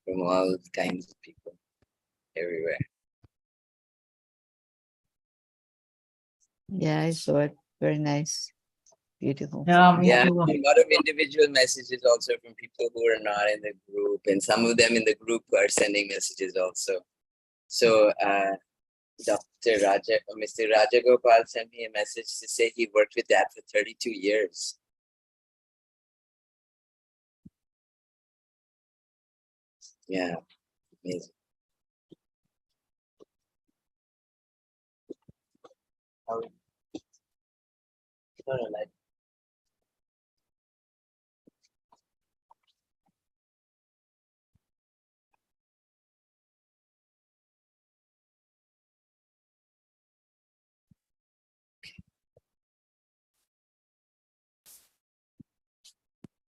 from all kinds of people everywhere. Yeah, I saw it. Very nice. Beautiful. Yeah, me Yeah, too. a lot of individual messages also from people who are not in the group, and some of them in the group are sending messages also. So Dr. Raja, Mr. Rajagopal sent me a message to say he worked with Dad for 32 years. Yeah, amazing. How are you? No, no, like,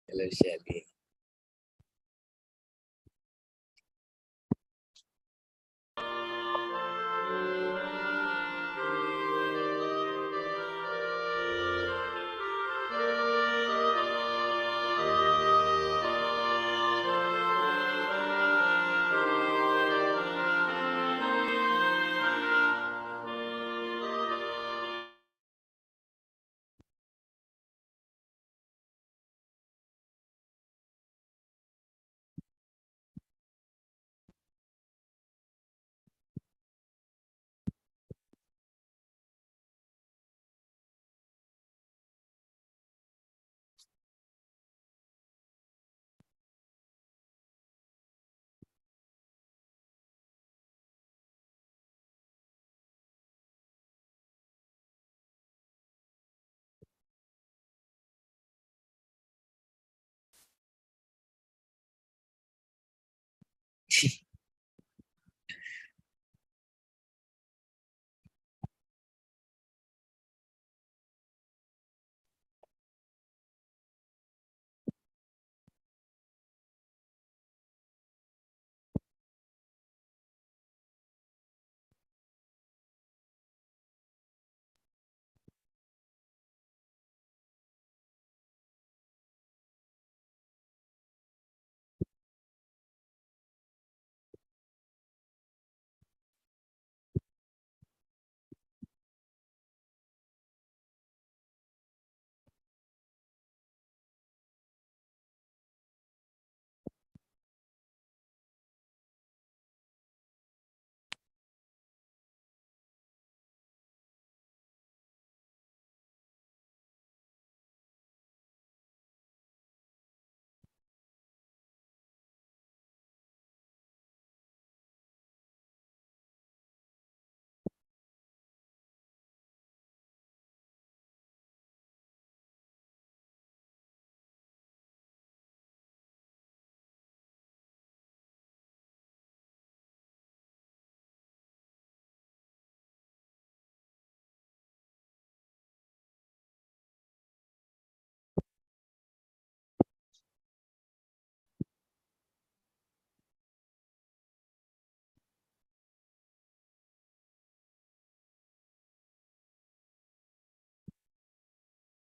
hello, Shelly.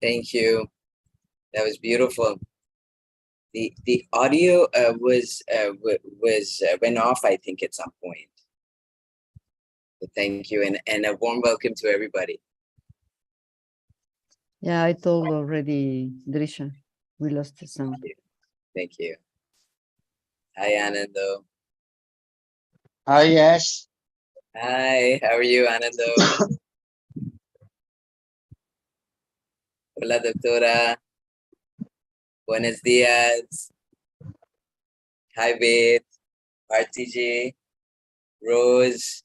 Thank you. That was beautiful. The audio went off, I think, at some point. But thank you, and a warm welcome to everybody. Yeah, I told already, Drisha. We lost the sound. Thank you. Hi, Anando. Hi, yes. Hi, how are you, Anando? Hola, doctora. Buenos días. Hi, Beth. RTJ. Rose.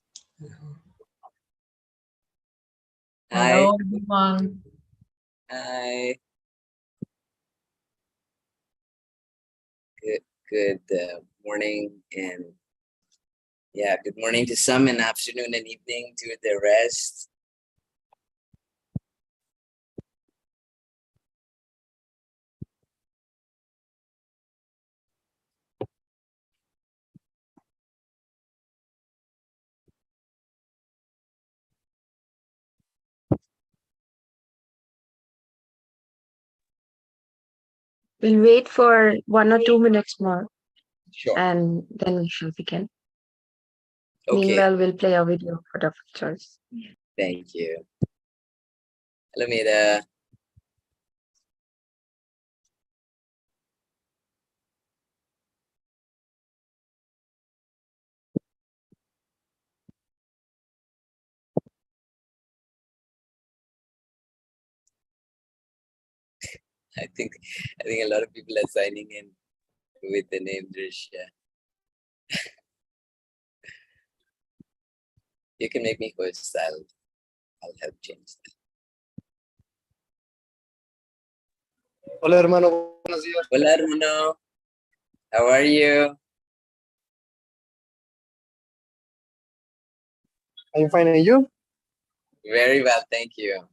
Hi. Hello, everyone. Hi. Good morning, and yeah, good morning to some, and afternoon and evening to the rest. We'll wait for 1 or 2 minutes more. Sure. and then we shall begin. Okay. Meanwhile, we'll play a video for the choice. Thank you. Alameda. I think a lot of people are signing in with the name Drisha. You can make me host. I'll help change that. Hola, hermano. Buenos días. Hola, hermano. How are you? I'm fine, and you? Very well, thank you.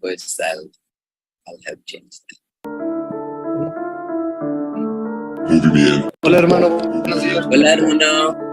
Host, I'll help change that. Hola, hermano. Buenos días. Hola, hermano.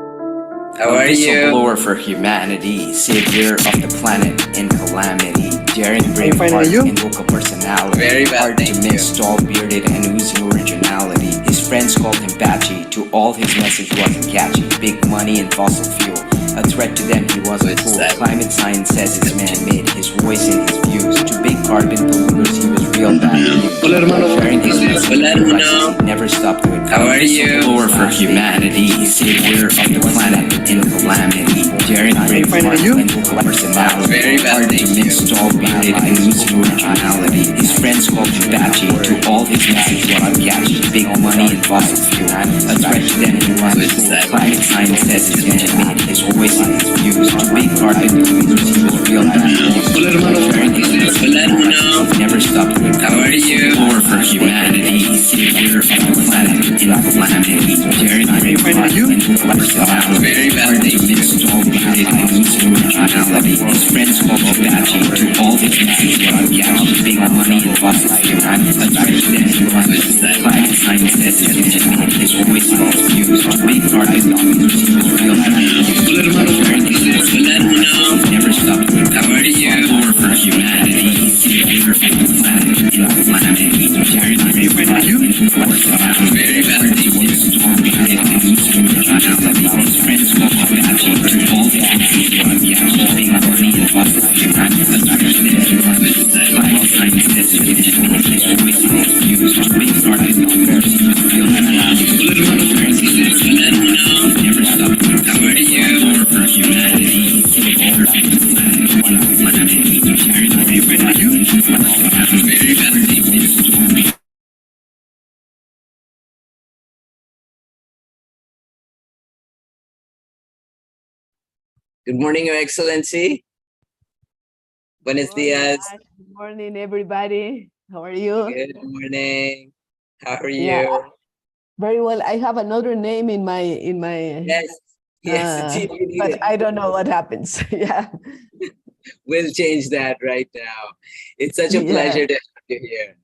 How are you? Whistleblower for humanity, savior of the planet in calamity, daring brave fine, heart are you? and vocal personality, Very well, hard to thank you. miss, tall, bearded, and oozing originality. His friends called him Patchy, to all his message wasn't catchy. Big money and fossil fuel, a threat to them he wasn't What's fool. that? Climate science says it's man-made, his voice and his views. To big carbon polluters he was real bad news. Hola, hermano. Sharing his message Hola, with hermano. crisis, he never stopped to advise. How are you? Whistleblower for humanity, savior of the planet in calamity, daring brave fine, heart are you? and vocal personality, Very well, hard to thank you. miss, tall, bearded, and oozing originality. His friends called him Patchy, to all his message wasn't catchy. Big money and fossil fuel, a threat to them he wasn't fool. Climate science says it's man-made, his voice and his views. To big carbon polluters he was real bad news. Hola, hermano. Sharing his message Hola, with crisis, hermano. he never stopped to advise. How are you? War for humanity, savior of the planet in calamity, daring brave fine, heart are you? and vocal personality, Very well, hard to thank you. miss, tall, bearded, and oozing originality. His friends called him Patchy, to all his message wasn't catchy. Big money and fossil fuel, a threat to them he wasn't fool. Climate science says it's man-made, his voice and his views. To big carbon polluters he was real bad news. Hola, hermano. Sharing his message Hola, hermano. he never stopped to How are you? War for humanity, savior of the planet in calamity, daring brave heart and vocal personality. Very well, thank you. Tall, bearded, and oozing originality. His friends called him Patchy, to all his message wasn't catchy. Big money and fossil fuel, a threat to them he wasn't fool. Climate science says it's man-made, his voice and his views. To big carbon polluters he was real bad news. Sharing his message he never stopped to How are you? war for humanity, savior of the planet in calamity, daring brave heart and vocal personality. Very well, thank you. Good morning, Your Excellency. Buenos dias. Good morning, everybody. How are you? Good morning. How are you? Yeah. Very well. I have another name in my Yes. Yes, indeed, you but did. I don't know what happens. Yeah. We'll change that right now. It's such a Yeah. pleasure to have you here.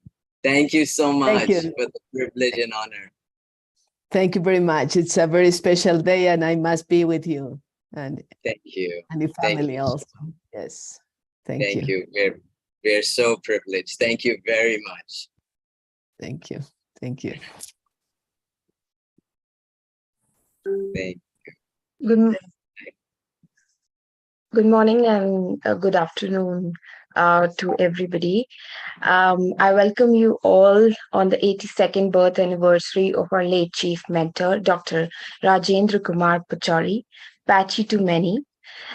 Thank you so much you. for the privilege and honor. Thank you very much. It's a very special day and I must be with you and Thank you. the Thank family you. also. Yes. Thank Thank you. you. We're so privileged. Thank you very much. Thank you. Thank you. Thank Good, good morning and good afternoon to everybody. I welcome you all on the 82nd birth anniversary of our late chief mentor, Dr. Rajendra Kumar Pachauri, Patchy to many.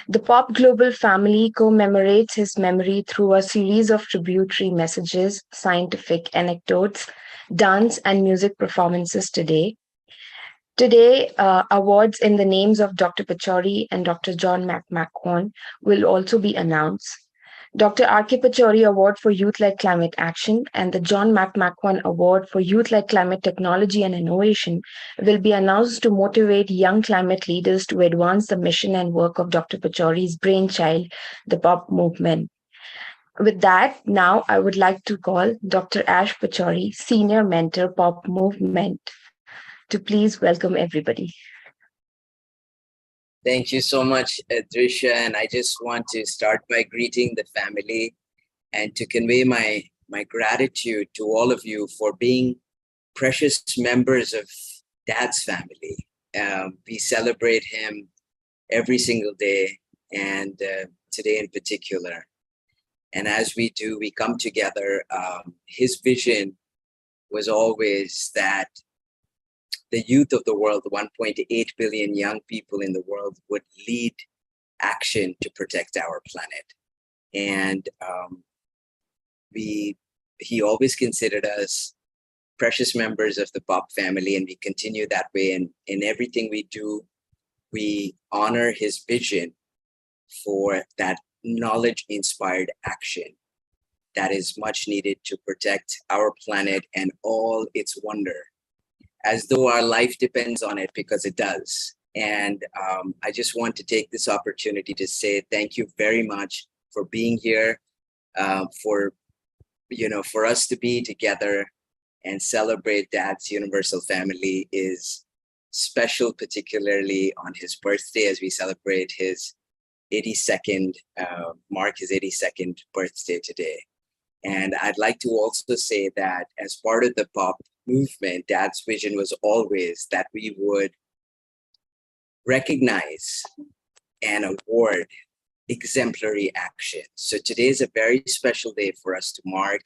The Pop Global family commemorates his memory through a series of tributary messages, scientific anecdotes, dance and music performances today. Today, awards in the names of Dr. Pachauri and Dr. John McQuown will also be announced. Dr. R.K. Pachauri Award for Youth-Led Climate Action and the John McQuown Award for Youth-Led Climate Technology and Innovation will be announced to motivate young climate leaders to advance the mission and work of Dr. Pachauri's brainchild, the Pop Movement. With that, now I would like to call Dr. Ash Pachauri, Senior Mentor, Pop Movement, to please welcome everybody. Thank you so much, Drisha. And I just want to start by greeting the family and to convey my gratitude to all of you for being precious members of Dad's family. We celebrate him every single day, and today in particular. And as we do, we come together. His vision was always that the youth of the world, the 1.8 billion young people in the world, would lead action to protect our planet. And he always considered us precious members of the Pop family, and we continue that way. And in everything we do, we honor his vision for that knowledge-inspired action that is much needed to protect our planet and all its wonder, as though our life depends on it, because it does. And I just want to take this opportunity to say thank you very much for being here, for us to be together and celebrate Dad's universal family is special, particularly on his birthday, as we celebrate his 82nd, mark his 82nd birthday today. And I'd like to also say that as part of the Pop movement, Dad's vision was always that we would recognize and award exemplary action. So today is a very special day for us to mark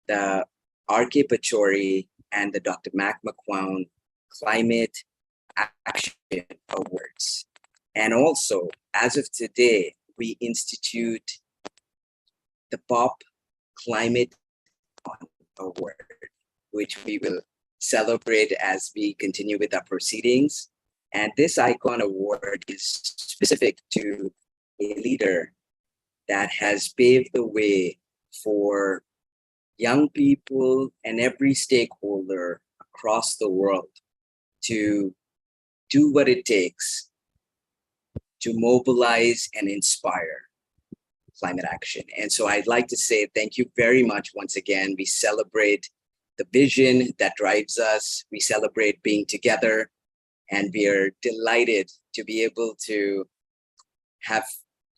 the R.K. Pachauri and the Dr. McQuown Climate Action Awards. And also, as of today, we institute the Pop Climate Award, which we will celebrate as we continue with our proceedings. And this Icon Award is specific to a leader that has paved the way for young people and every stakeholder across the world to do what it takes to mobilize and inspire climate action. And so I'd like to say thank you very much once again. We celebrate the vision that drives us. We celebrate being together, and we are delighted to be able to have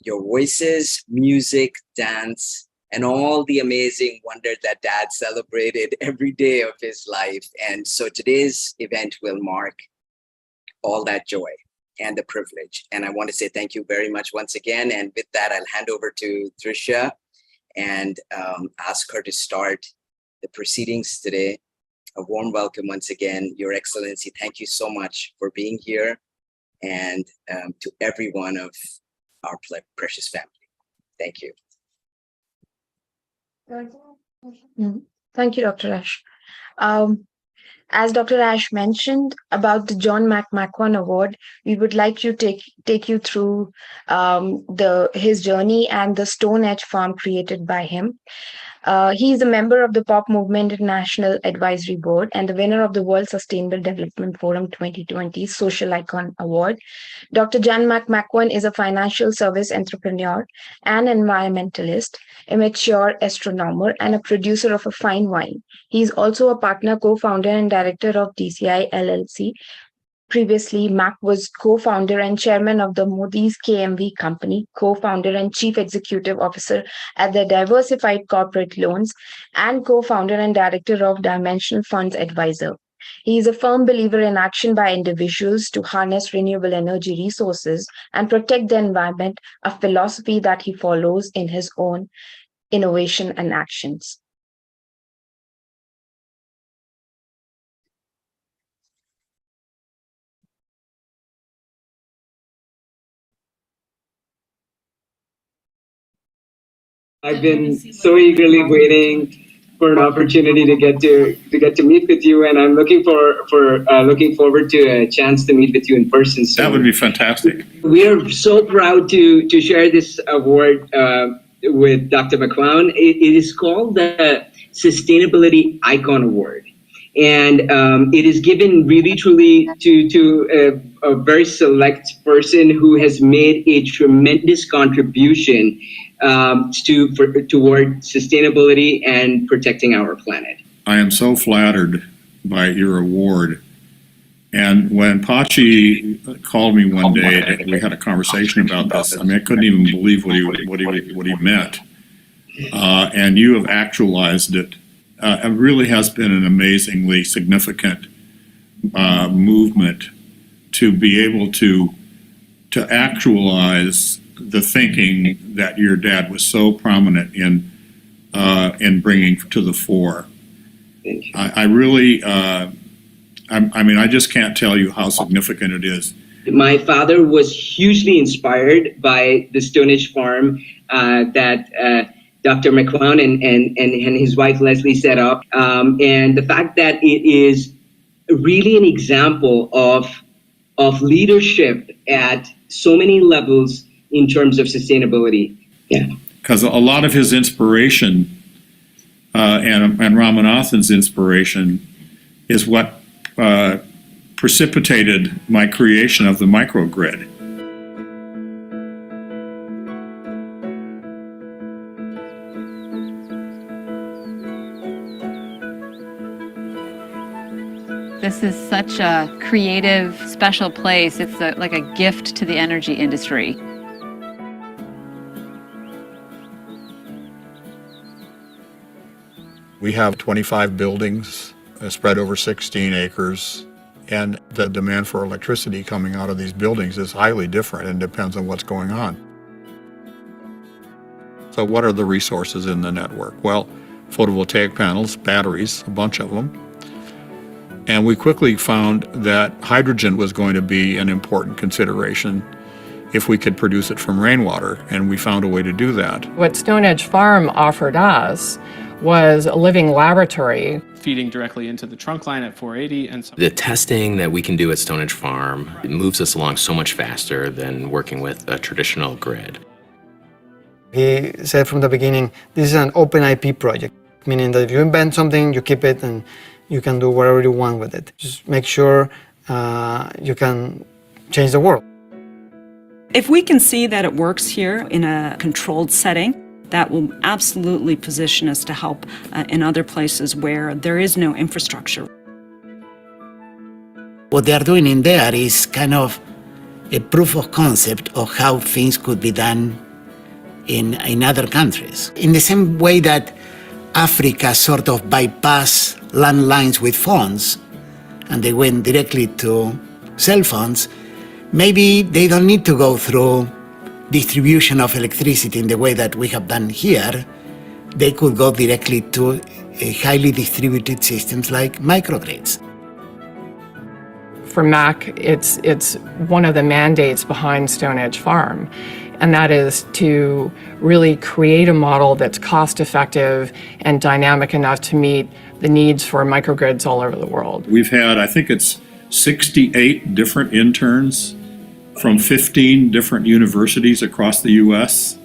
your voices, music, dance, and all the amazing wonder that Dad celebrated every day of his life. And so today's event will mark all that joy and the privilege. And I want to say thank you very much once again. And with that, I'll hand over to Trisha and ask her to start the proceedings today. A warm welcome once again, Your Excellency. Thank you so much for being here, and to every one of our precious family. Thank you. Thank you, Dr. Ash. As Dr. Ash mentioned about the John McQuown Award, we would like to take you through his journey and the Stone Edge farm created by him. He is a member of the Pop Movement International Advisory Board and the winner of the World Sustainable Development Forum 2020 Social Icon Award. Dr. John McQuown is a financial service entrepreneur, an environmentalist, a mature astronomer, and a producer of a fine wine. He is also a partner, co-founder, and director of DCI LLC. Previously, Mac was co-founder and chairman of the Modi's KMV company, co-founder and chief executive officer at the Diversified Corporate Loans, and co-founder and director of Dimensional Funds Advisor. He is a firm believer in action by individuals to harness renewable energy resources and protect the environment, a philosophy that he follows in his own innovation and actions. I've been so eagerly waiting for an opportunity to get to meet with you, and I'm looking forward to a chance to meet with you in person soon. That would be fantastic. We are so proud to share this award with Dr. McQuown. It is called the Sustainability Icon Award, and it is given really truly to a very select person who has made a tremendous contribution toward sustainability and protecting our planet. I am so flattered by your award, And when Pachi called me one day, and we had a conversation about this. I mean, I couldn't even believe what he meant. And you have actualized it. It really has been an amazingly significant movement to be able to actualize the thinking that your dad was so prominent in bringing to the fore. Thank you. I really, I mean, I just can't tell you how significant it is. My father was hugely inspired by the Stone Age farm that Dr. McQuown and his wife Leslie set up, and the fact that it is really an example of leadership at so many levels in terms of sustainability. Yeah, because a lot of his inspiration and Ramanathan's inspiration is what precipitated my creation of the microgrid. This is such a creative, special place. It's like a gift to the energy industry. We have 25 buildings spread over 16 acres, and the demand for electricity coming out of these buildings is highly different and depends on what's going on. So what are the resources in the network? Well, photovoltaic panels, batteries, a bunch of them. And we quickly found that hydrogen was going to be an important consideration if we could produce it from rainwater, and we found a way to do that. What Stone Age Farm offered us was a living laboratory. Feeding directly into the trunk line at 480. And the testing that we can do at Stone Age Farm, it moves us along so much faster than working with a traditional grid. He said from the beginning, this is an open IP project, meaning that if you invent something, you keep it and you can do whatever you want with it. Just make sure you can change the world. If we can see that it works here in a controlled setting, that will absolutely position us to help in other places where there is no infrastructure. What they are doing in there is kind of a proof of concept of how things could be done in other countries. In the same way that Africa sort of bypassed landlines with phones and they went directly to cell phones, maybe they don't need to go through distribution of electricity in the way that we have done here. They could go directly to highly distributed systems like microgrids. For MAC, it's one of the mandates behind Stone Age Farm, and that is to really create a model that's cost-effective and dynamic enough to meet the needs for microgrids all over the world. We've had, I think it's 68 different interns from 15 different universities across the U.S.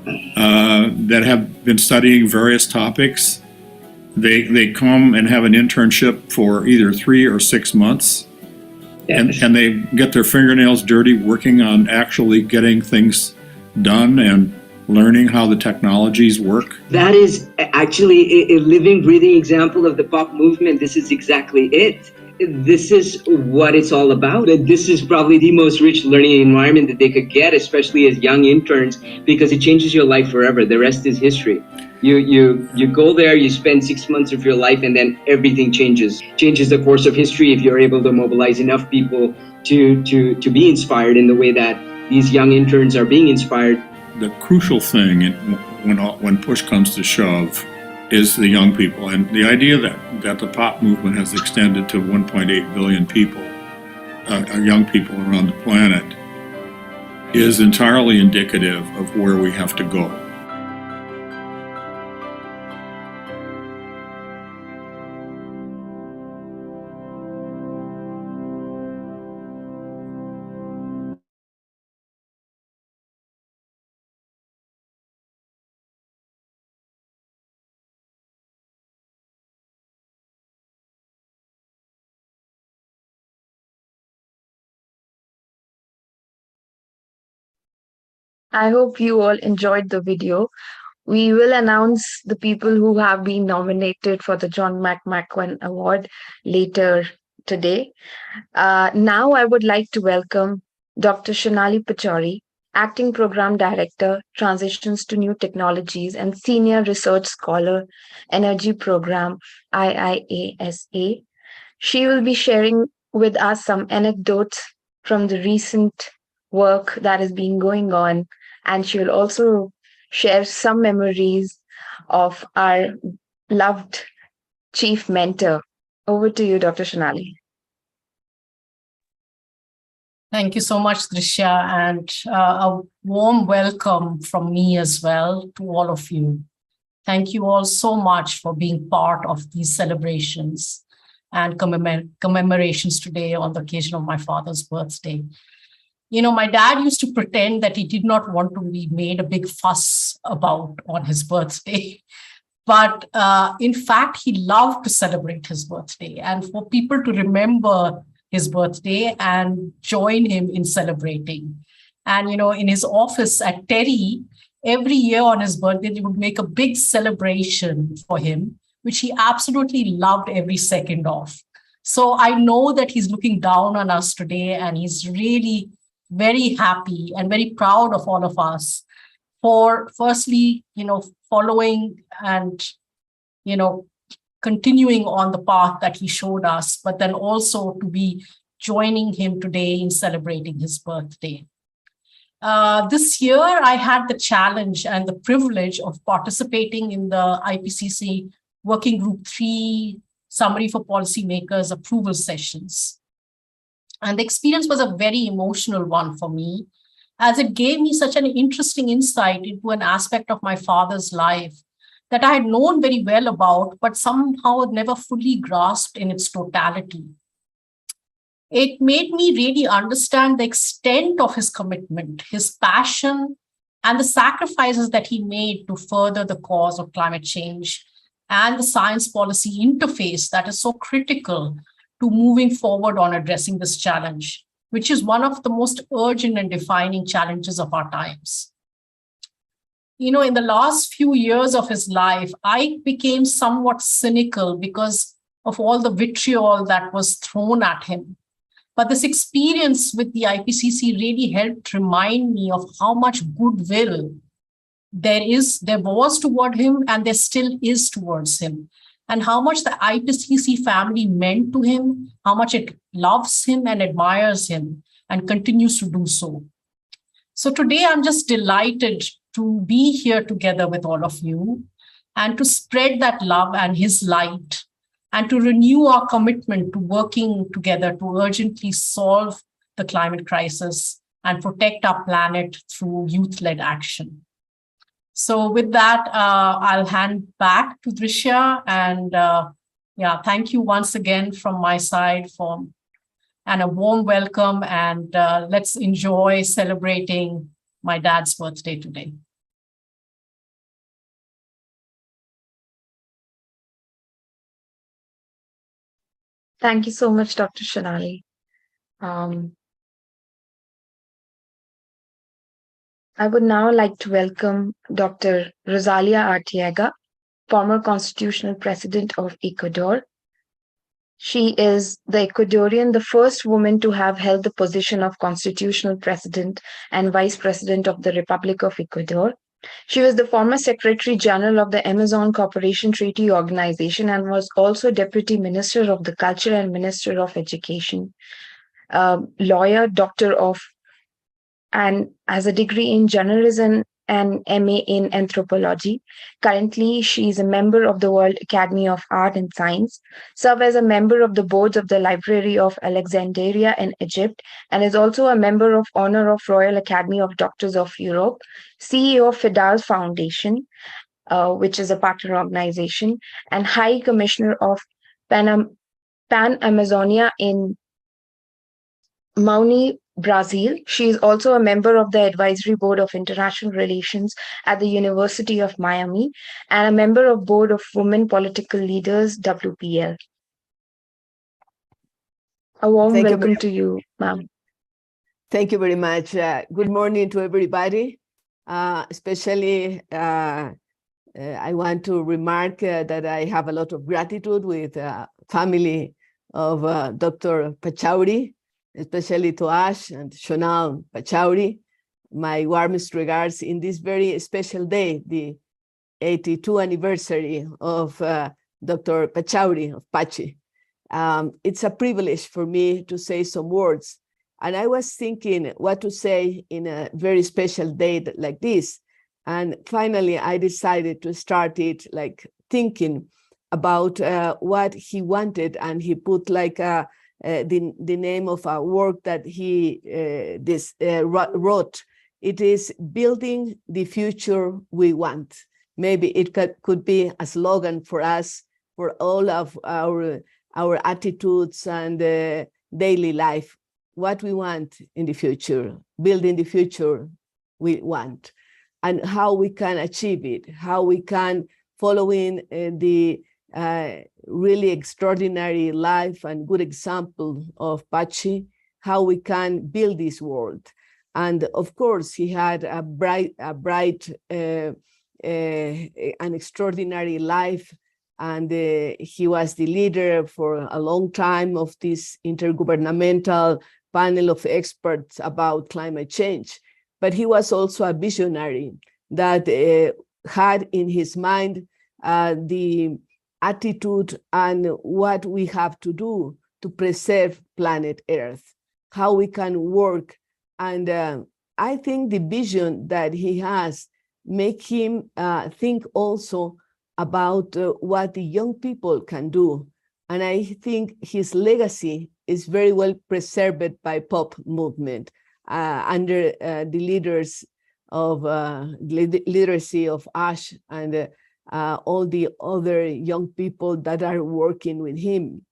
That have been studying various topics. They come and have an internship for either 3 or 6 months, and they get their fingernails dirty working on actually getting things done and learning how the technologies work. That is actually a living, breathing example of the pop movement. This is exactly it. This is what it's all about. This is probably the most rich learning environment that they could get, especially as young interns, because it changes your life forever. The rest is history. You go there, you spend 6 months of your life, and then everything changes. Changes the course of history if you're able to mobilize enough people to be inspired in the way that these young interns are being inspired. The crucial thing when push comes to shove is the young people, and the idea that the pop movement has extended to 1.8 billion people, young people around the planet, is entirely indicative of where we have to go. I hope you all enjoyed the video. We will announce the people who have been nominated for the John McQuown Award later today. Now I would like to welcome Dr. Shonali Pachauri, Acting Program Director, Transitions to New Technologies and Senior Research Scholar, Energy Program, IIASA. She will be sharing with us some anecdotes from the recent work that has been going on, and she will also share some memories of our loved chief mentor. Over to you, Dr. Shonali. Thank you so much, Drishya, and a warm welcome from me as well to all of you. Thank you all so much for being part of these celebrations and commemorations today on the occasion of my father's birthday. You know, my dad used to pretend that he did not want to be made a big fuss about on his birthday. But in fact, he loved to celebrate his birthday and for people to remember his birthday and join him in celebrating. And, you know, in his office at Kedi, every year on his birthday, they would make a big celebration for him, which he absolutely loved every second of. So I know that he's looking down on us today, and he's really very happy and very proud of all of us for firstly, you know, following and, you know, continuing on the path that he showed us, but then also to be joining him today in celebrating his birthday. This year, I had the challenge and the privilege of participating in the IPCC Working Group 3 Summary for Policymakers approval sessions. And the experience was a very emotional one for me, as it gave me such an interesting insight into an aspect of my father's life that I had known very well about, but somehow had never fully grasped in its totality. It made me really understand the extent of his commitment, his passion, and the sacrifices that he made to further the cause of climate change and the science policy interface that is so critical to moving forward on addressing this challenge, which is one of the most urgent and defining challenges of our times. You know, in the last few years of his life, I became somewhat cynical because of all the vitriol that was thrown at him. But this experience with the IPCC really helped remind me of how much goodwill there was toward him and there still is towards him, and how much the IPCC family meant to him, how much it loves him and admires him and continues to do so. So today I'm just delighted to be here together with all of you and to spread that love and his light and to renew our commitment to working together to urgently solve the climate crisis and protect our planet through youth-led action. So with that, I'll hand back to Drishya, and thank you once again from my side and a warm welcome, and let's enjoy celebrating my dad's birthday today. Thank you so much, Dr. Shonali. I would now like to welcome Dr. Rosalía Arteaga, former constitutional president of Ecuador. She is the Ecuadorian, the first woman to have held the position of constitutional president and vice president of the Republic of Ecuador. She was the former Secretary General of the Amazon Cooperation Treaty Organization and was also Deputy Minister of the Culture and Minister of Education. Lawyer, doctor of, and has a degree in journalism and MA in anthropology. Currently, she is a member of the World Academy of Art and Science, serves as a member of the boards of the Library of Alexandria in Egypt, and is also a member of honor of Royal Academy of Doctors of Europe, CEO of Fidal Foundation, which is a partner organization, and High Commissioner of Pan-Amazonia in Mauni, Brazil. She is also a member of the Advisory Board of International Relations at the University of Miami and a member of Board of Women Political Leaders, WPL. A warm welcome to you, ma'am. Thank you very much. Good morning to everybody. Especially, I want to remark that I have a lot of gratitude with family of Dr. Pachauri, especially to Ash and Shonali Pachauri. My warmest regards in this very special day, the 82nd anniversary of Dr. Pachauri of Pachi. It's a privilege for me to say some words. And I was thinking what to say in a very special day like this. And finally, I decided to start it like thinking about what he wanted. And he put like the name of a work that he wrote. It is Building the Future We Want. Maybe it could be a slogan for us, for all of our attitudes and daily life, what we want in the future, building the future we want, and how we can achieve it, how we can follow in the really extraordinary life and good example of Pachi, how we can build this world. And of course, he had a bright, an extraordinary life. And he was the leader for a long time of this intergovernmental panel of experts about climate change. But he was also a visionary that had in his mind the attitude and what we have to do to preserve planet Earth, how we can work. And I think the vision that he has make him think also about what the young people can do. And I think his legacy is very well preserved by pop movement under the leaders of literacy of Ash and all the other young people that are working with him.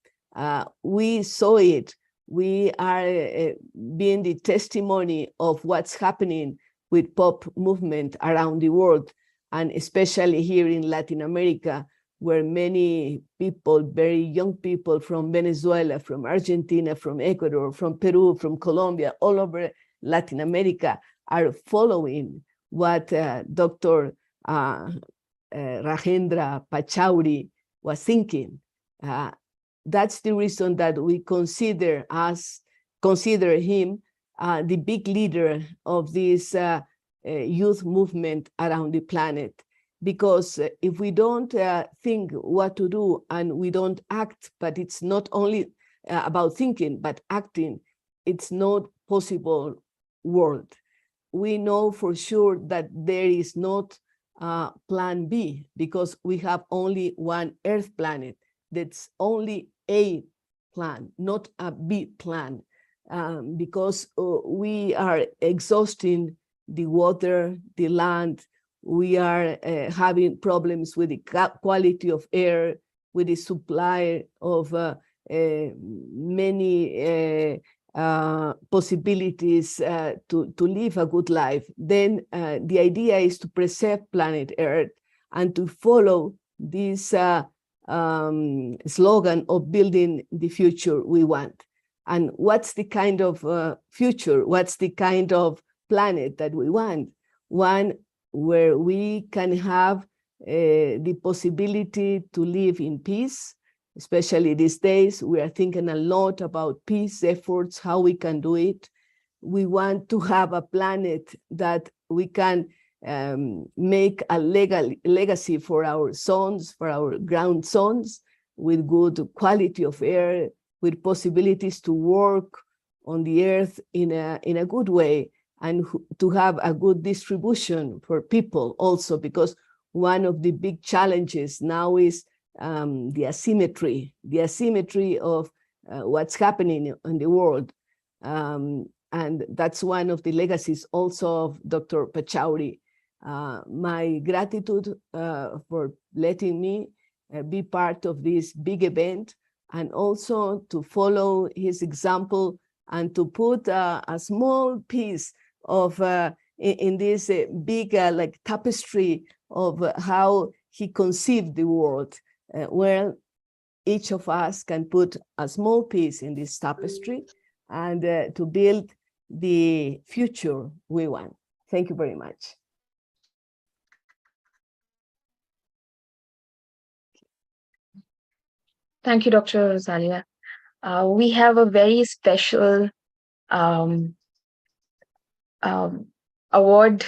We saw it. We are being the testimony of what's happening with pop movement around the world, and especially here in Latin America, where many people, very young people from Venezuela, from Argentina, from Ecuador, from Peru, from Colombia, all over Latin America are following what Dr. Rajendra Pachauri was thinking. That's the reason that we consider him the big leader of this youth movement around the planet. Because if we don't think what to do and we don't act, but it's not only about thinking, but acting, it's not possible world. We know for sure that there is not plan B, because we have only one Earth planet. That's only a plan, not a B plan, because we are exhausting the water, the land. We are having problems with the quality of air, with the supply of many possibilities to live a good life. Then the idea is to preserve planet Earth and to follow this slogan of building the future we want. And what's the kind of future? What's the kind of planet that we want? One where we can have the possibility to live in peace. Especially these days, we are thinking a lot about peace efforts, how we can do it. We want to have a planet that we can make a legacy for our sons, for our grandsons, with good quality of air, with possibilities to work on the earth in a good way, and to have a good distribution for people also, because one of the big challenges now is the asymmetry of what's happening in the world. And that's one of the legacies also of Dr. Pachauri. My gratitude for letting me be part of this big event, and also to follow his example and to put a small piece of in this big like tapestry of how he conceived the world, where each of us can put a small piece in this tapestry and to build the future we want. Thank you very much. Thank you, Dr. Rosalía. We have a very special award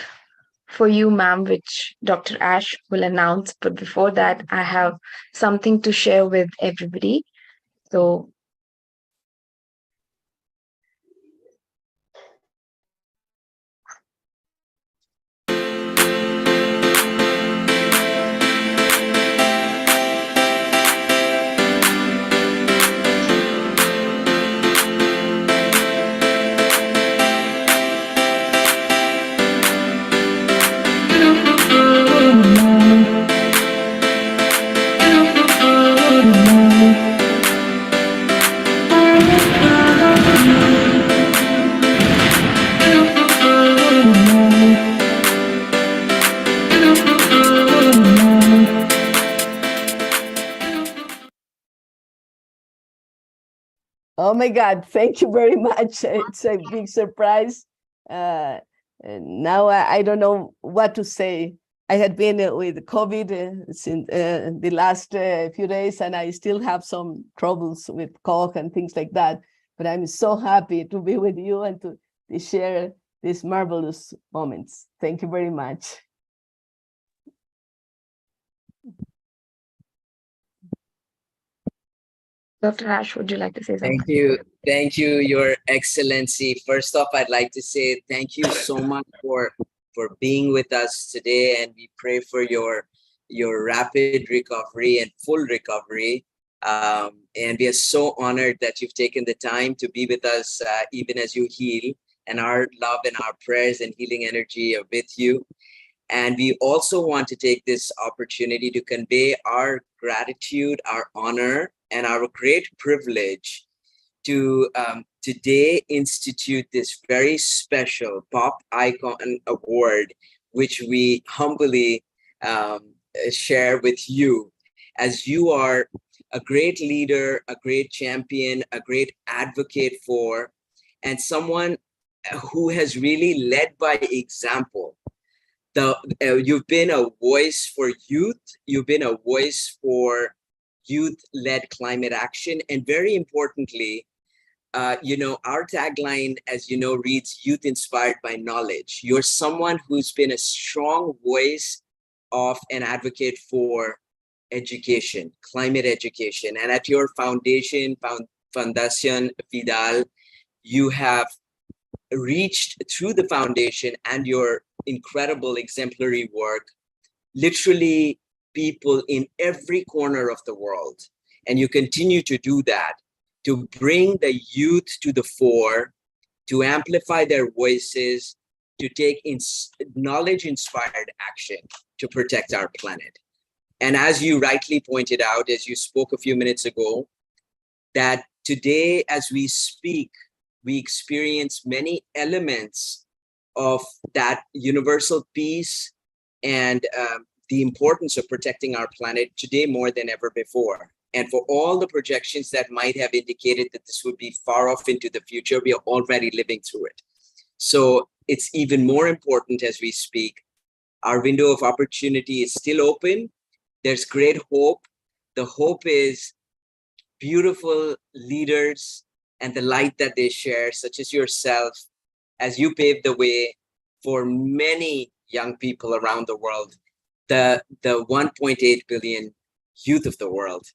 for you, ma'am, which Dr. Ash will announce. But before that, I have something to share with everybody. So Oh my God, thank you very much. It's a big surprise. And now I don't know what to say. I had been with COVID since the last few days, and I still have some troubles with cough and things like that. But I'm so happy to be with you and to share these marvelous moments. Thank you very much. Dr. Ash, would you like to say something? Thank you, Your Excellency. First off, I'd like to say thank you so much for being with us today, and we pray for your rapid recovery and full recovery. And we are so honored that you've taken the time to be with us even as you heal, and our love and our prayers and healing energy are with you. And we also want to take this opportunity to convey our gratitude, our honor, and our great privilege to today institute this very special Pop Icon Award, which we humbly share with you, as you are a great leader, a great champion, a great advocate for, and someone who has really led by example. You've been a voice for youth. You've been a voice for youth-led climate action. And very importantly, our tagline, as you know, reads youth inspired by knowledge. You're someone who's been a strong voice of an advocate for education, climate education. And at your foundation, Fundación Vidal, you have reached through the foundation and your incredible exemplary work, literally people in every corner of the world. And you continue to do that, to bring the youth to the fore, to amplify their voices, to take knowledge-inspired action to protect our planet. And as you rightly pointed out, as you spoke a few minutes ago, that today, as we speak, we experience many elements of that universal peace and the importance of protecting our planet today more than ever before. And for all the projections that might have indicated that this would be far off into the future, we are already living through it. So it's even more important as we speak. Our window of opportunity is still open. There's great hope. The hope is beautiful leaders and the light that they share, such as yourself, as you pave the way for many young people around the world, the 1.8 billion youth of the world,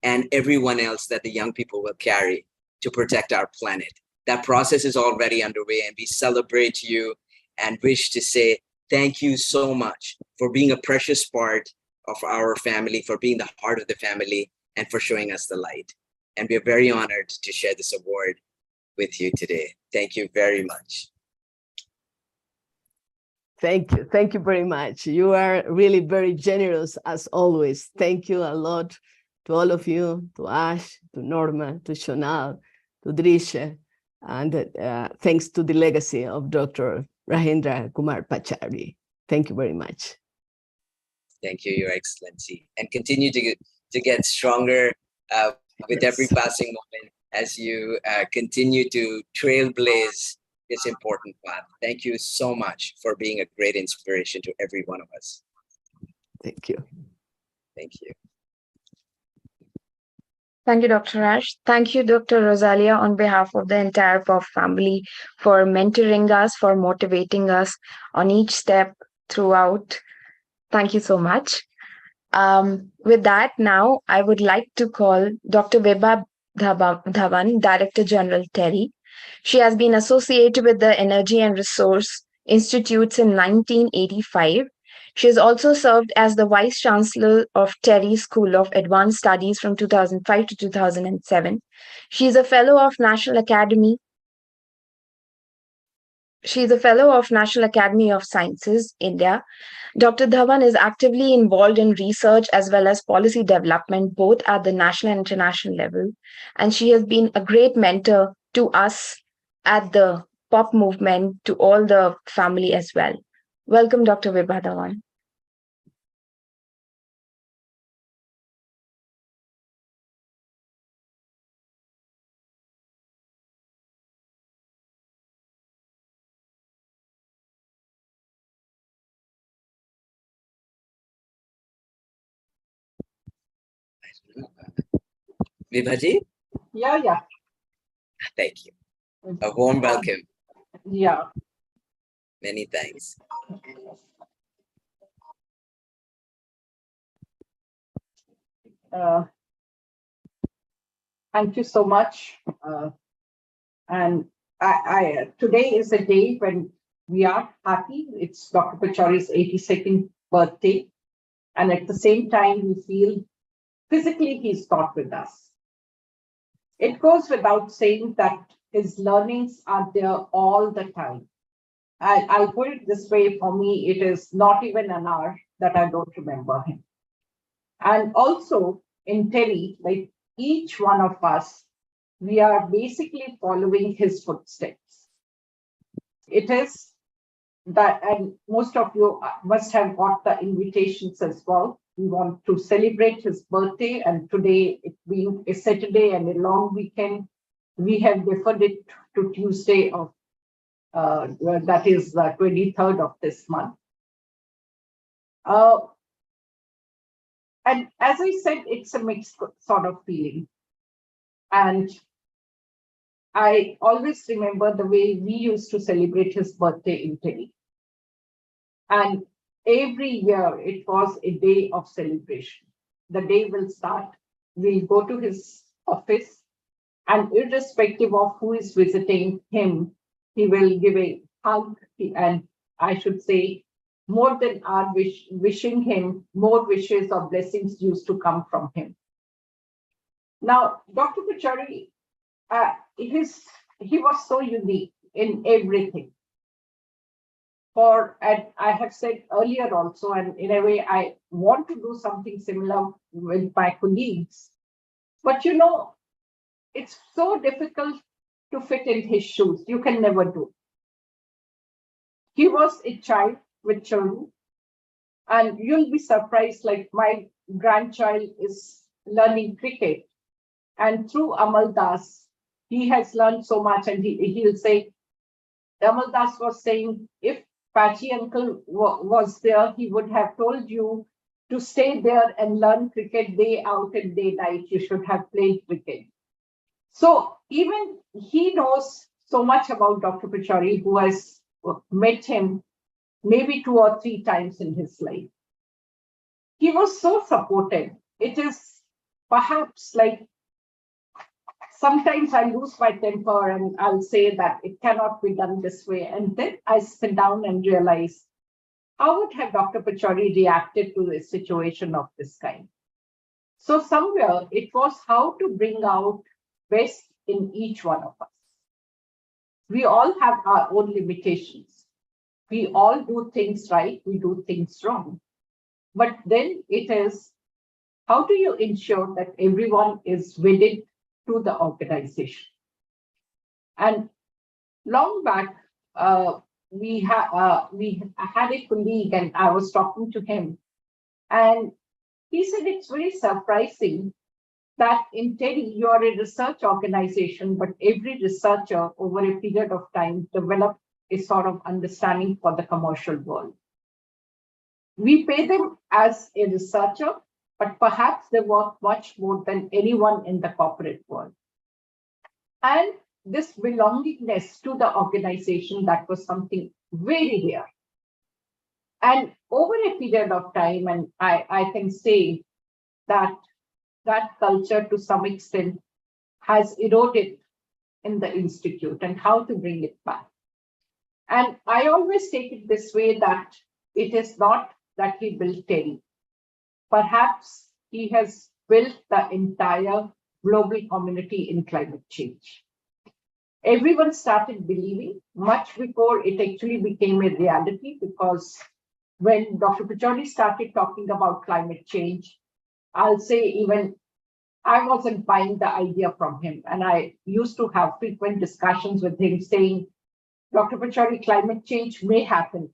and everyone else that the young people will carry to protect our planet. That process is already underway, and we celebrate you and wish to say thank you so much for being a precious part of our family, for being the heart of the family, and for showing us the light. And we are very honored to share this award with you today. Thank you very much. Thank you. Thank you very much. You are really very generous as always. Thank you a lot to all of you, to Ash, to Norma, to Shonali, to Drisha, and thanks to the legacy of Dr. Rajendra Kumar Pachauri. Thank you very much. Thank you, Your Excellency. And continue to get stronger with every passing moment as you continue to trailblaze this important path. Thank you so much for being a great inspiration to every one of us. Thank you. Thank you. Thank you, Dr. Ash. Thank you, Dr. Rosalía, on behalf of the entire POP family for mentoring us, for motivating us on each step throughout. Thank you so much. With that, now I would like to call Dr. Vibha Dhawan, Director General TERI. She has been associated with the Energy and Resource Institutes in 1985. She has also served as the Vice Chancellor of TERI School of Advanced Studies from 2005 to 2007. She is a Fellow of National Academy. She is a Fellow of National Academy of Sciences, India. Dr. Dhawan is actively involved in research as well as policy development, both at the national and international level. And she has been a great mentor to us at the POP movement, to all the family as well. Welcome, Dr. Vibha Dhawan. Vibha ji? Yeah. Thank you. A warm welcome. Yeah. Many thanks. Thank you so much. And I today is a day when we are happy. It's Dr. Pachauri's 82nd birthday. And at the same time, we feel physically he's not with us. It goes without saying that his learnings are there all the time. I'll put it this way, for me, it is not even an hour that I don't remember him. And also in TERI, like each one of us, we are basically following his footsteps. It is that, and most of you must have got the invitations as well. We want to celebrate his birthday, and today, it being a Saturday and a long weekend, we have deferred it to Tuesday of that is the 23rd of this month. And as I said, it's a mixed sort of feeling. And I always remember the way we used to celebrate his birthday in TERI. And every year it was a day of celebration. The day will start, we'll go to his office, and irrespective of who is visiting him, he will give a hug, and I should say, more than our wishing him, more wishes or blessings used to come from him. Now, Dr. Pachauri, he was so unique in everything. And I have said earlier also, and in a way, I want to do something similar with my colleagues. But you know, it's so difficult to fit in his shoes. You can never do. He was a child with children, and you'll be surprised, like my grandchild is learning cricket, and through Amal Das, he has learned so much, and he'll say, Amal Das was saying, if Pachi uncle was there, he would have told you to stay there and learn cricket day out and day night. You should have played cricket. So even he knows so much about Dr. Pachauri, who has met him maybe 2 or 3 times in his life. He was so supportive. It is perhaps like sometimes I lose my temper and I'll say that it cannot be done this way. And then I sit down and realize, how would have Dr. Pachauri reacted to a situation of this kind? So somewhere it was how to bring out best in each one of us. We all have our own limitations. We all do things right, we do things wrong. But then it is, how do you ensure that everyone is wedded to the organization? And long back, we had a colleague, and I was talking to him, and he said it's very surprising that in TERI, you are a research organization, but every researcher over a period of time developed a sort of understanding for the commercial world. We pay them as a researcher, but perhaps they work much more than anyone in the corporate world. And this belongingness to the organization, that was something very rare. And over a period of time, and I can say that that culture to some extent has eroded in the institute, and how to bring it back. And I always take it this way, that it is not that he built Kedi. Perhaps he has built the entire global community in climate change. Everyone started believing much before it actually became a reality, because when Dr. Pachauri started talking about climate change, I'll say even I wasn't buying the idea from him. And I used to have frequent discussions with him saying, Dr. Pachauri, climate change may happen,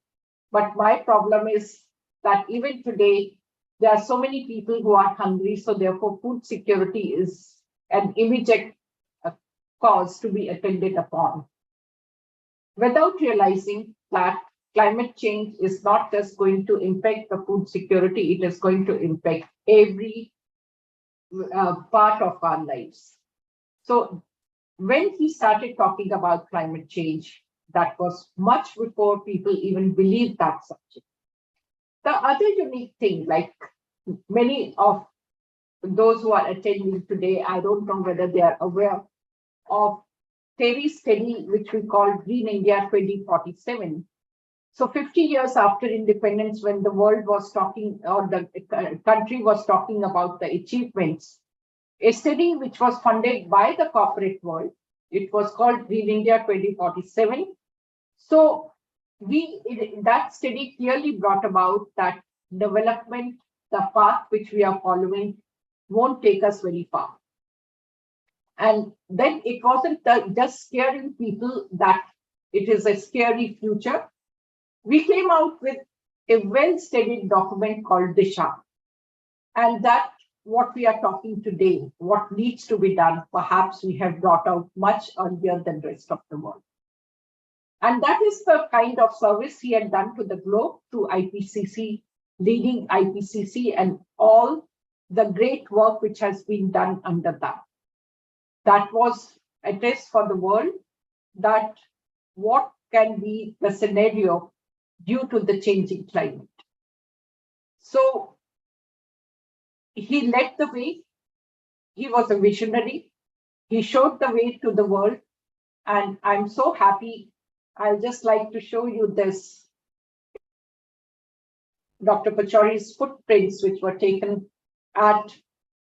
but my problem is that even today, there are so many people who are hungry, so therefore food security is an immediate cause to be attended upon, without realizing that climate change is not just going to impact the food security, it is going to impact every part of our lives. So when he started talking about climate change, that was much before people even believed that subject. The other unique thing, like many of those who are attending today, I don't know whether they are aware of Terry's study, which we call Green India 2047. So 50 years after independence, when the world was talking, or the country was talking about the achievements, a study which was funded by the corporate world, it was called Green India 2047. So that study clearly brought about that development, the path which we are following, won't take us very far. And then it wasn't just scaring people that it is a scary future. We came out with a well-studied document called Disha. And that, what we are talking today, what needs to be done, perhaps we have brought out much earlier than the rest of the world. And that is the kind of service he had done to the globe through IPCC, leading IPCC, and all the great work which has been done under that. That was a test for the world, that what can be the scenario due to the changing climate. So he led the way. He was a visionary. He showed the way to the world. And I'm so happy. I'll just like to show you this. Dr. Pachauri's footprints, which were taken at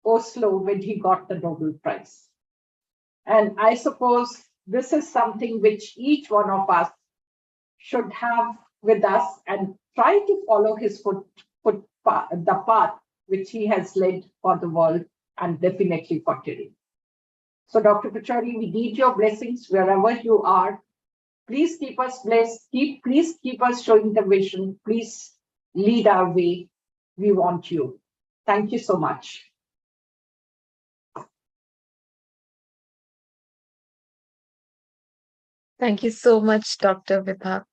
Oslo when he got the Nobel Prize. And I suppose this is something which each one of us should have with us and try to follow his the path which he has led for the world, and definitely for today. So Dr. Pachauri, we need your blessings wherever you are. Please keep us blessed. Please keep us showing the vision. Please lead our way. We want you. Thank you so much. Thank you so much, Dr. Vibha.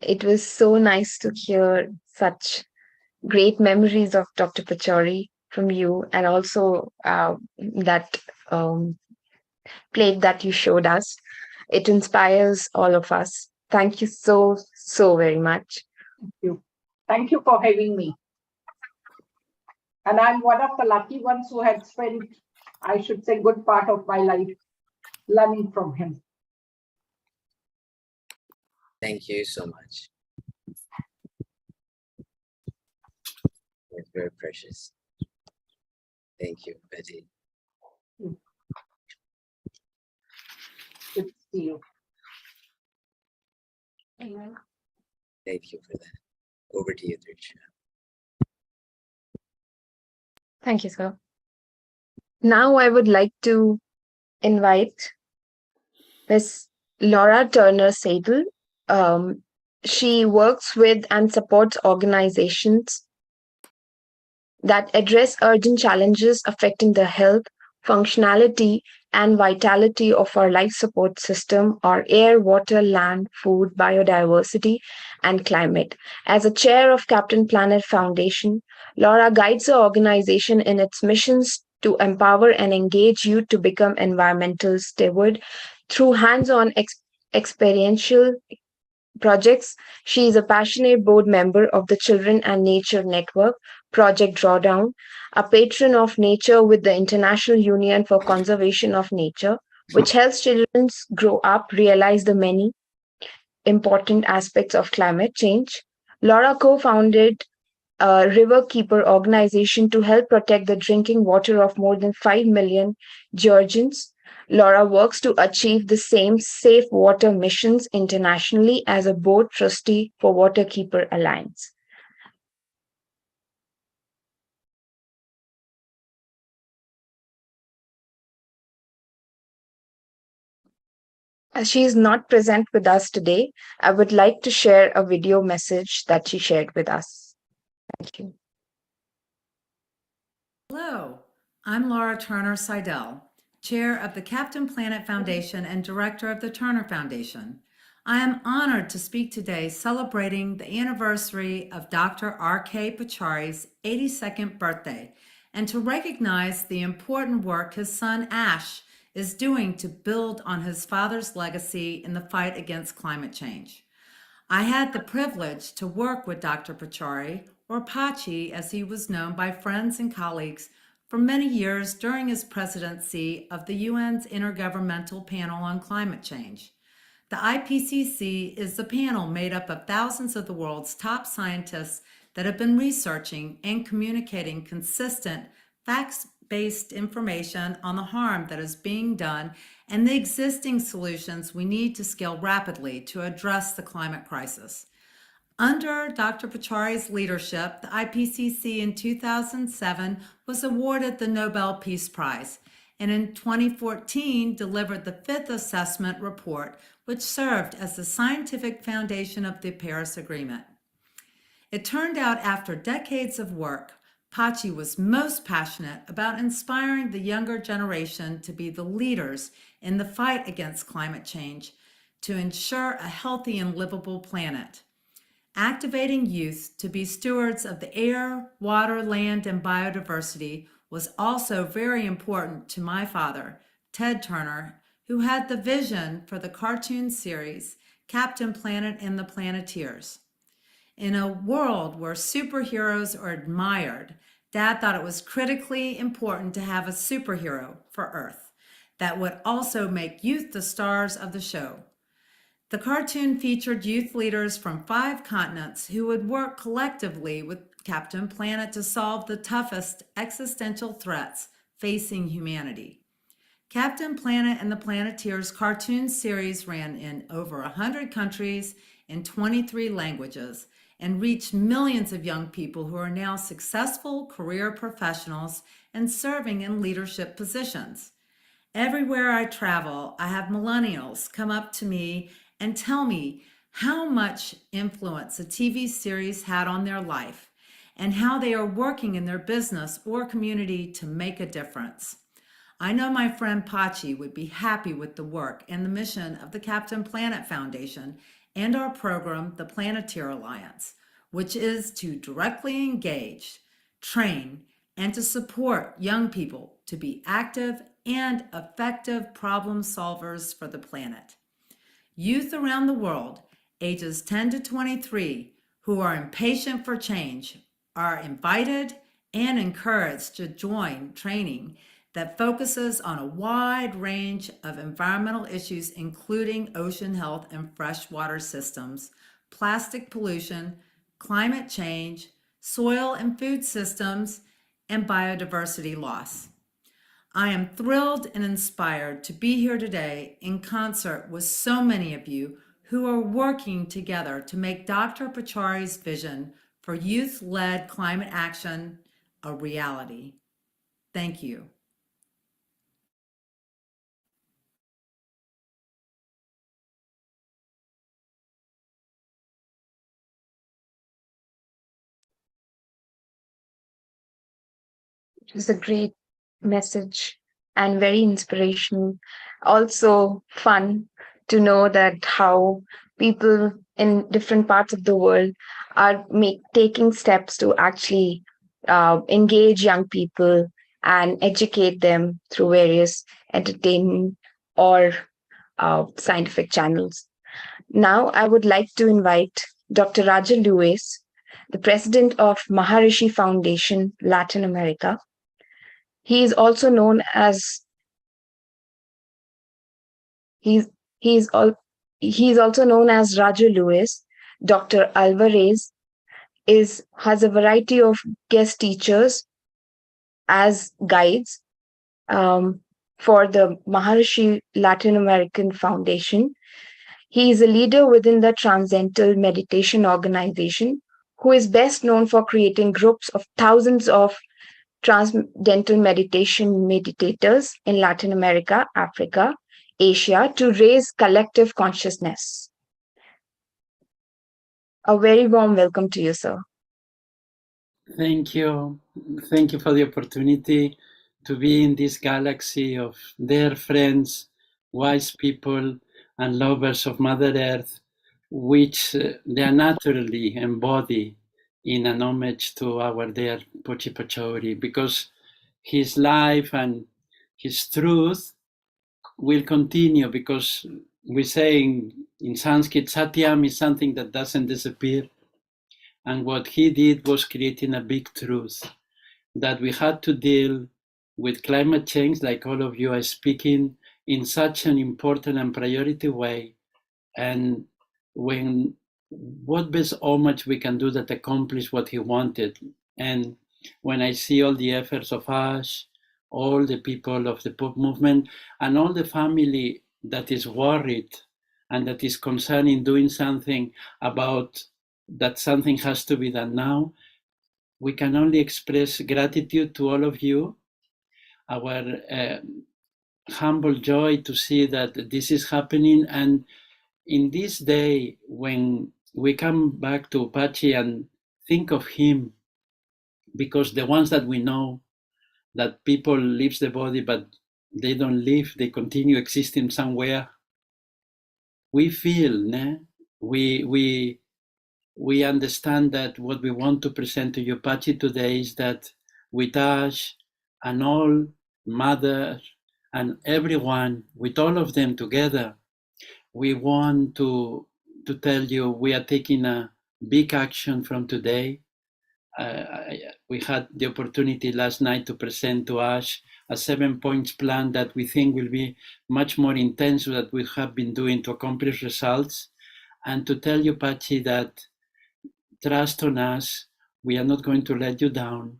It was so nice to hear such great memories of Dr. Pachauri from you, and also that plate that you showed us. It inspires all of us. Thank you so, so very much. Thank you. Thank you for having me. And I'm one of the lucky ones who had spent, I should say, good part of my life learning from him. Thank you so much. It's very precious. Thank you, Betty. Good to see you. Thank you for that. Over to you, Trisha. Thank you, sir. Now I would like to invite Ms. Laura Turner Seydel. She works with and supports organizations that address urgent challenges affecting the health, functionality, and vitality of our life support system, our air, water, land, food, biodiversity, and climate. As a chair of Captain Planet Foundation, Laura guides the organization in its missions to empower and engage youth to become environmental steward through hands-on experiential projects. She is a passionate board member of the Children and Nature Network, Project Drawdown, a patron of nature with the International Union for Conservation of Nature, which helps children grow up, realize the many important aspects of climate change. Laura co-founded a Riverkeeper organization to help protect the drinking water of more than 5 million Georgians. Laura works to achieve the same safe water missions internationally as a board trustee for Waterkeeper Alliance. As she is not present with us today, I would like to share a video message that she shared with us. Thank you. Hello, I'm Laura Turner Seydel, Chair of the Captain Planet Foundation and Director of the Turner Foundation. I am honored to speak today celebrating the anniversary of Dr. R.K. Pachauri's 82nd birthday and to recognize the important work his son Ash is doing to build on his father's legacy in the fight against climate change. I had the privilege to work with Dr. Pachauri, or Pachi as he was known by friends and colleagues, for many years during his presidency of the UN's Intergovernmental Panel on Climate Change. The IPCC is the panel made up of thousands of the world's top scientists that have been researching and communicating consistent, facts-based information on the harm that is being done and the existing solutions we need to scale rapidly to address the climate crisis. Under Dr. Pachauri's leadership, the IPCC in 2007 was awarded the Nobel Peace Prize, and in 2014 delivered the fifth assessment report, which served as the scientific foundation of the Paris Agreement. It turned out after decades of work, Pachi was most passionate about inspiring the younger generation to be the leaders in the fight against climate change to ensure a healthy and livable planet. Activating youth to be stewards of the air, water, land, and biodiversity was also very important to my father, Ted Turner, who had the vision for the cartoon series Captain Planet and the Planeteers. In a world where superheroes are admired, Dad thought it was critically important to have a superhero for Earth that would also make youth the stars of the show. The cartoon featured youth leaders from 5 continents who would work collectively with Captain Planet to solve the toughest existential threats facing humanity. Captain Planet and the Planeteers cartoon series ran in over 100 countries in 23 languages and reached millions of young people who are now successful career professionals and serving in leadership positions. Everywhere I travel, I have millennials come up to me and tell me how much influence a TV series had on their life and how they are working in their business or community to make a difference. I know my friend Pachi would be happy with the work and the mission of the Captain Planet Foundation and our program, the Planeteer Alliance, which is to directly engage, train, and to support young people to be active and effective problem solvers for the planet. Youth around the world, ages 10 to 23, who are impatient for change, are invited and encouraged to join training that focuses on a wide range of environmental issues, including ocean health and freshwater systems, plastic pollution, climate change, soil and food systems, and biodiversity loss. I am thrilled and inspired to be here today in concert with so many of you who are working together to make Dr. Pachauri's vision for youth-led climate action a reality. Thank you. It was a great message. and very inspirational. Also fun to know that how people in different parts of the world are taking steps to actually engage young people and educate them through various entertainment or scientific channels. Now, I would like to invite Dr. Raja Lewis, the president of Maharishi Foundation, Latin America. He is also known as he's also known as Raja Lewis. Dr. Alvarez has a variety of guest teachers as guides for the Maharishi Latin American Foundation. He is a leader within the Transcendental Meditation Organization, who is best known for creating groups of thousands of transcendental meditation meditators in Latin America, Africa, Asia to raise collective consciousness. A very warm welcome to you, sir. Thank you. Thank you for the opportunity to be in this galaxy of dear friends, wise people, and lovers of Mother Earth, which they naturally embody in an homage to our dear Pachauri, because his life and his truth will continue, because we say in Sanskrit, Satyam is something that doesn't disappear. And what he did was creating a big truth that we had to deal with climate change, like all of you are speaking, in such an important and priority way. And what best homage we can do that accomplish what he wanted. And when I see all the efforts of Ash, all the people of the pop movement, and all the family that is worried and that is concerned in doing something about that something has to be done now, we can only express gratitude to all of you, our humble joy to see that this is happening. And in this day, when we come back to Apache and think of him, because the ones that we know, that people leave the body, but they don't live, they continue existing somewhere, we feel, we understand that what we want to present to you, Apache, today is that with Ash and all Mother and everyone, with all of them together, we want to tell you we are taking a big action from today. We had the opportunity last night to present to Ash a 7-point plan that we think will be much more intense than we have been doing to accomplish results. And to tell you, Pachi, that trust on us, we are not going to let you down.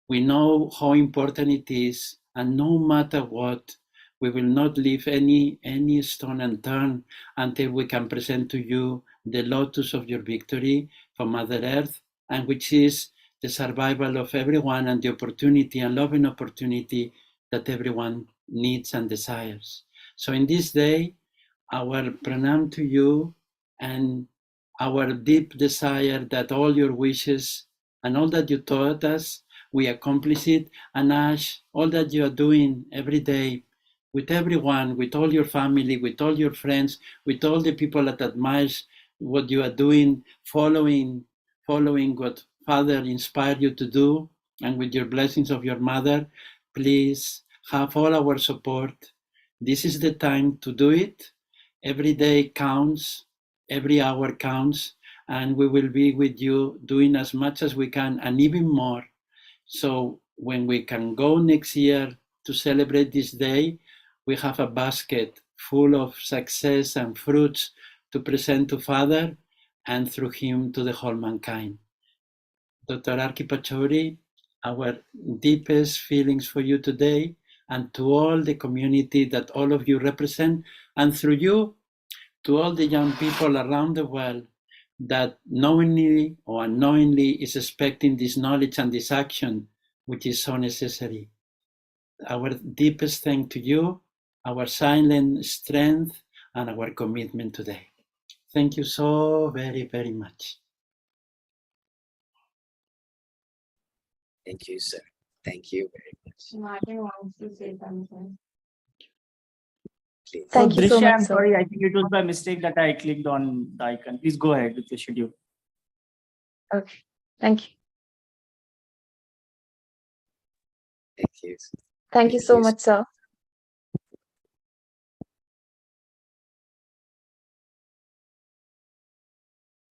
We know how important it is, and no matter what, we will not leave any stone unturned until we can present to you the lotus of your victory from Mother Earth, and which is the survival of everyone and the opportunity and loving opportunity that everyone needs and desires. So in this day, our pranam to you and our deep desire that all your wishes and all that you taught us, we accomplish it. And Ash, all that you are doing every day with everyone, with all your family, with all your friends, with all the people that admires what you are doing, following what Father inspired you to do, and with your blessings of your mother, please have all our support. This is the time to do it. Every day counts, every hour counts, and we will be with you doing as much as we can and even more. So when we can go next year to celebrate this day, we have a basket full of success and fruits to present to Father and through him to the whole mankind. Dr. Arki Pachauri, our deepest feelings for you today and to all the community that all of you represent, and through you to all the young people around the world that knowingly or unknowingly is expecting this knowledge and this action, which is so necessary. Our deepest thanks to you, our silent strength, and our commitment today. Thank you so very, very much. Thank you, sir. Thank you very much. Martin wants to say something. Please. Thank you so Drisha, much, I'm sir. sorry. I think it was by mistake that I clicked on the icon. Please go ahead with the schedule. Okay, thank you. Thank you. Thank you so much, sir.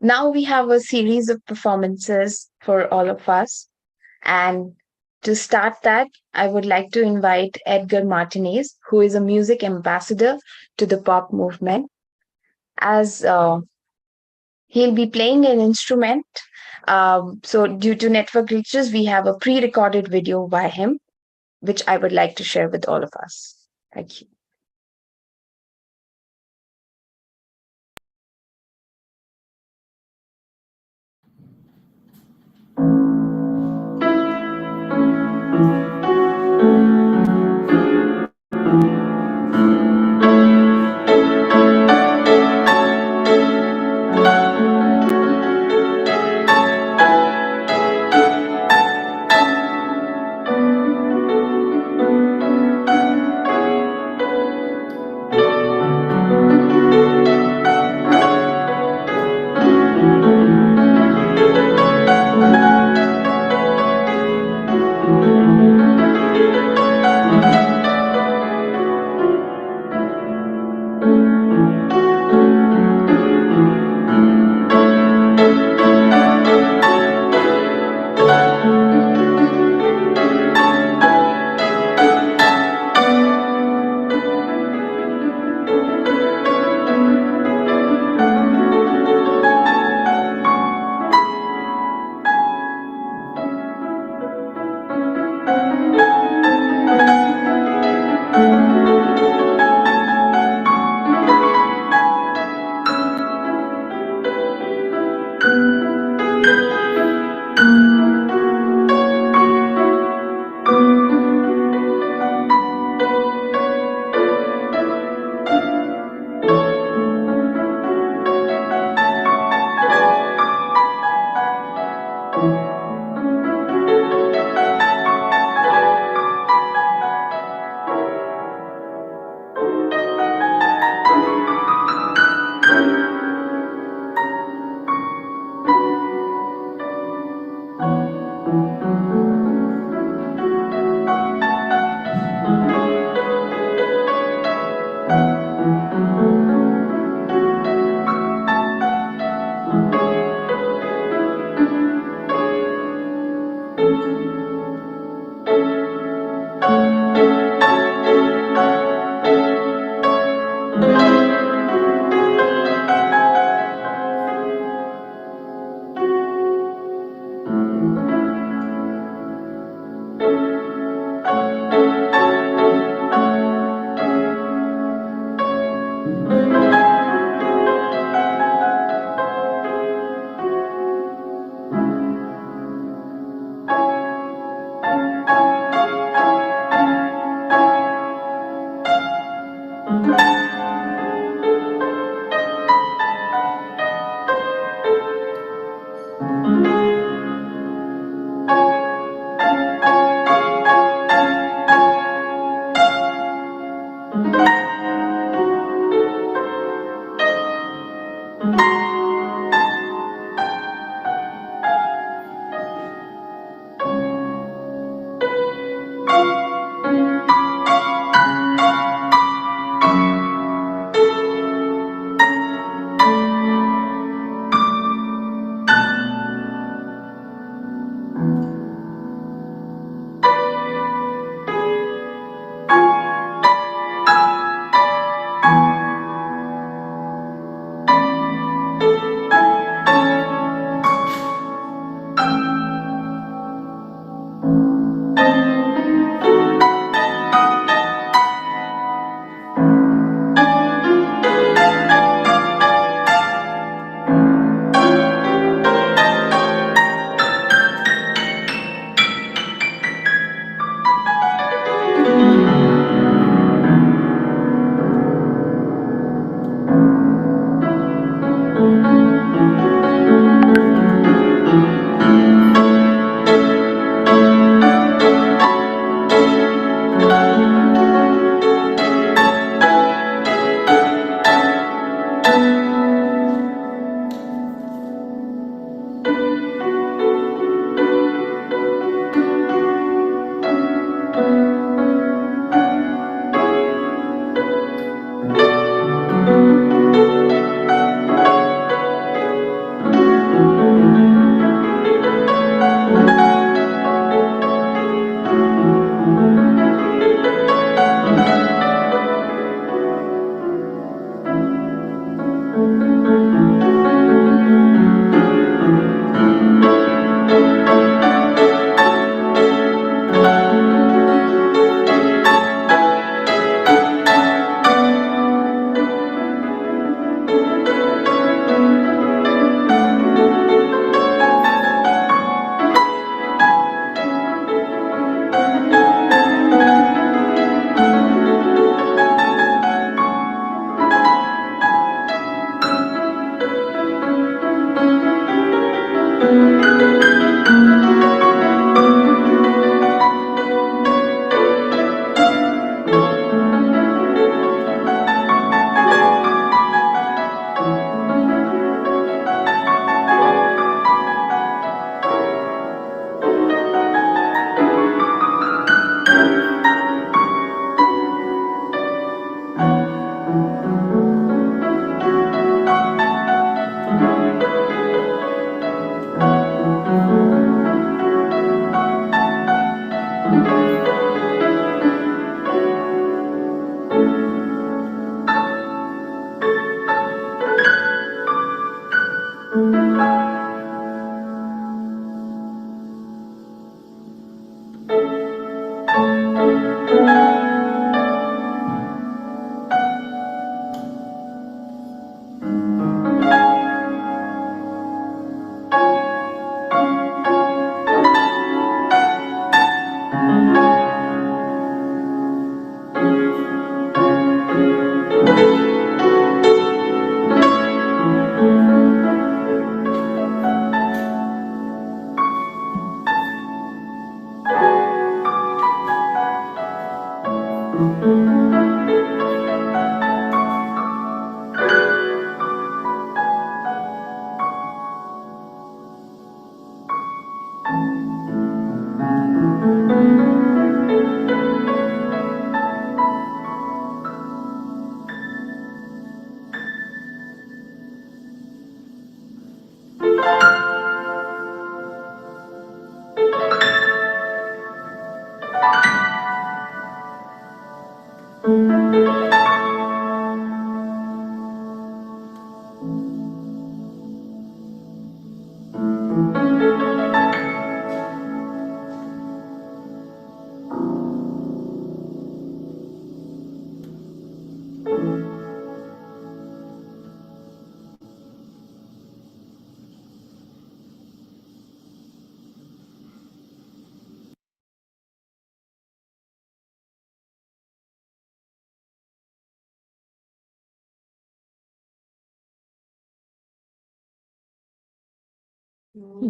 Now we have a series of performances for all of us. And to start that, I would like to invite Edgar Martinez, who is a music ambassador to the pop movement, as he'll be playing an instrument. So due to network glitches, we have a pre-recorded video by him, which I would like to share with all of us. Thank you.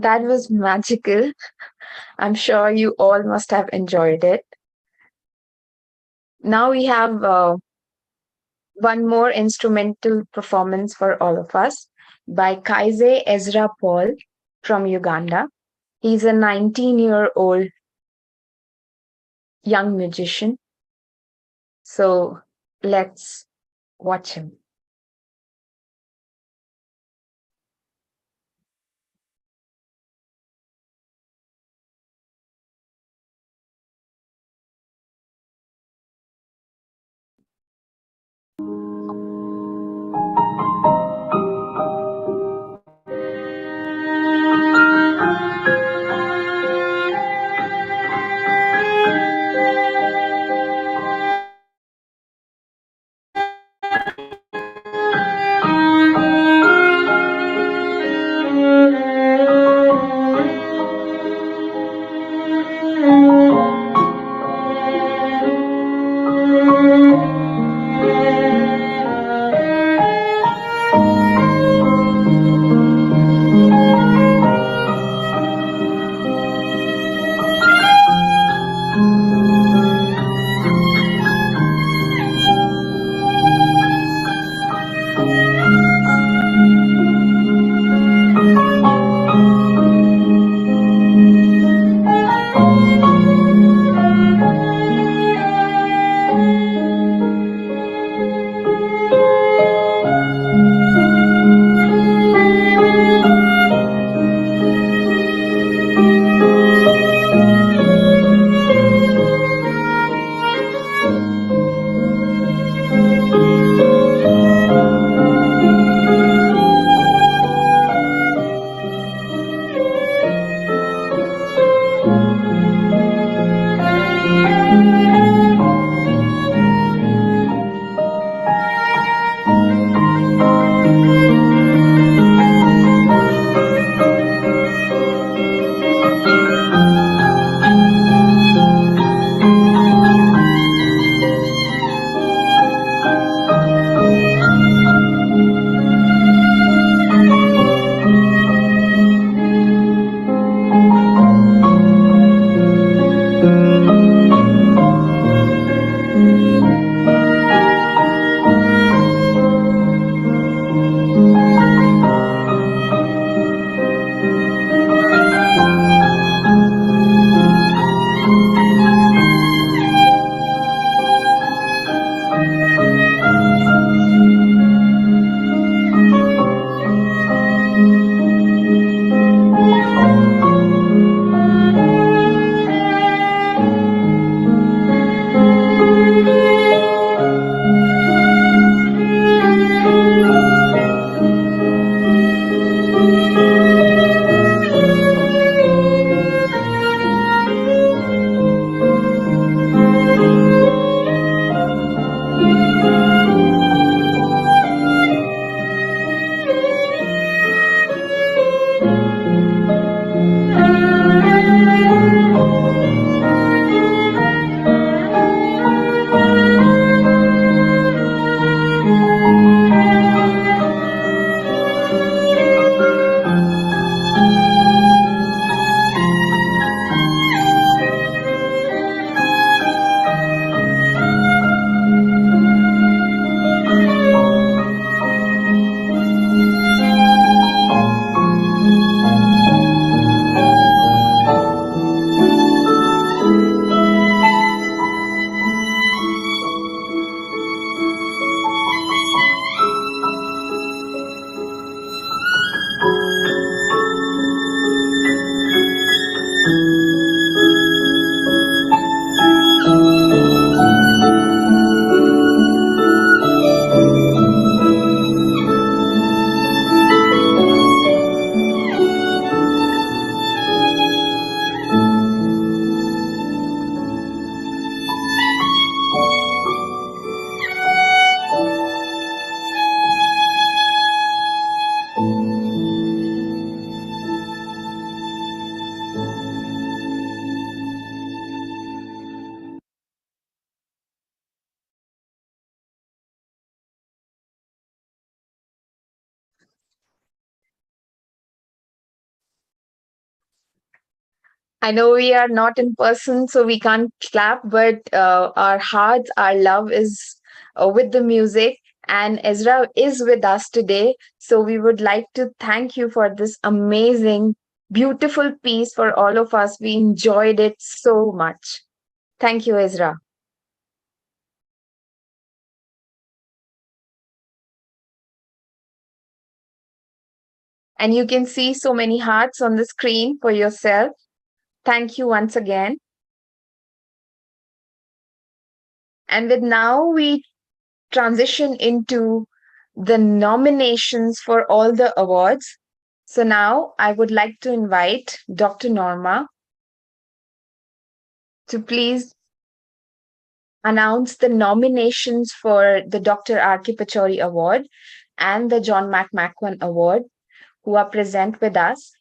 That was magical. I'm sure you all must have enjoyed it. Now we have one more instrumental performance for all of us by Kyazee Ezra Paul from Uganda. He's a 19-year-old young musician. So let's watch him. I know we are not in person, so we can't clap, but our hearts, our love is with the music. And Ezra is with us today. So we would like to thank you for this amazing, beautiful piece for all of us. We enjoyed it so much. Thank you, Ezra. And you can see so many hearts on the screen for yourself. Thank you once again. And with now we transition into the nominations for all the awards. So now I would like to invite Dr. Norma to please announce the nominations for the Dr. R.K. Pachauri Award and the John McQuown Award, who are present with us.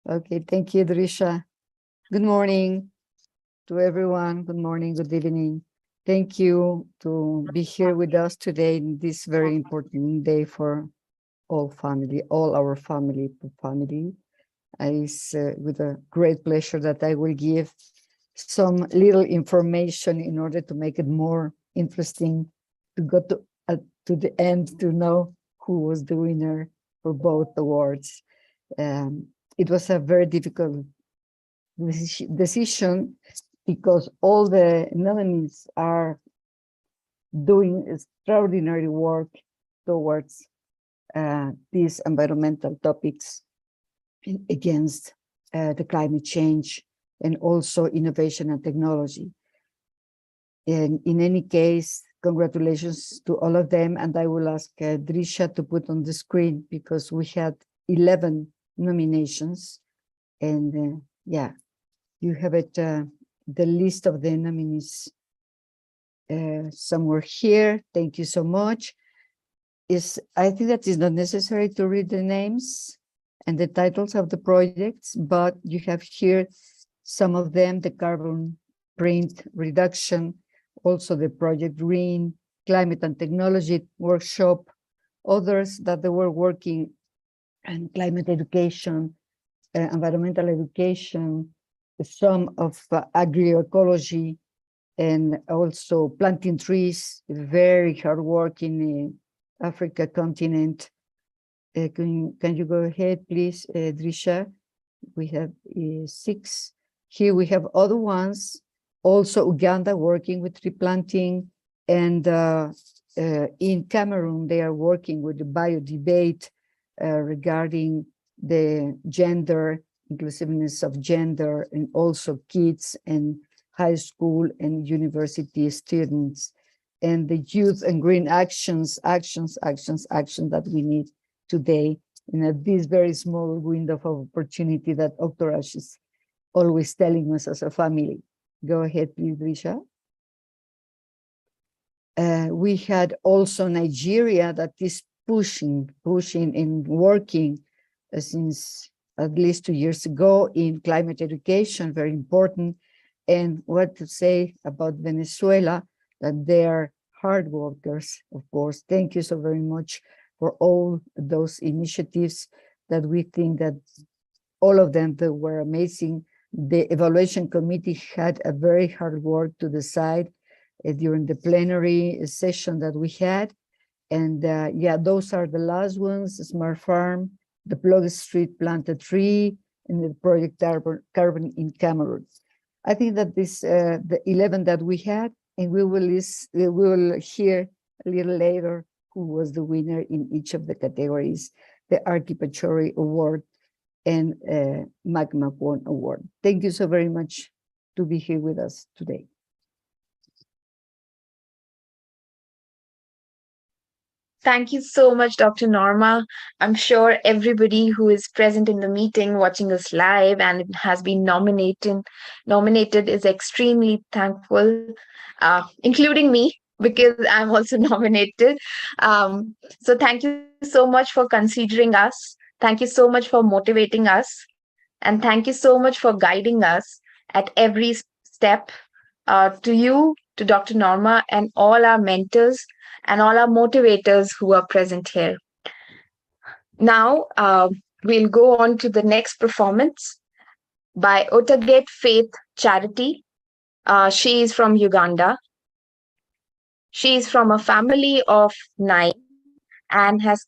Okay, thank you, Drisha. Good morning to everyone. Good morning, good evening. Thank you to be here with us today in this very important day for all our family. It's with a great pleasure that I will give some little information in order to make it more interesting to go to the end to know who was the winner for both awards. It was a very difficult decision because all the nominees are doing extraordinary work towards these environmental topics against the climate change and also innovation and technology. And in any case, congratulations to all of them. And I will ask Drisha to put on the screen because we had 11 nominations. And yeah, you have it, the list of the nominees somewhere here. Thank you so much. I think that is not necessary to read the names and the titles of the projects, but you have here some of them, the carbon print reduction, also the Project Green, Climate and Technology Workshop, others that they were working on climate education, environmental education, some of agroecology, and also planting trees, very hard work in the Africa continent. Can you go ahead, please, Drisha? We have 6. Here we have other ones, also Uganda working with tree planting, and in Cameroon, they are working with the bio debate regarding the gender, inclusiveness of gender, and also kids and high school and university students, and the youth and green actions that we need today in this very small window of opportunity that Oktorash is always telling us as a family. Go ahead, please, Drisha. We had also Nigeria that is pushing and working since at least 2 years ago in climate education, very important. And what to say about Venezuela, that they are hard workers, of course. Thank you so very much for all those initiatives that we think that all of them that were amazing. The evaluation committee had a very hard work to decide during the plenary session that we had. And yeah, those are the last ones: Smart Farm, the Plug Street Plant a Tree, and the Project Carbon in Cameroon. I think that this the 11 that we had, and we will hear a little later who was the winner in each of the categories, the R.K. Pachauri Award and McQuown Award. Thank you so very much to be here with us today. Thank you so much, Dr. Norma. I'm sure everybody who is present in the meeting, watching us live, and has been nominated is extremely thankful, including me, because I'm also nominated. So thank you so much for considering us. Thank you so much for motivating us. And thank you so much for guiding us at every step. To you, to Dr. Norma, and all our mentors and all our motivators who are present here. Now, we'll go on to the next performance. by Otaget Faith Charity. She is from Uganda. She is from a family of 9 and has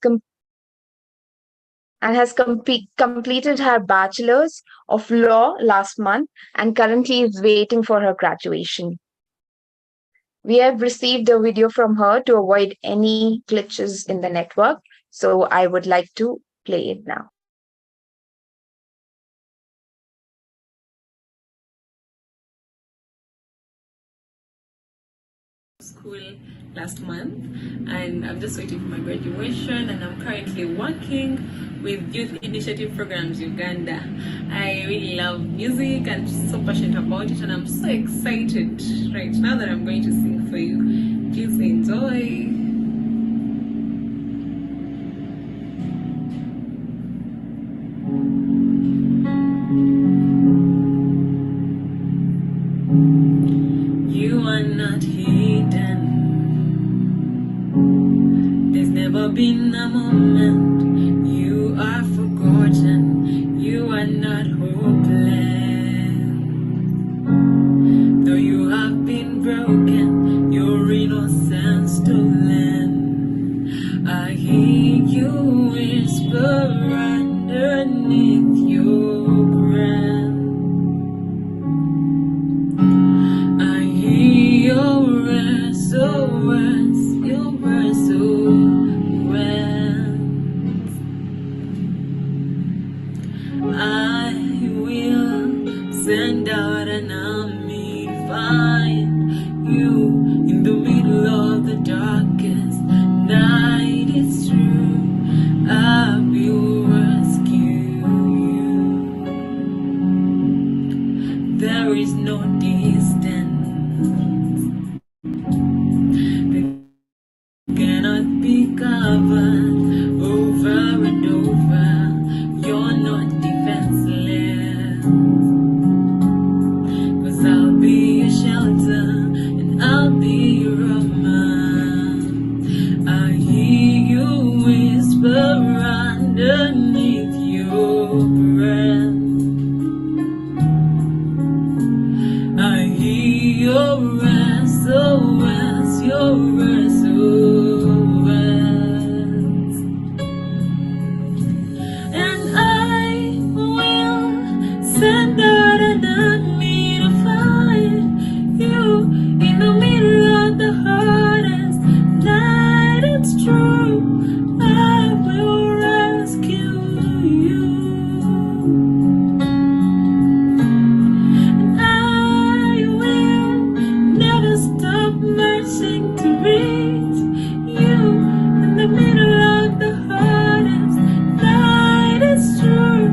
completed her bachelor's of law last month and currently is waiting for her graduation. We have received a video from her to avoid any glitches in the network, so I would like to play it now. School last month, and I'm just waiting for my graduation, and I'm currently working with Youth Initiative Programs Uganda. I really love music and so passionate about it, and I'm so excited right now that I'm going to sing for you. Please enjoy. You are not hidden. There's never been a moment you are forgotten. You are not hopeless. Though you have been broken, your innocence stolen. I hear you whisper underneath your breath. Your SOS, your SOS. I will send out an army, find you in the middle of the darkest night. It's true, I will rescue you. There is no distance cannot be covered over and over. You're not defenseless, 'cause I'll be your shelter and I'll be your armor. I hear you whisper underneath your breath. I hear your SOS, your SOS. And I will send out an army to find you in the middle of the hardest night. It's true, I will rescue you. And I will never stop marching to reach you in the middle of the hardest night. It's true,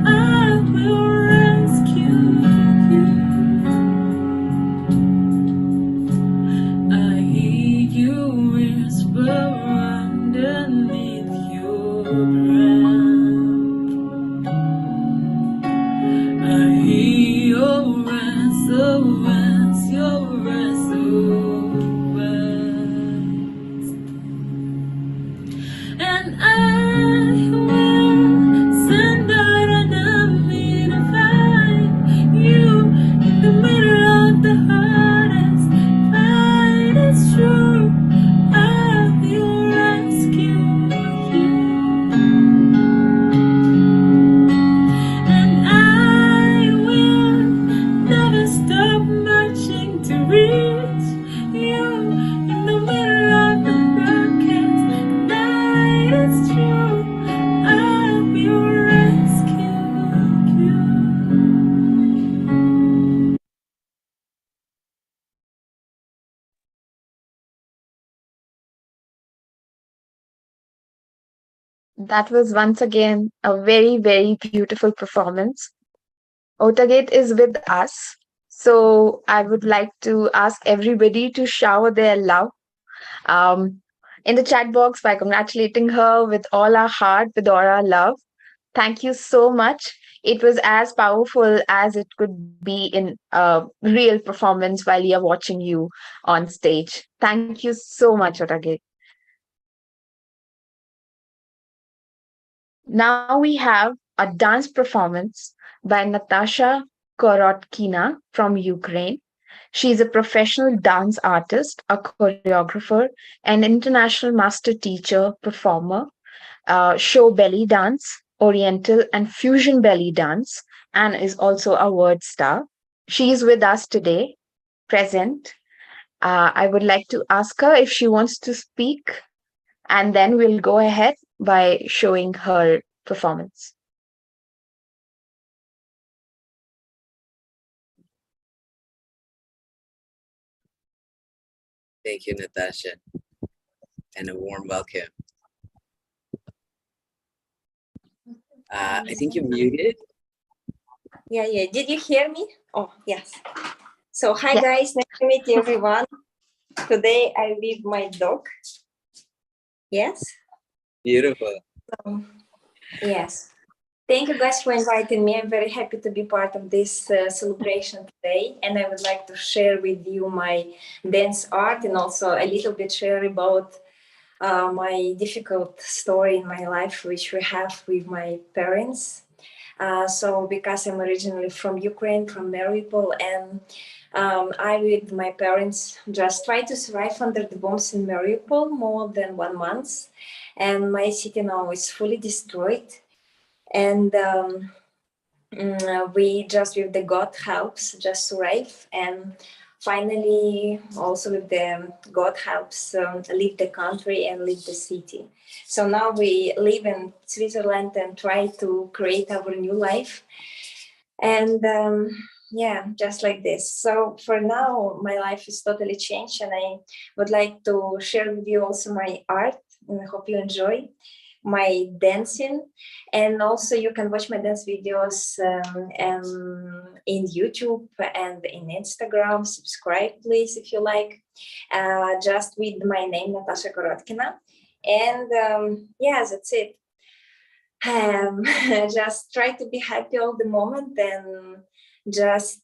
I will rescue you. I hear you whisper underneath your breath. I hear your SOS, your SOS. And I will send out an army to find you in the middle of the hardest fight. It's true, I will rescue you. And I will never stop marching to reach you in the middle of the darkest night. It's true, I will rescue you. That was once again a very, very beautiful performance. Otaget is with us, so I would like to ask everybody to shower their love in the chat box by congratulating her with all our heart, with all our love. Thank you so much. It was as powerful as it could be in a real performance while we are watching you on stage. Thank you so much, Otaget. Now we have a dance performance by Natasha Korotkina from Ukraine. She is a professional dance artist, a choreographer, an international master teacher, performer, show belly dance, oriental and fusion belly dance, and is also a word star. She is with us today, present. I would like to ask her if she wants to speak, and then we'll go ahead by showing her performance. Thank you, Natasha, and a warm welcome. I think you're muted. Yeah. Did you hear me? Oh, yes. So, hi guys, nice to meet everyone. Today I with my dog. Yes? Beautiful. Yes. Thank you guys for inviting me. I'm very happy to be part of this celebration today. And I would like to share with you my dance art and also a little bit share about my difficult story in my life, which we have with my parents. So because I'm originally from Ukraine, from Mariupol, and I with my parents just tried to survive under the bombs in Mariupol more than 1 month. And my city now is fully destroyed. And we just with the God helps just survive. And finally, also with the God helps leave the country and leave the city. So now we live in Switzerland and try to create our new life. And yeah, just like this. So for now, my life is totally changed, and I would like to share with you also my art, and I hope you enjoy my dancing. And also you can watch my dance videos in YouTube and in Instagram. Subscribe, please, if you like, just with my name, Natasha Korotkina. And yeah, that's it. Just try to be happy all the moment and just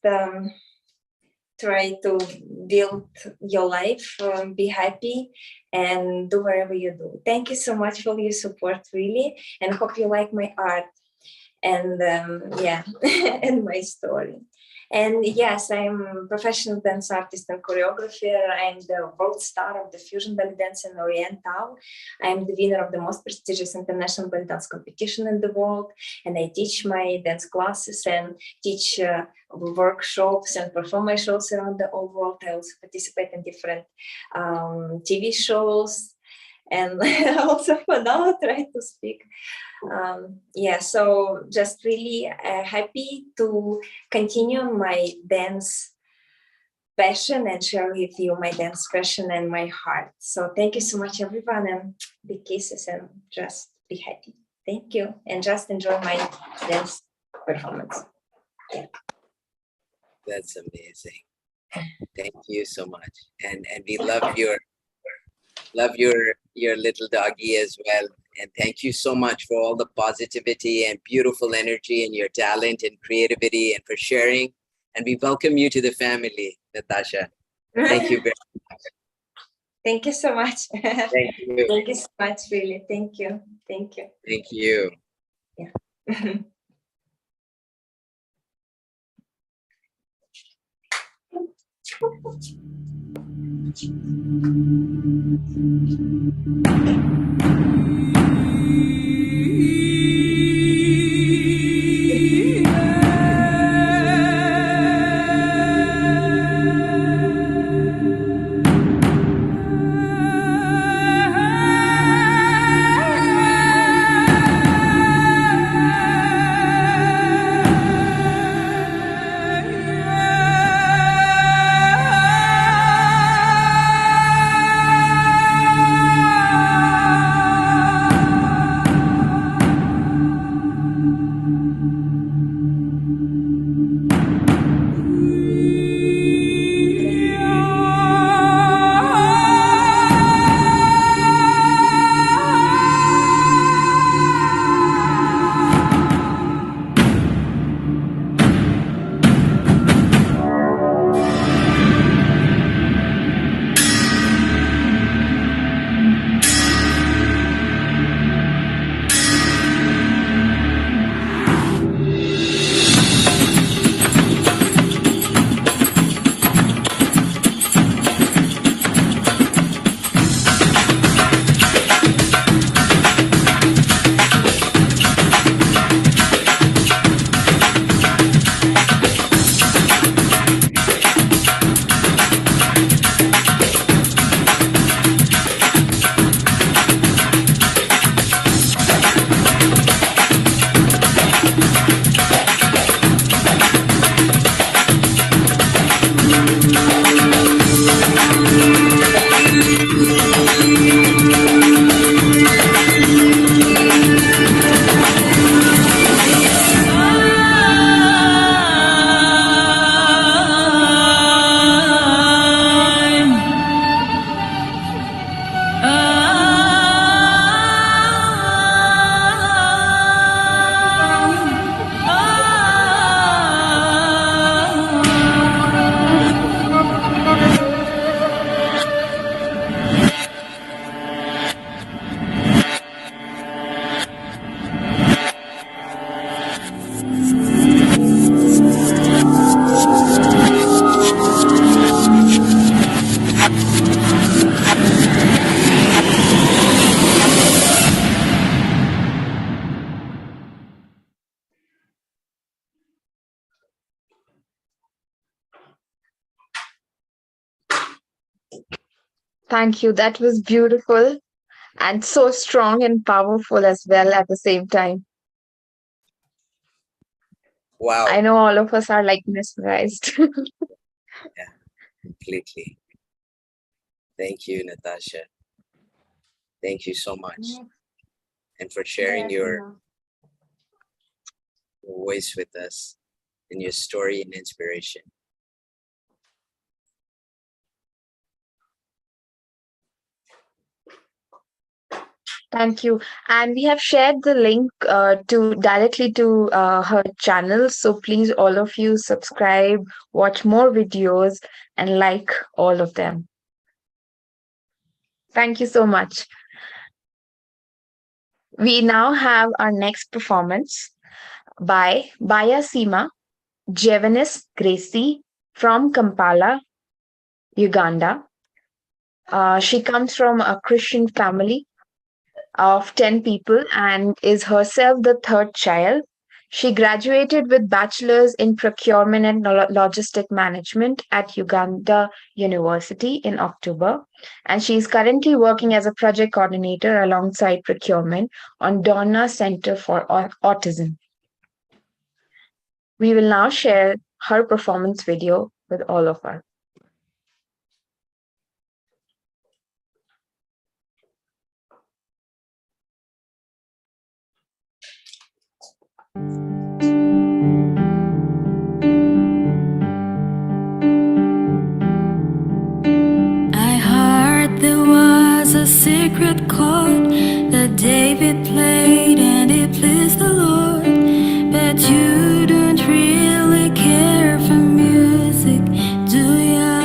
try to build your life, be happy and do whatever you do. Thank you so much for your support, really, and hope you like my art and yeah, and my story. And yes, I'm a professional dance artist and choreographer. I'm the world star of the fusion belly dance and oriental. I'm the winner of the most prestigious international belly dance competition in the world. And I teach my dance classes and teach workshops and perform my shows around the whole world. I also participate in different TV shows. And also for now, try to speak. Yeah, so just really happy to continue my dance passion and share with you my dance passion and my heart. So thank you so much, everyone, and big kisses and just be happy. Thank you, and just enjoy my dance performance. Yeah. That's amazing. Thank you so much, and we love your little doggy as well. And thank you so much for all the positivity and beautiful energy and your talent and creativity and for sharing. And we welcome you to the family, Natasha. Thank you very much. Thank you so much. Thank you. Thank you so much, really. Thank you. Thank you. Thank you. Yeah. Thank you. That was beautiful and so strong and powerful as well at the same time. Wow. I know all of us are like mesmerized. Yeah, completely. Thank you, Natasha. Thank you so much. And for sharing your voice with us and your story and inspiration. Thank you. And we have shared the link directly to her channel. So please, all of you, subscribe, watch more videos, and like all of them. Thank you so much. We now have our next performance by Byasiima, Jevanice Gracie from Kampala, Uganda. She comes from a Christian family of 10 people and is herself the third child. She graduated with bachelor's in procurement and logistic management at Uganda University in October, and she is currently working as a project coordinator alongside procurement on Donna Center for Autism. We will now share her performance video with all of us. I heard there was a secret chord that David played and it pleased the Lord, but you don't really care for music, do ya?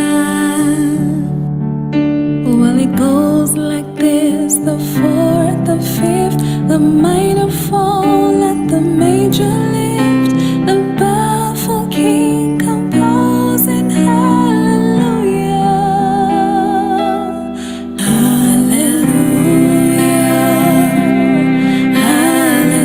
Well, it goes like this: the fourth, the fifth, the minor fall, and the major lift, the baffled king composing hallelujah, hallelujah, hallelujah,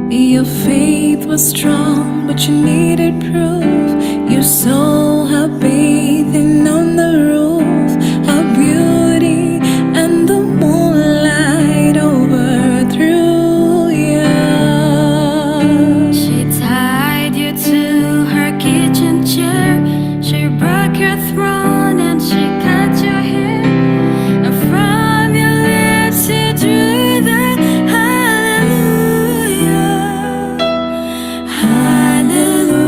Your faith was strong, but you needed proof. Your soul had bathing on the roof. Her beauty and the moonlight overthrew you. She tied you to her kitchen chair. She broke your throne and she cut your hair. And from your lips she drew that hallelujah. Hallelujah.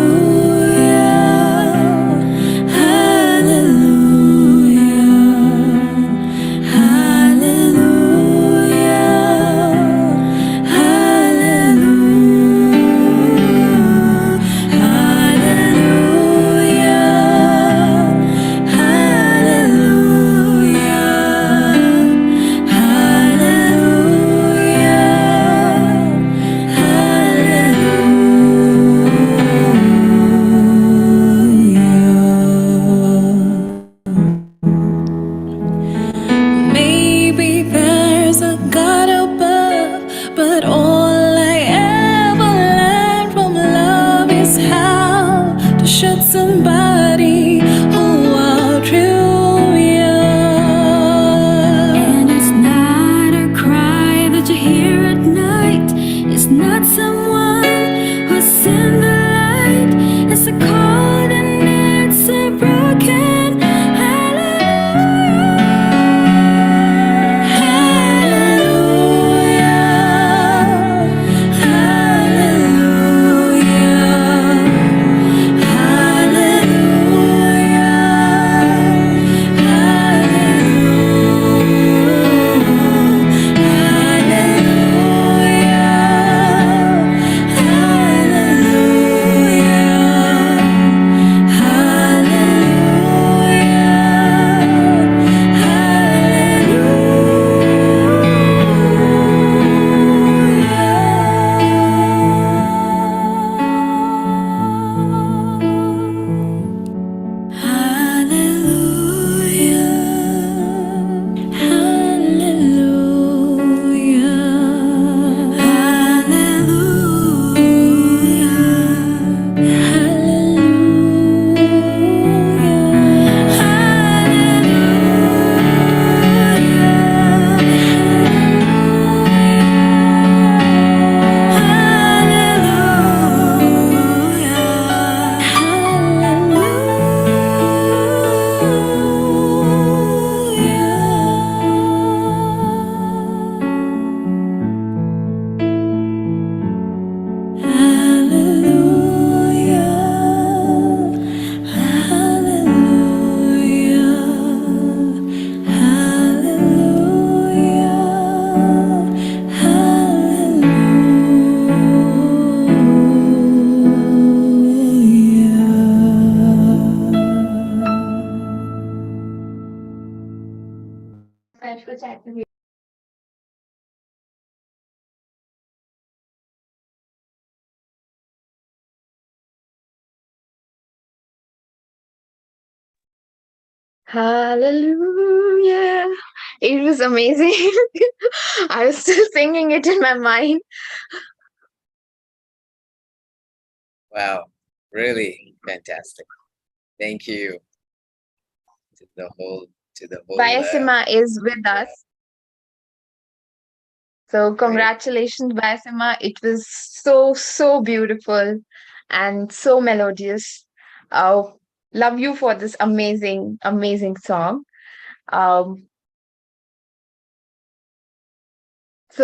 Hallelujah. It was amazing. I was still singing it in my mind. Wow, really fantastic. Thank you to the whole Byasiima is with us. So congratulations, Byasiima. It was so beautiful and so melodious. Love you for this amazing song. So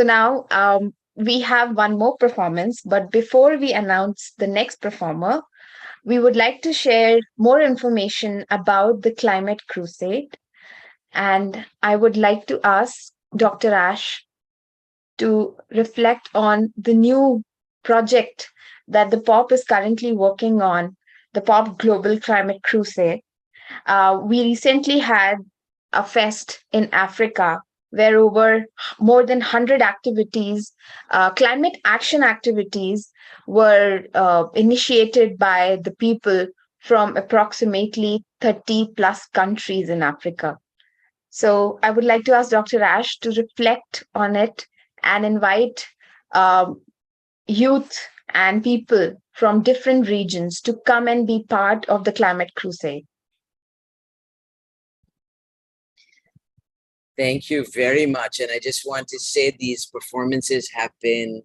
now we have one more performance, but before we announce the next performer, we would like to share more information about the Climate Crusade. And I would like to ask Dr. Ash to reflect on the new project that the POP is currently working on, the POP Global Climate Crusade. We recently had a fest in Africa where over more than 100 activities, climate action activities, were initiated by the people from approximately 30 plus countries in Africa. So I would like to ask Dr. Ash to reflect on it and invite youth and people from different regions to come and be part of the Climate Crusade. Thank you very much. And I just want to say these performances have been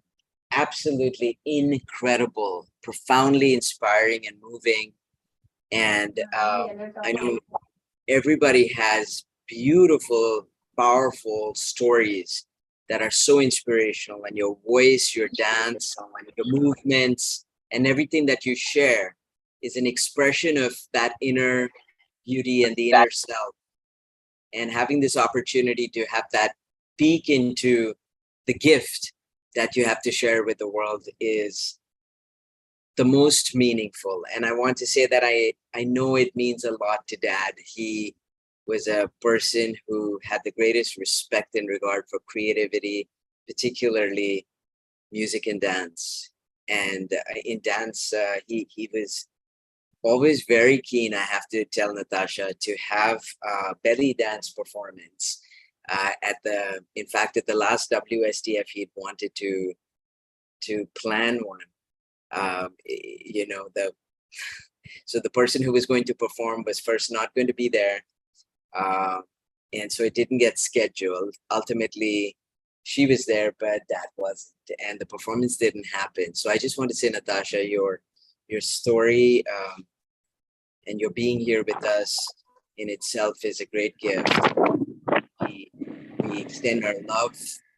absolutely incredible, profoundly inspiring and moving. And I know everybody has beautiful, powerful stories that are so inspirational, and your voice, your dance, your movements, and everything that you share is an expression of that inner beauty and the inner self. And having this opportunity to have that peek into the gift that you have to share with the world is the most meaningful. And I want to say that I know it means a lot to Dad. He was a person who had the greatest respect and regard for creativity, particularly music and dance. And in dance, he was always very keen, I have to tell Natasha, to have a belly dance performance. In fact, at the last WSTF, he'd wanted to plan one. So the person who was going to perform was first not going to be there. And so it didn't get scheduled. Ultimately, she was there, but that wasn't, and the performance didn't happen. So I just want to say, Natasha, your story and your being here with us in itself is a great gift. We extend our love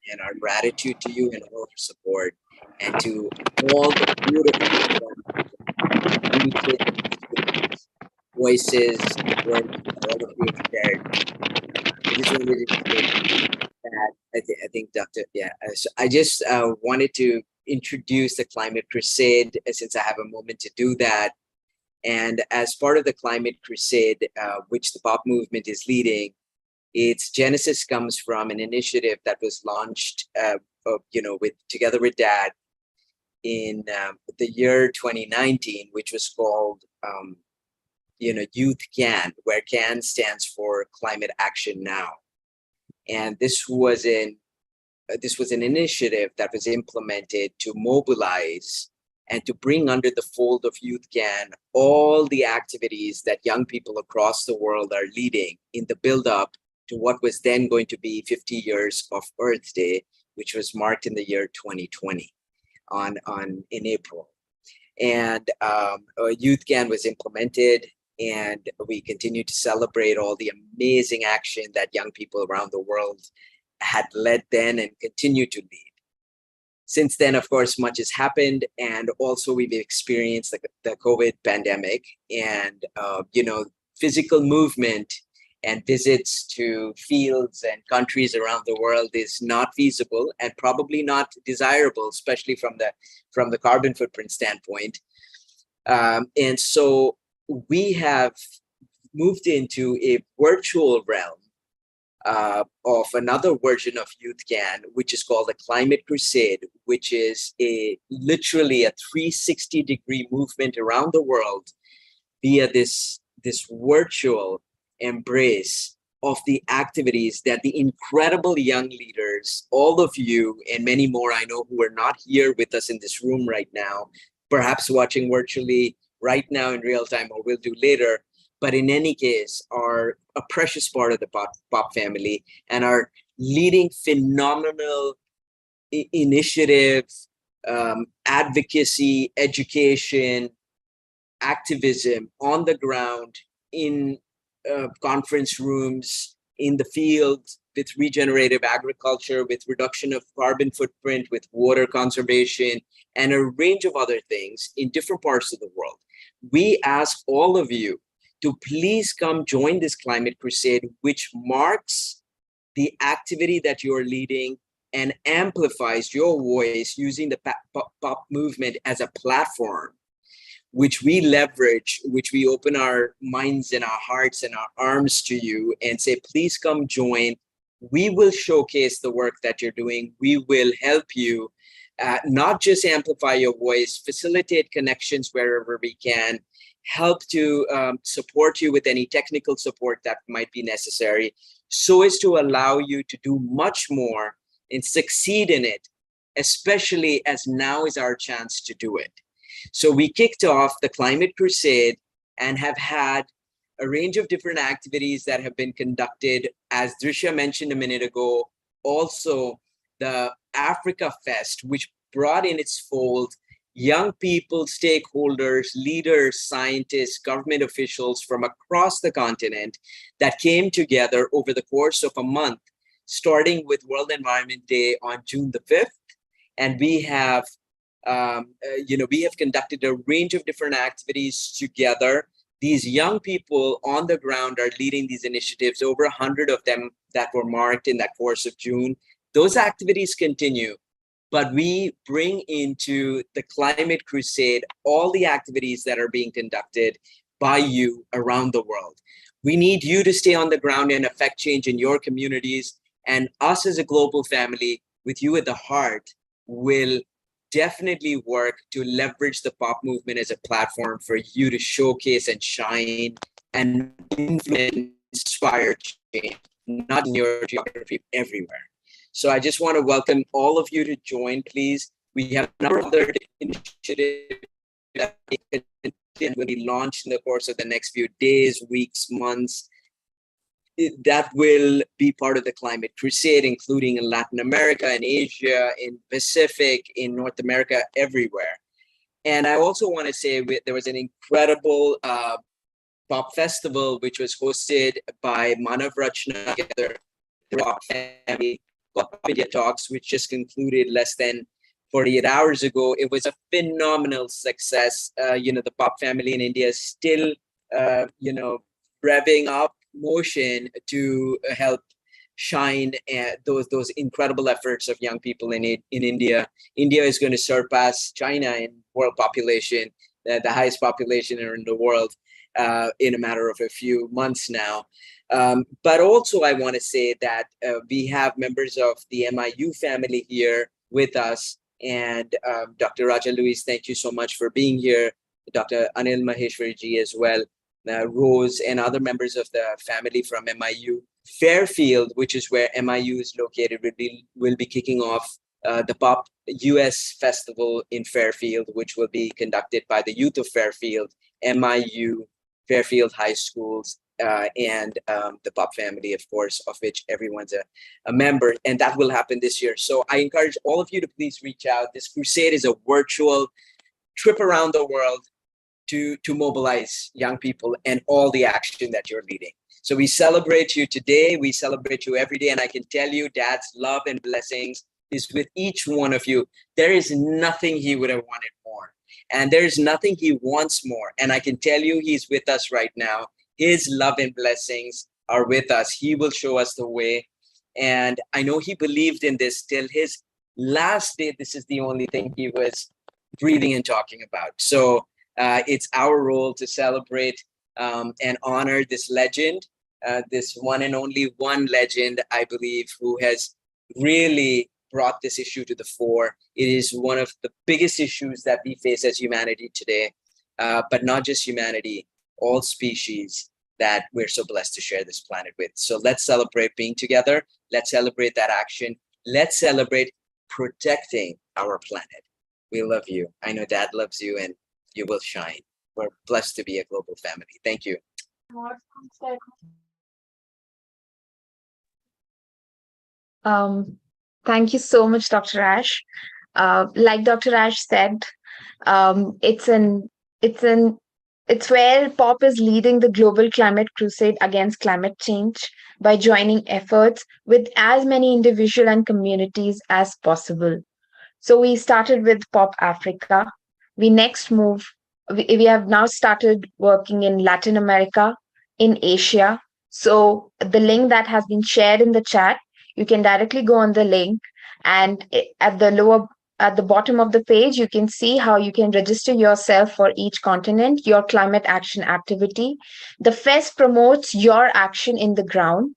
and our gratitude to you and all your support, and to all the beautiful voices, work that all of you have shared. I just wanted to say that I think Dr. So I just wanted to introduce the Climate Crusade since I have a moment to do that. And as part of the Climate Crusade, which the pop movement is leading, its genesis comes from an initiative that was launched, together with Dad in the year 2019, which was called, Youth Can, where CAN stands for Climate Action Now. And this was an initiative that was implemented to mobilize and to bring under the fold of Youth Can all the activities that young people across the world are leading in the build-up to what was then going to be 50 years of Earth Day, which was marked in the year 2020 in April. And Youth Can was implemented, and we continue to celebrate all the amazing action that young people around the world had led then and continue to lead. Since then, of course, much has happened, and also we've experienced the COVID pandemic, and physical movement and visits to fields and countries around the world is not feasible and probably not desirable, especially from the carbon footprint standpoint. And so we have moved into a virtual realm of another version of Youth Can, which is called the Climate Crusade, which is literally a 360-degree movement around the world via this virtual embrace of the activities that the incredible young leaders, all of you and many more I know who are not here with us in this room right now, perhaps watching virtually right now in real time or will do later, but in any case are a precious part of the pop family and are leading phenomenal initiatives, advocacy, education, activism on the ground, in conference rooms, in the field, with regenerative agriculture, with reduction of carbon footprint, with water conservation, and a range of other things in different parts of the world. We ask all of you to please come join this climate crusade, which marks the activity that you're leading and amplifies your voice using the pop movement as a platform, which we leverage, which we open our minds and our hearts and our arms to you and say, please come join. We will showcase the work that you're doing. We will help you not just amplify your voice, facilitate connections wherever we can, help to support you with any technical support that might be necessary, so as to allow you to do much more and succeed in it, especially as now is our chance to do it. So we kicked off the Climate Crusade and have had a range of different activities that have been conducted. As Drisha mentioned a minute ago, also the Africa Fest, which brought in its fold young people, stakeholders, leaders, scientists, government officials from across the continent that came together over the course of a month, starting with World Environment Day on June the 5th. And we have we have conducted a range of different activities together. These young people on the ground are leading these initiatives, over 100 of them that were marked in that course of June. Those activities continue, but we bring into the Climate Crusade all the activities that are being conducted by you around the world. We need you to stay on the ground and affect change in your communities, and us as a global family, with you at the heart, will definitely work to leverage the pop movement as a platform for you to showcase and shine and influence, inspire change, not in your geography, everywhere. So I just want to welcome all of you to join, please. We have a number of other initiatives that will be launched in the course of the next few days, weeks, months, that will be part of the Climate Crusade, including in Latin America, in Asia, in Pacific, in North America, everywhere. And I also want to say there was an incredible pop festival, which was hosted by Manav Rachna, together the pop family, Media Talks, which just concluded less than 48 hours ago. It was a phenomenal success. The pop family in India is still, revving up motion to help shine those incredible efforts of young people in India. India is going to surpass China in world population, the highest population in the world, in a matter of a few months now. But also I want to say that we have members of the MIU family here with us. And Dr. Raja Louise, thank you so much for being here. Dr. Anil Maheshwariji as well. Rose and other members of the family from MIU. Fairfield, which is where MIU is located, will be kicking off the Pop US Festival in Fairfield, which will be conducted by the youth of Fairfield, MIU, Fairfield High Schools, and the Pop family, of course, of which everyone's a member. And that will happen this year. So I encourage all of you to please reach out. This crusade is a virtual trip around the world to mobilize young people and all the action that you're leading. So we celebrate you today. We celebrate you every day. And I can tell you, Dad's love and blessings is with each one of you. There is nothing he would have wanted more. And there's nothing he wants more. And I can tell you, he's with us right now. His love and blessings are with us. He will show us the way. And I know he believed in this till his last day. This is the only thing he was breathing and talking about. So it's our role to celebrate and honor this legend, this one and only one legend, I believe, who has really brought this issue to the fore. It is one of the biggest issues that we face as humanity today, but not just humanity, all species. that we're so blessed to share this planet with. So let's celebrate being together. Let's celebrate that action. Let's celebrate protecting our planet. We love you. I know Dad loves you, and you will shine. We're blessed to be a global family. Thank you. Thank you so much, Dr. Ash. Like Dr. Ash said, it's where pop is leading the global climate crusade against climate change by joining efforts with as many individual and communities as possible. So we started with Pop Africa. We have now started working in Latin America, in Asia. So the link that has been shared in the chat, you can directly go on the link, and at the bottom of the page, you can see how you can register yourself for each continent, your climate action activity. The fest promotes your action in the ground,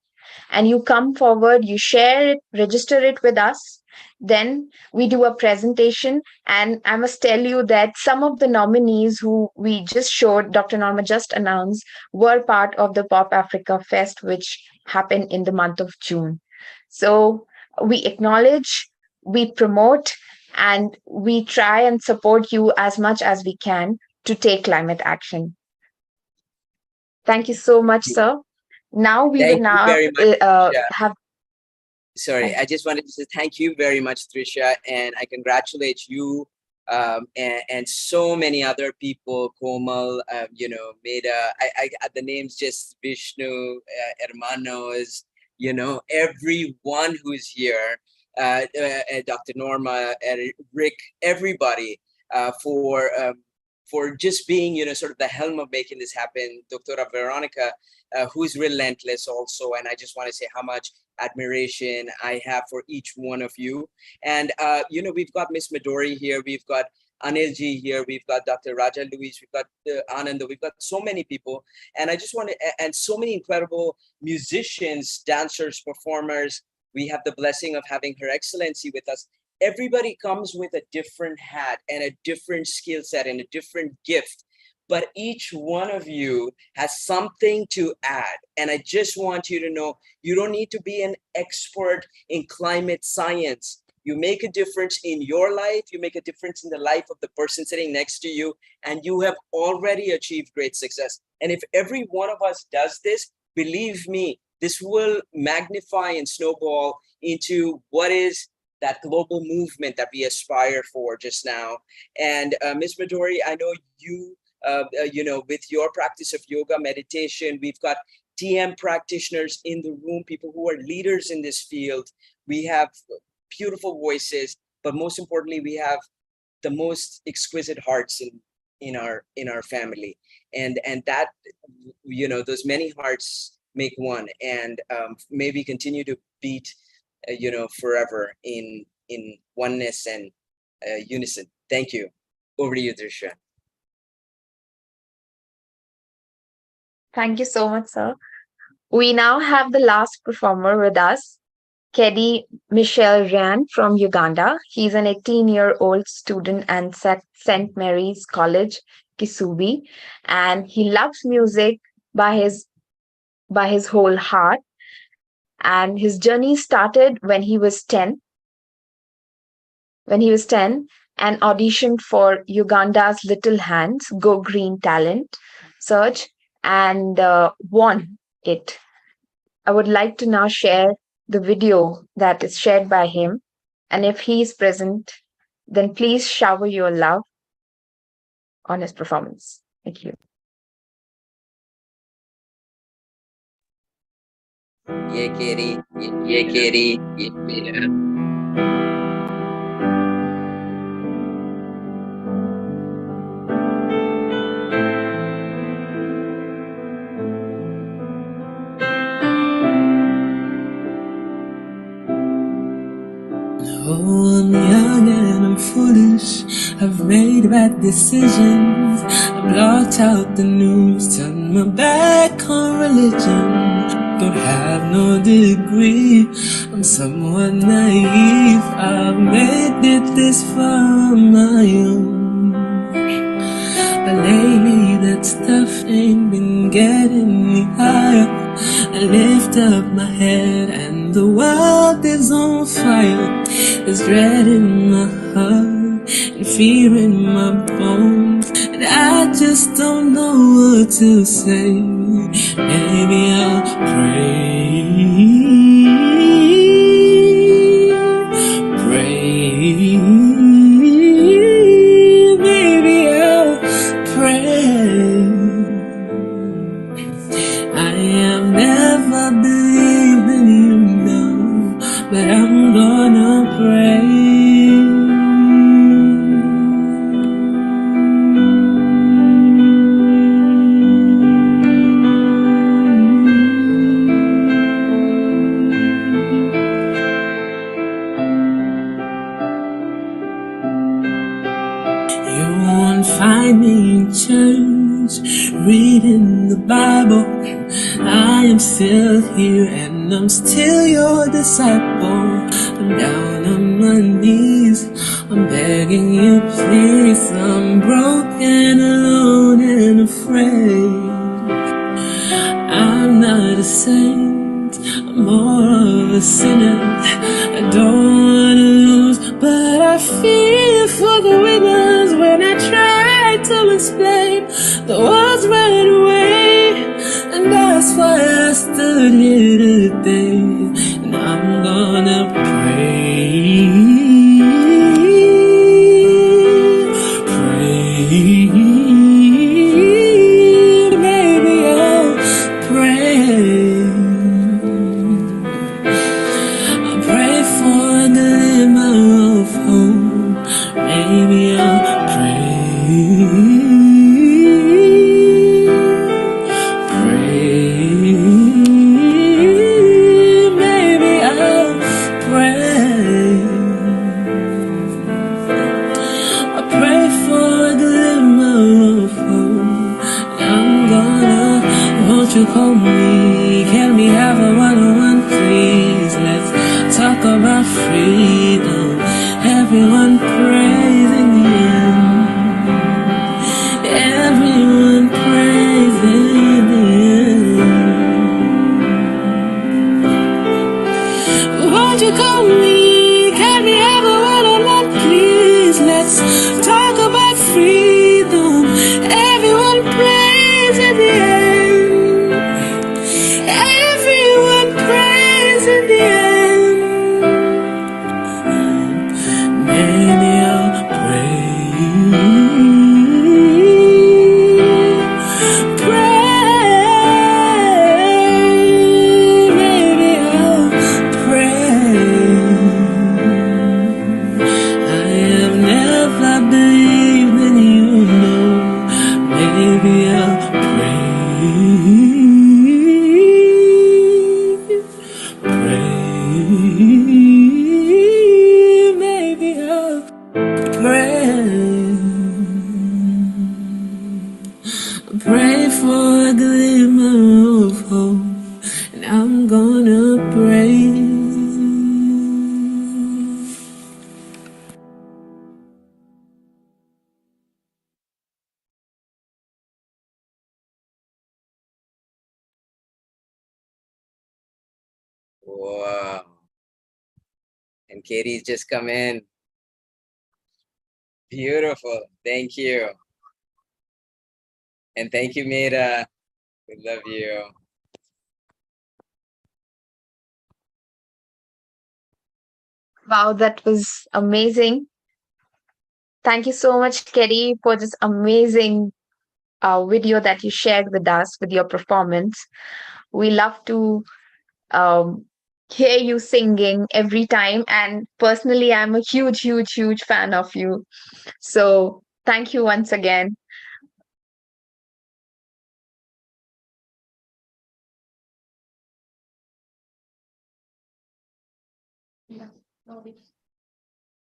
and you come forward, you share it, register it with us. Then we do a presentation, and I must tell you that some of the nominees who we just showed, Dr. Norma just announced, were part of the Pop Africa Fest, which happened in the month of June. So we acknowledge, we promote, and we try and support you as much as we can to take climate action. Thank you so much, sir. Now we will now have. Sorry, I just wanted to say thank you very much, Trisha, and I congratulate you and so many other people, Komal, Meda, the names just Vishnu, Hermanos, everyone who's here, Dr. Norma, Rick, everybody, for just being, sort of the helm of making this happen. Dr. Veronica, who's relentless also. And I just want to say how much admiration I have for each one of you. And, we've got Miss Midori here. We've got Anilji here. We've got Dr. Raja Luis. We've got Ananda. We've got so many people. And I just want to, and so many incredible musicians, dancers, performers. We have the blessing of having Her Excellency with us. Everybody comes with a different hat and a different skill set and a different gift, but each one of you has something to add. And I just want you to know, you don't need to be an expert in climate science. You make a difference in your life, you make a difference in the life of the person sitting next to you, and you have already achieved great success. And if every one of us does this, believe me, this will magnify and snowball into what is that global movement that we aspire for just now. And Ms. Midori, I know you, with your practice of yoga, meditation, we've got TM practitioners in the room, people who are leaders in this field. We have beautiful voices, but most importantly, we have the most exquisite hearts in our family. And that, those many hearts make one, and maybe continue to beat forever in oneness and unison. Thank you. Over to you, Trisha. Thank you so much, sir. We now have the last performer with us, Kedi Michelle Ryan from Uganda. He's an 18-year-old student at St. Mary's College, Kisubi, and he loves music by his whole heart. And his journey started when he was 10. And auditioned for Uganda's Little Hands Go Green Talent Search and won it. I would like to now share the video that is shared by him. And if he is present, then please shower your love on his performance. Thank you. Yeah, Kedi. Yeah, Kedi. Yeah. Oh, I'm young and I'm foolish. I've made bad decisions. I've blocked out the news, turned my back on religion. Don't have no degree, I'm somewhat naive. I've made it this far on my own, but lately the that stuff ain't been getting me higher. I lift up my head and the world is on fire. There's dread in my heart and fear in my bones, and I just don't know what to say. Maybe I'll pray, maybe I'll pray. I have never believed in you, no, but I'm gonna pray. You won't find me in church reading the Bible. I am still here and I'm still your disciple. I'm down on my knees, I'm begging you please. I'm broken, alone and afraid. I'm not a saint, I'm more of a sinner. I don't wanna lose, but I feel for the winners. When I try to explain, the words ran away, and that's why I stood here today. And I'm gonna pray, maybe I'll pray. I'll pray for a glimmer of hope. Maybe I'll call me, can we have a one-on-one please? Let's talk about freedom, everyone praising him, everyone praising him. Won't you call me, can we have a one-on-one please? Let's talk about freedom, everyone praising him. Pray for a glimmer of hope, and I'm gonna pray. Wow. And Kedi's just come in. Beautiful. Thank you. And thank you, Maida. We love you. Wow, that was amazing. Thank you so much, Kedi, for this amazing video that you shared with us with your performance. We love to hear you singing every time. And personally, I'm a huge, huge, huge fan of you. So thank you once again.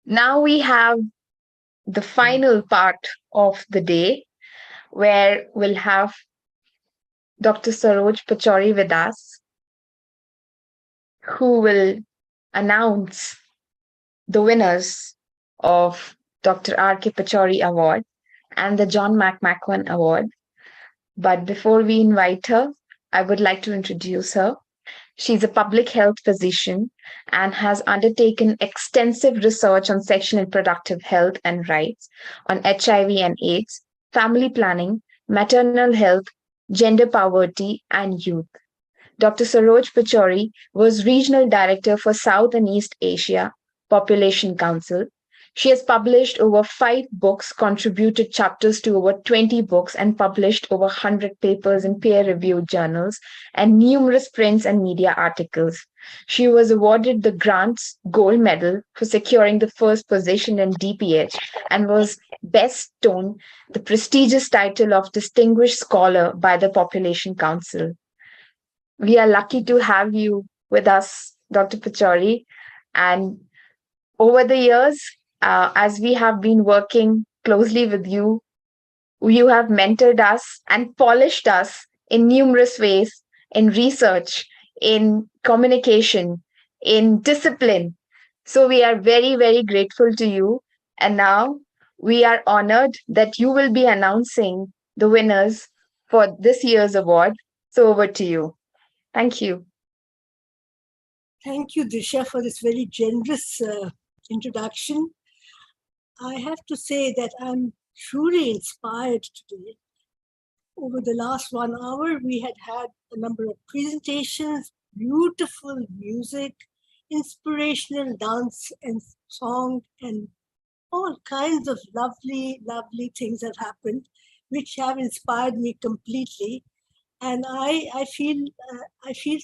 Now we have the final part of the day, where we'll have Dr. Saroj Pachauri with us, who will announce the winners of Dr. R.K. Pachauri Award and the John McQuown Award. But before we invite her, I would like to introduce her. She's a public health physician and has undertaken extensive research on sexual and reproductive health and rights, on HIV and AIDS, family planning, maternal health, gender poverty, and youth. Dr. Saroj Pachauri was Regional Director for South and East Asia Population Council. She has published over 5 books, contributed chapters to over 20 books, and published over 100 papers in peer-reviewed journals and numerous prints and media articles. She was awarded the Grants Gold Medal for securing the first position in DPH and was Best Stone, the prestigious title of Distinguished Scholar by the Population Council. We are lucky to have you with us, Dr. Pachauri. And over the years, as we have been working closely with you, you have mentored us and polished us in numerous ways, in research, in communication, in discipline. So we are very, very grateful to you. And now we are honored that you will be announcing the winners for this year's award. So over to you. Thank you. Thank you, Disha, for this very generous introduction. I have to say that I'm truly inspired today. Over the last 1 hour, we had a number of presentations, beautiful music, inspirational dance and song, and all kinds of lovely, lovely things have happened, which have inspired me completely. And I feel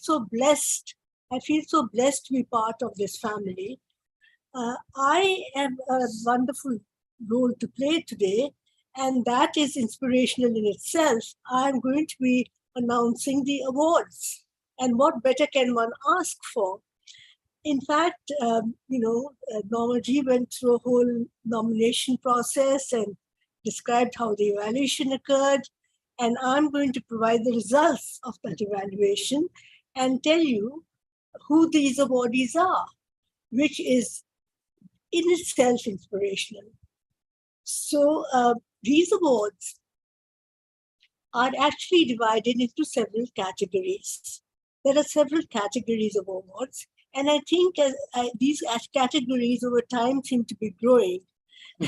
so blessed. I feel so blessed to be part of this family. I have a wonderful role to play today, and that is inspirational in itself. I'm going to be announcing the awards, and what better can one ask for? In fact, Norma G went through a whole nomination process and described how the evaluation occurred. And I'm going to provide the results of that evaluation and tell you who these awardees are, which is in itself inspirational. So these awards are actually divided into several categories. There are several categories of awards. And I think these categories over time seem to be growing.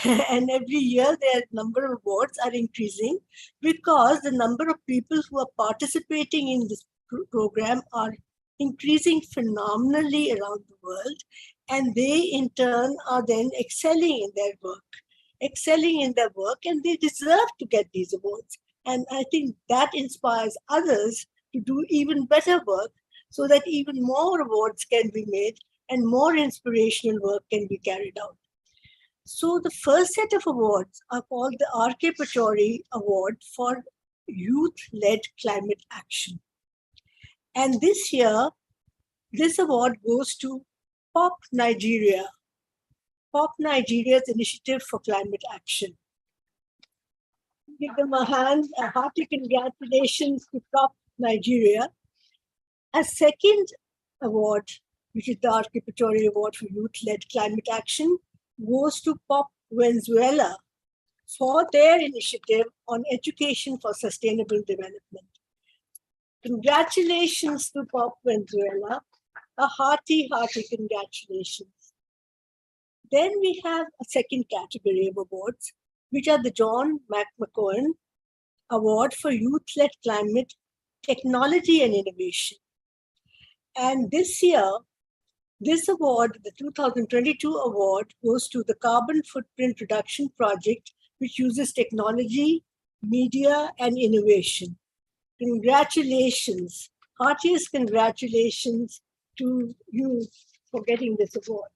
And every year their number of awards are increasing because the number of people who are participating in this program are increasing phenomenally around the world, and they in turn are then excelling in their work, and they deserve to get these awards. And I think that inspires others to do even better work so that even more awards can be made and more inspirational work can be carried out. So the first set of awards are called the R.K. Pachauri Award for Youth-Led Climate Action. And this year, this award goes to POP Nigeria, POP Nigeria's Initiative for Climate Action. Give them a hand, a hearty congratulations to POP Nigeria. A second award, which is the R.K. Pachauri Award for Youth-Led Climate Action, goes to POP Venezuela for their initiative on education for sustainable development. Congratulations to POP Venezuela, a hearty, hearty congratulations. Then we have a second category of awards, which are the John McQuown Award for Youth-Led Climate Technology and Innovation. And this year, this award, the 2022 award, goes to the Carbon Footprint Reduction Project, which uses technology, media, and innovation. Congratulations, heartiest congratulations to you for getting this award.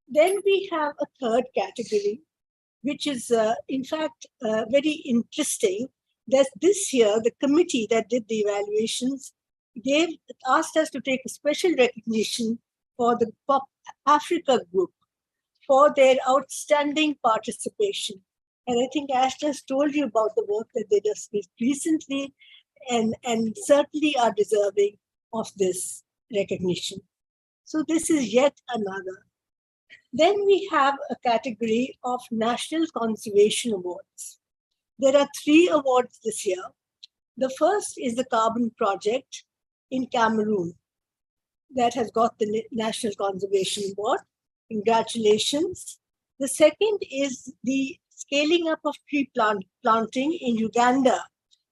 Then we have a third category, which is in fact very interesting. That this year, the committee that did the evaluations asked us to take a special recognition for the POP Africa group for their outstanding participation. And I think Ash just told you about the work that they just did recently and certainly are deserving of this recognition. So this is yet another. Then we have a category of National Conservation Awards. There are 3 awards this year. The first is the Carbon Project in Cameroon that has got the National Conservation Award. Congratulations. The second is the scaling up of tree planting in Uganda.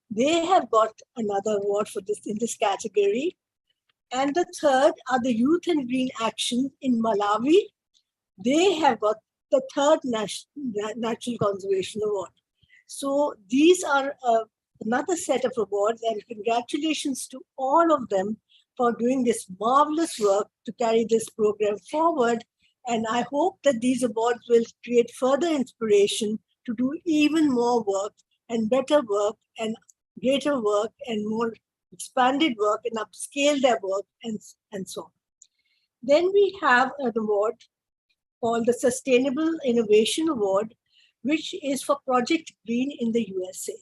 They have got another award for this in this category. And the third are the Youth and Green Action in Malawi. They have got the third Natural Conservation Award. So these are another set of awards, and congratulations to all of them for doing this marvelous work to carry this program forward. And I hope that these awards will create further inspiration to do even more work and better work and greater work and more expanded work and upscale their work and so on. Then we have an award called the Sustainable Innovation Award, which is for Project Green in the USA.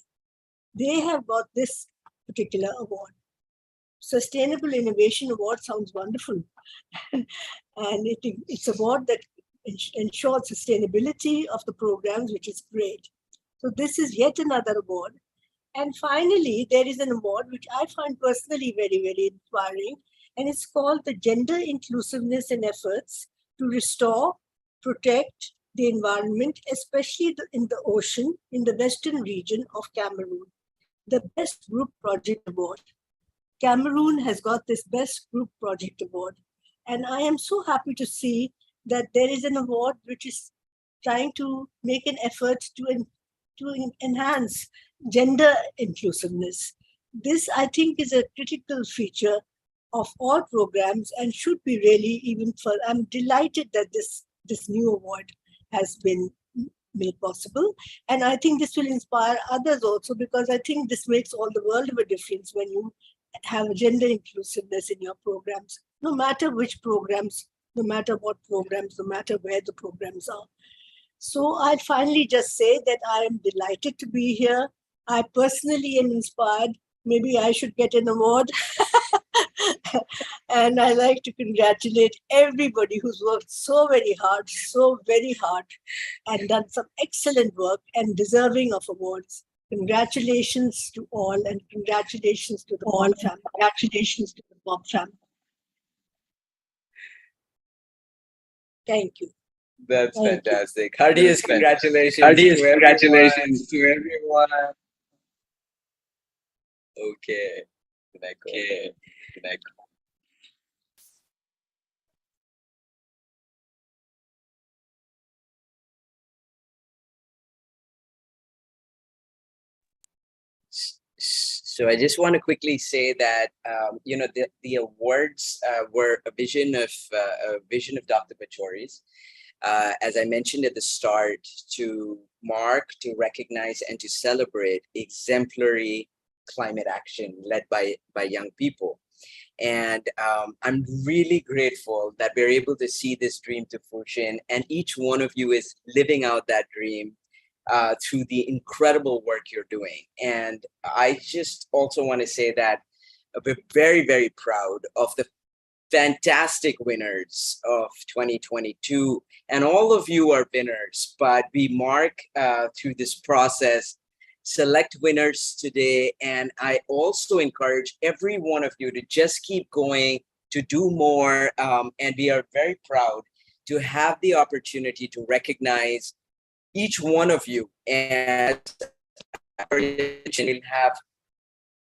They have got this particular award. Sustainable Innovation Award sounds wonderful. And it's an award that ensures sustainability of the programs, which is great. So this is yet another award. And finally, there is an award which I find personally very, very inspiring, and it's called the Gender Inclusiveness and Efforts to Restore, Protect the Environment, especially in the ocean in the western region of Cameroon. The Best Group Project Award. Cameroon has got this Best Group Project Award. And I am so happy to see that there is an award which is trying to make an effort to enhance gender inclusiveness. This, I think, is a critical feature of all programs and should be really even for. I'm delighted that this new award has been made possible. And I think this will inspire others also, because I think this makes all the world of a difference when you have gender inclusiveness in your programs, no matter which programs, no matter what programs, no matter where the programs are. So I finally just say that I am delighted to be here. I personally am inspired. Maybe I should get an award. And I like to congratulate everybody who's worked so very hard, and done some excellent work and deserving of awards. Congratulations to all, and congratulations to the Bob family. Congratulations to the Bob family. Thank you. That's Thank you. fantastic. Heartiest congratulations. Heartiest to congratulations to everyone. Okay. Okay. So I just want to quickly say that the awards were a vision of Dr. Pachauri's. As I mentioned at the start, to mark, to recognize, and to celebrate exemplary climate action led by young people. And I'm really grateful that we're able to see this dream to fruition, and each one of you is living out that dream through the incredible work you're doing. And I just also want to say that we're very, very proud of the fantastic winners of 2022. And all of you are winners, but we mark through this process, select winners today. And I also encourage every one of you to just keep going, to do more. And we are very proud to have the opportunity to recognize each one of you. And we'll have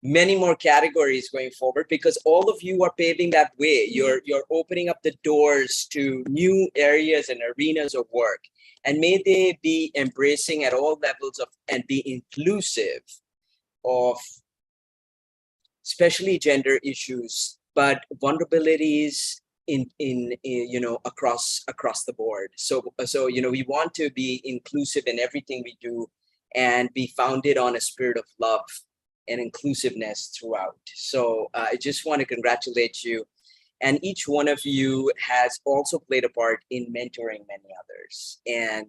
many more categories going forward, because all of you are paving that way. You're opening up the doors to new areas and arenas of work. And may they be embracing at all levels of and be inclusive of especially gender issues, but vulnerabilities in across the board. So we want to be inclusive in everything we do and be founded on a spirit of love and inclusiveness throughout. So I just want to congratulate you. And each one of you has also played a part in mentoring many others. And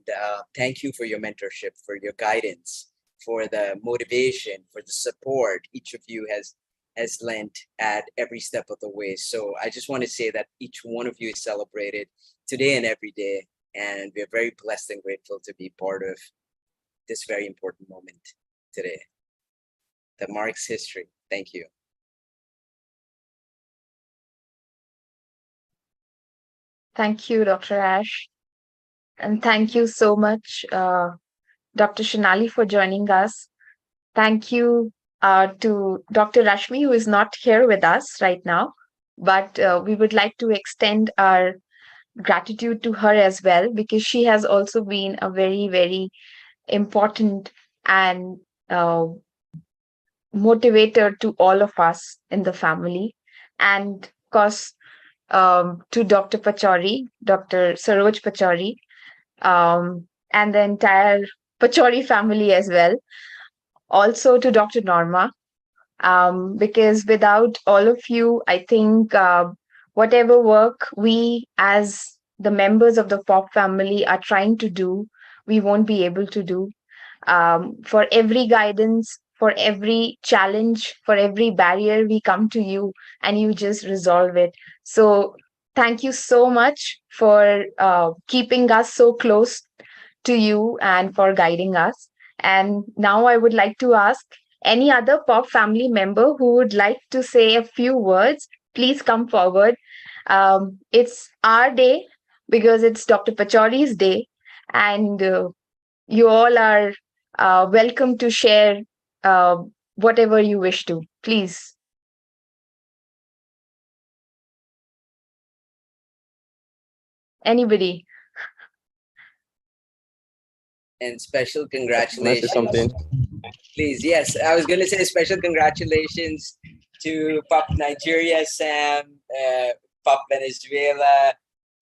thank you for your mentorship, for your guidance, for the motivation, for the support each of you has lent at every step of the way. So I just want to say that each one of you is celebrated today and every day. And we're very blessed and grateful to be part of this very important moment today. marks history. Thank you. Thank you, Dr. Ash. And thank you so much, Dr. Shonali, for joining us. Thank you to Dr. Rashmi, who is not here with us right now, but we would like to extend our gratitude to her as well, because she has also been a very, very important and motivator to all of us in the family. And of course, to Dr. Pachauri, Dr. Saroj Pachauri, and the entire Pachauri family as well. Also to Dr. Norma, because without all of you, I think whatever work we as the members of the POP family are trying to do, we won't be able to do. For every guidance, for every challenge, for every barrier, we come to you and you just resolve it. So thank you so much for keeping us so close to you and for guiding us. And now I would like to ask any other POP family member who would like to say a few words, please come forward. It's our day because it's Dr. Pachauri's day, and you all are welcome to share whatever you wish to. Please. Anybody? And special congratulations. Something? Please, yes. I was going to say special congratulations to Pop Nigeria, Sam, Pop Venezuela,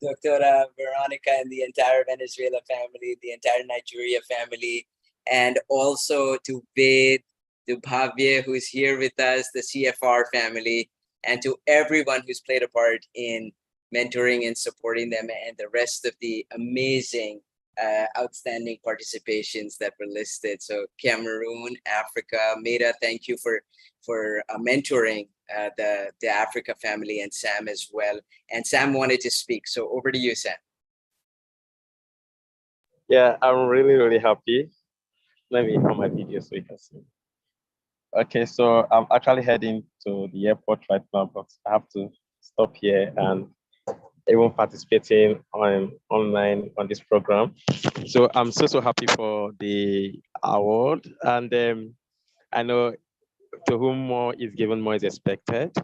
Doctora Veronica, and the entire Venezuela family, the entire Nigeria family, and also to Ved, to Bhavya, who's here with us, the CFR family, and to everyone who's played a part in mentoring and supporting them, and the rest of the amazing outstanding participations that were listed. So Cameroon, Africa, Meda, thank you for mentoring the Africa family, and Sam as well. And Sam wanted to speak, so over to you, Sam. Yeah, I'm really, really happy. Let me on my video so you can see. Okay, so I'm actually heading to the airport right now, but I have to stop here and even participating online on this program. So I'm so happy for the award, and I know to whom more is given, more is expected.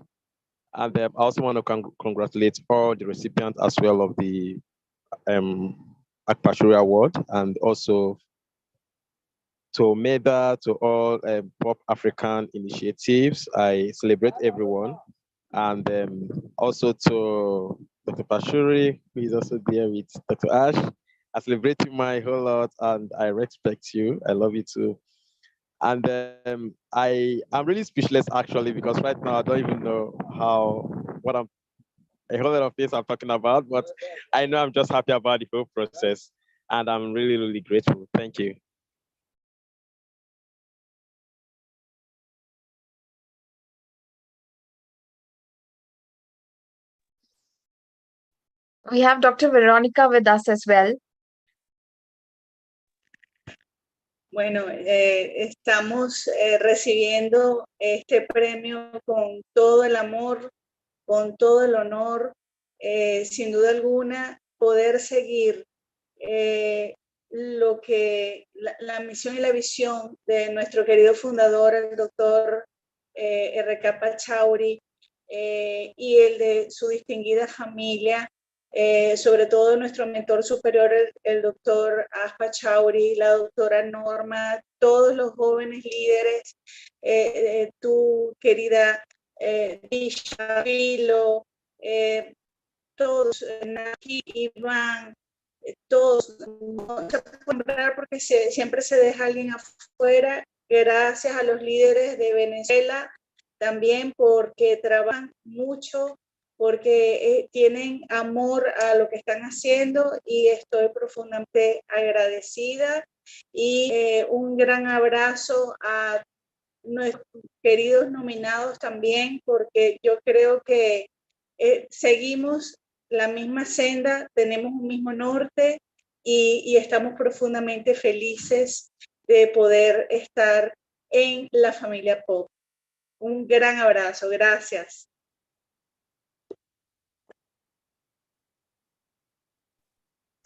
And I also want to congratulate all the recipients as well of the Pachauri Award, and also to MEDA, to all Pop African initiatives. I celebrate everyone. And also to Dr. Pachauri, who is also there with Dr. Ash. I celebrate you my whole lot, and I respect you. I love you too. And I'm really speechless actually, because right now I don't even know a whole lot of things I'm talking about, but I know I'm just happy about the whole process, and I'm really, really grateful. Thank you. We have Dr. Veronica with us as well. Bueno, estamos recibiendo este premio con todo el amor, con todo el honor, sin duda alguna, poder seguir lo que la misión y la visión de nuestro querido fundador, el doctor R.K. Pachauri, y el de su distinguida familia, sobre todo nuestro mentor superior, el doctor Ash Pachauri, la doctora Norma, todos los jóvenes líderes, tu querida Tisha, Filo, todos, Naki, Iván, todos, no se puede nombrar porque siempre se deja alguien afuera. Gracias a los líderes de Venezuela también, porque trabajan mucho, porque tienen amor a lo que están haciendo, y estoy profundamente agradecida. Y un gran abrazo a nuestros queridos nominados también, porque yo creo que seguimos la misma senda, tenemos un mismo norte, y estamos profundamente felices de poder estar en la familia Pop. Un gran abrazo. Gracias.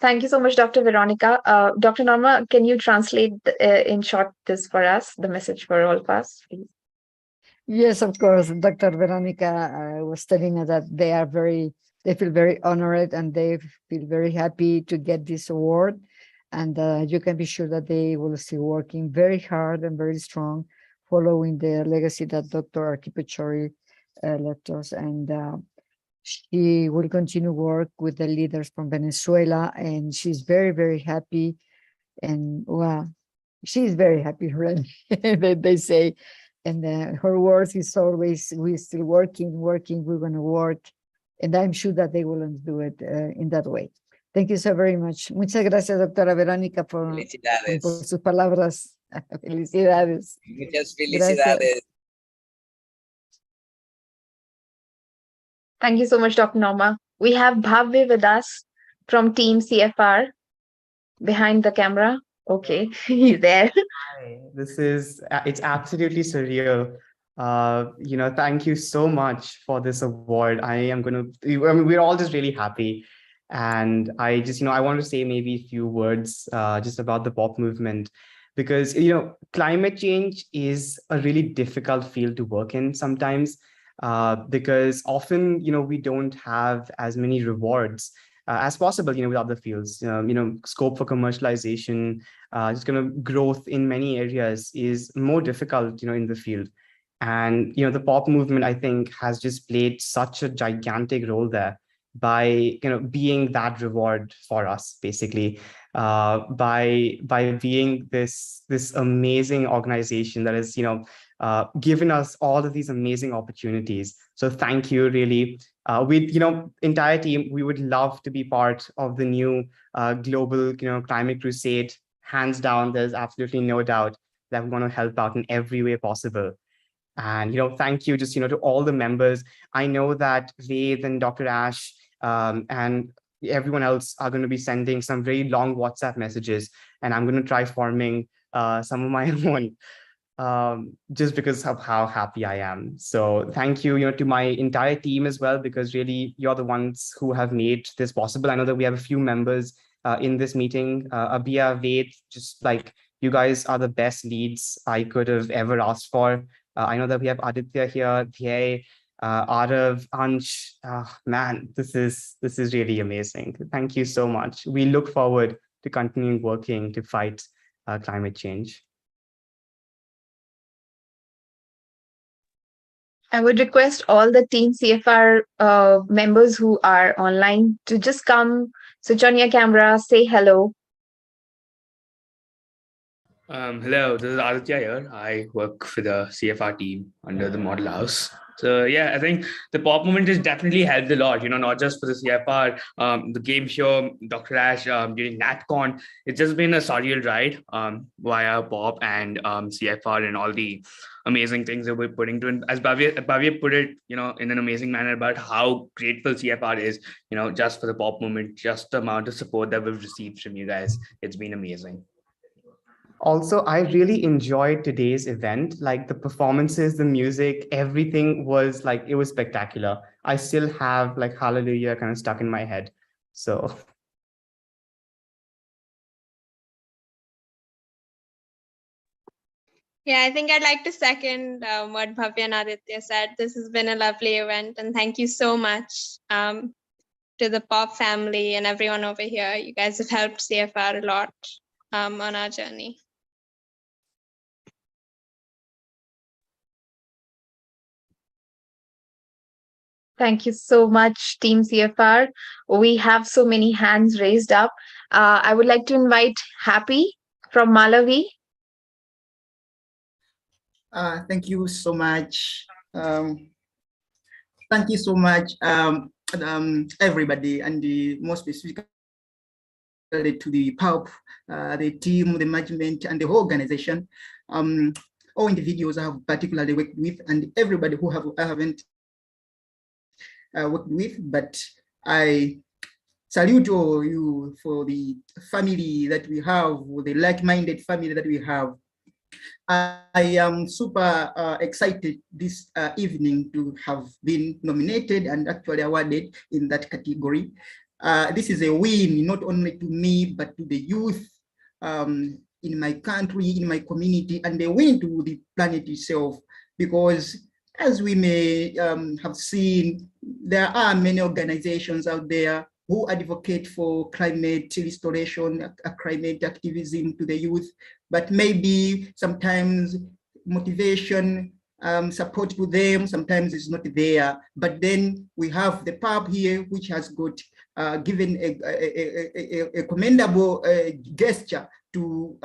Thank you so much, Dr. Veronica. Dr. Norma, can you translate in short this for us, the message for all of us, please? Yes, of course. Dr. Veronica was telling us that they feel very honored and they feel very happy to get this award. And you can be sure that they will still working very hard and very strong, following the legacy that Dr. Pachauri left us. And she will continue work with the leaders from Venezuela, and she's very, very happy. And well, she's very happy, right? they say. And her words is always, we're still working, we're going to work. And I'm sure that they will do it in that way. Thank you so very much. Muchas gracias, doctora Verónica, por sus palabras. Felicidades. Muchas felicidades. Gracias. Thank you so much, Dr. Norma. We have Bhavya with us from Team CFR behind the camera. Okay, he's there. Hi, it's absolutely surreal. Thank you so much for this award. We're all just really happy. And I want to say maybe a few words just about the pop movement, because, climate change is a really difficult field to work in sometimes, because often, we don't have as many rewards as possible, with other fields. Scope for commercialization, growth in many areas is more difficult, in the field. And, the pop movement, I think, has just played such a gigantic role there by, being that reward for us, basically, by being this amazing organization that is, given us all of these amazing opportunities. So thank you, really. Entire team, we would love to be part of the new global, climate crusade. Hands down, there's absolutely no doubt that we want to help out in every way possible. And, thank you just, to all the members. I know that Ved and Dr. Ash and everyone else are going to be sending some very long WhatsApp messages, and I'm going to try forming some of my own, just because of how happy I am. So thank you, to my entire team as well, because really you're the ones who have made this possible. I know that we have a few members in this meeting. Abia, Ved, just like you guys are the best leads I could have ever asked for. I know that we have Aditya here, Dhey, Arav, Ansh. Man, this is really amazing. Thank you so much. We look forward to continuing working to fight climate change. I would request all the Team CFR members who are online to just come, switch on your camera, say hello. Hello, this is Aditya here. I work for the CFR team under the Model House. So yeah, I think the pop movement has definitely helped a lot, not just for the CFR, the game show, Dr. Ash, during NatCon. It's just been a surreal ride via pop and CFR and all the amazing things that we're putting to it. As Bhavya put it, in an amazing manner about how grateful CFR is, just for the pop movement, just the amount of support that we've received from you guys. It's been amazing. Also, I really enjoyed today's event. Like the performances, the music, everything was like, it was spectacular. I still have like Hallelujah kind of stuck in my head. So. Yeah, I think I'd like to second what Bhavya and Aditya said. This has been a lovely event, and thank you so much to the Pop family and everyone over here. You guys have helped CFR a lot on our journey. Thank you so much, Team CFR. We have so many hands raised up. I would like to invite Happy from Malawi. Thank you so much. Thank you so much, everybody, and most specifically to the PUP, the team, the management, and the whole organization. All individuals I have particularly worked with, and everybody who I haven't worked with, but I salute you for the family that we have, the like-minded family that we have. I am super excited this evening to have been nominated and actually awarded in that category. This is a win not only to me, but to the youth in my country, in my community, and a win to the planet itself. Because as we may have seen, there are many organizations out there who advocate for climate restoration, climate activism to the youth, but maybe sometimes motivation, support to them, sometimes it's not there. But then we have the pub here, which has got given a commendable gesture to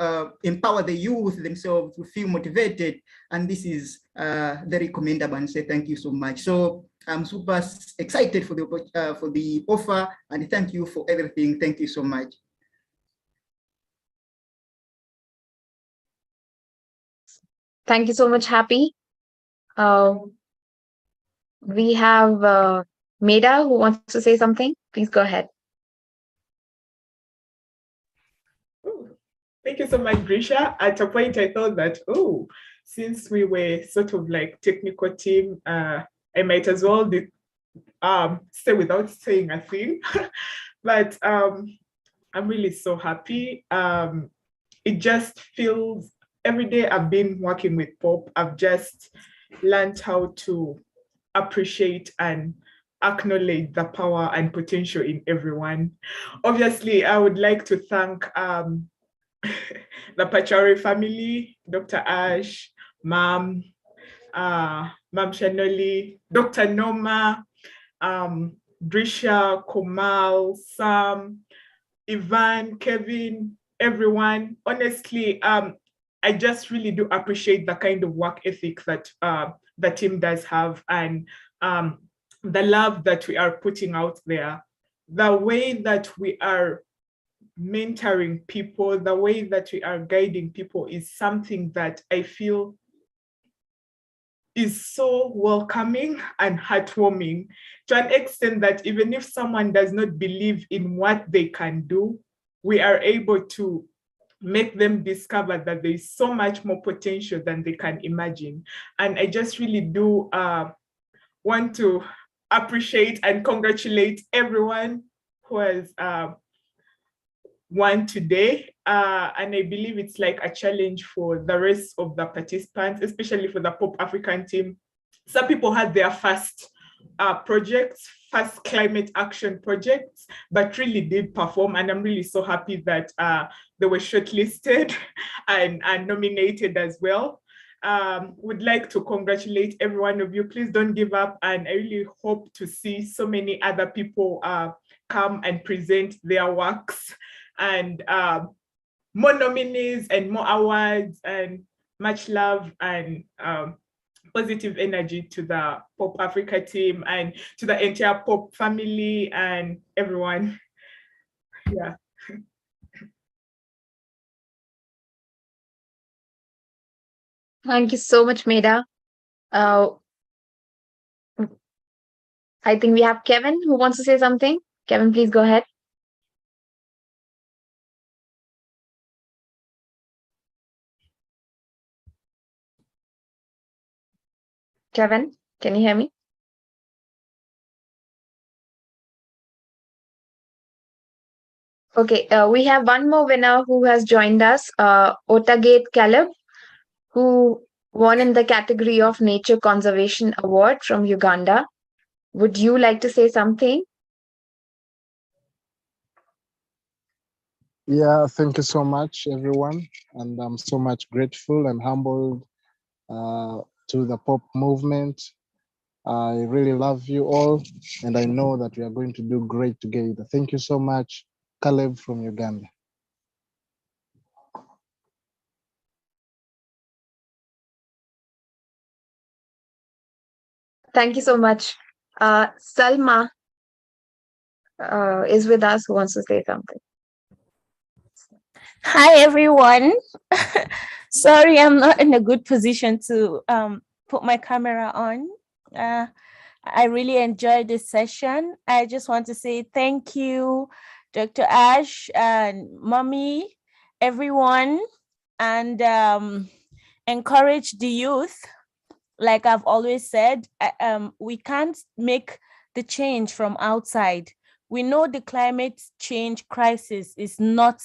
empower the youth themselves to feel motivated. And this is very commendable, and say thank you so much. So I'm super excited for the offer, and thank you for everything. Thank you so much. Thank you so much, Happy. We have Meda who wants to say something. Please go ahead. Thank you so much, Grisha. At a point, I thought that, since we were sort of like technical team, I might as well stay without saying a thing. But I'm really so happy. It just feels, every day I've been working with pop, I've just learned how to appreciate and acknowledge the power and potential in everyone. Obviously, I would like to thank the Pachauri family, Dr. Ash, Mom Shonali, Dr. Noma, Drisha, Komal, Sam, Ivan, Kevin, everyone. Honestly, I just really do appreciate the kind of work ethic that the team does have, and the love that we are putting out there, the way that we are mentoring people, the way that we are guiding people is something that I feel is so welcoming and heartwarming, to an extent that even if someone does not believe in what they can do, we are able to make them discover that there is so much more potential than they can imagine. And I just really do want to appreciate and congratulate everyone who has won today. And I believe it's like a challenge for the rest of the participants, especially for the Pop African team. Some people had their first projects, first climate action projects, but really did perform. And I'm really so happy that they were shortlisted and nominated as well. Would like to congratulate every one of you. Please don't give up. And I really hope to see so many other people come and present their works, and more nominees and more awards, and much love and positive energy to the Pop Africa team and to the entire Pop family and everyone. Yeah. Thank you so much, Meda. I think we have Kevin who wants to say something. Kevin, please go ahead. Kevin, can you hear me? Okay, we have one more winner who has joined us, Otaget Caleb, who won in the category of Nature Conservation Award from Uganda. Would you like to say something? Yeah, thank you so much, everyone. And I'm so much grateful and humbled to the pop movement. I really love you all, and I know that we are going to do great together. Thank you so much, Caleb from Uganda. Thank you so much. Salma is with us, who wants to say something. Hi, everyone. Sorry, I'm not in a good position to put my camera on. I really enjoyed this session. I just want to say thank you, Dr. Ash and Mommy, everyone. And encourage the youth. Like I've always said, we can't make the change from outside. We know the climate change crisis is not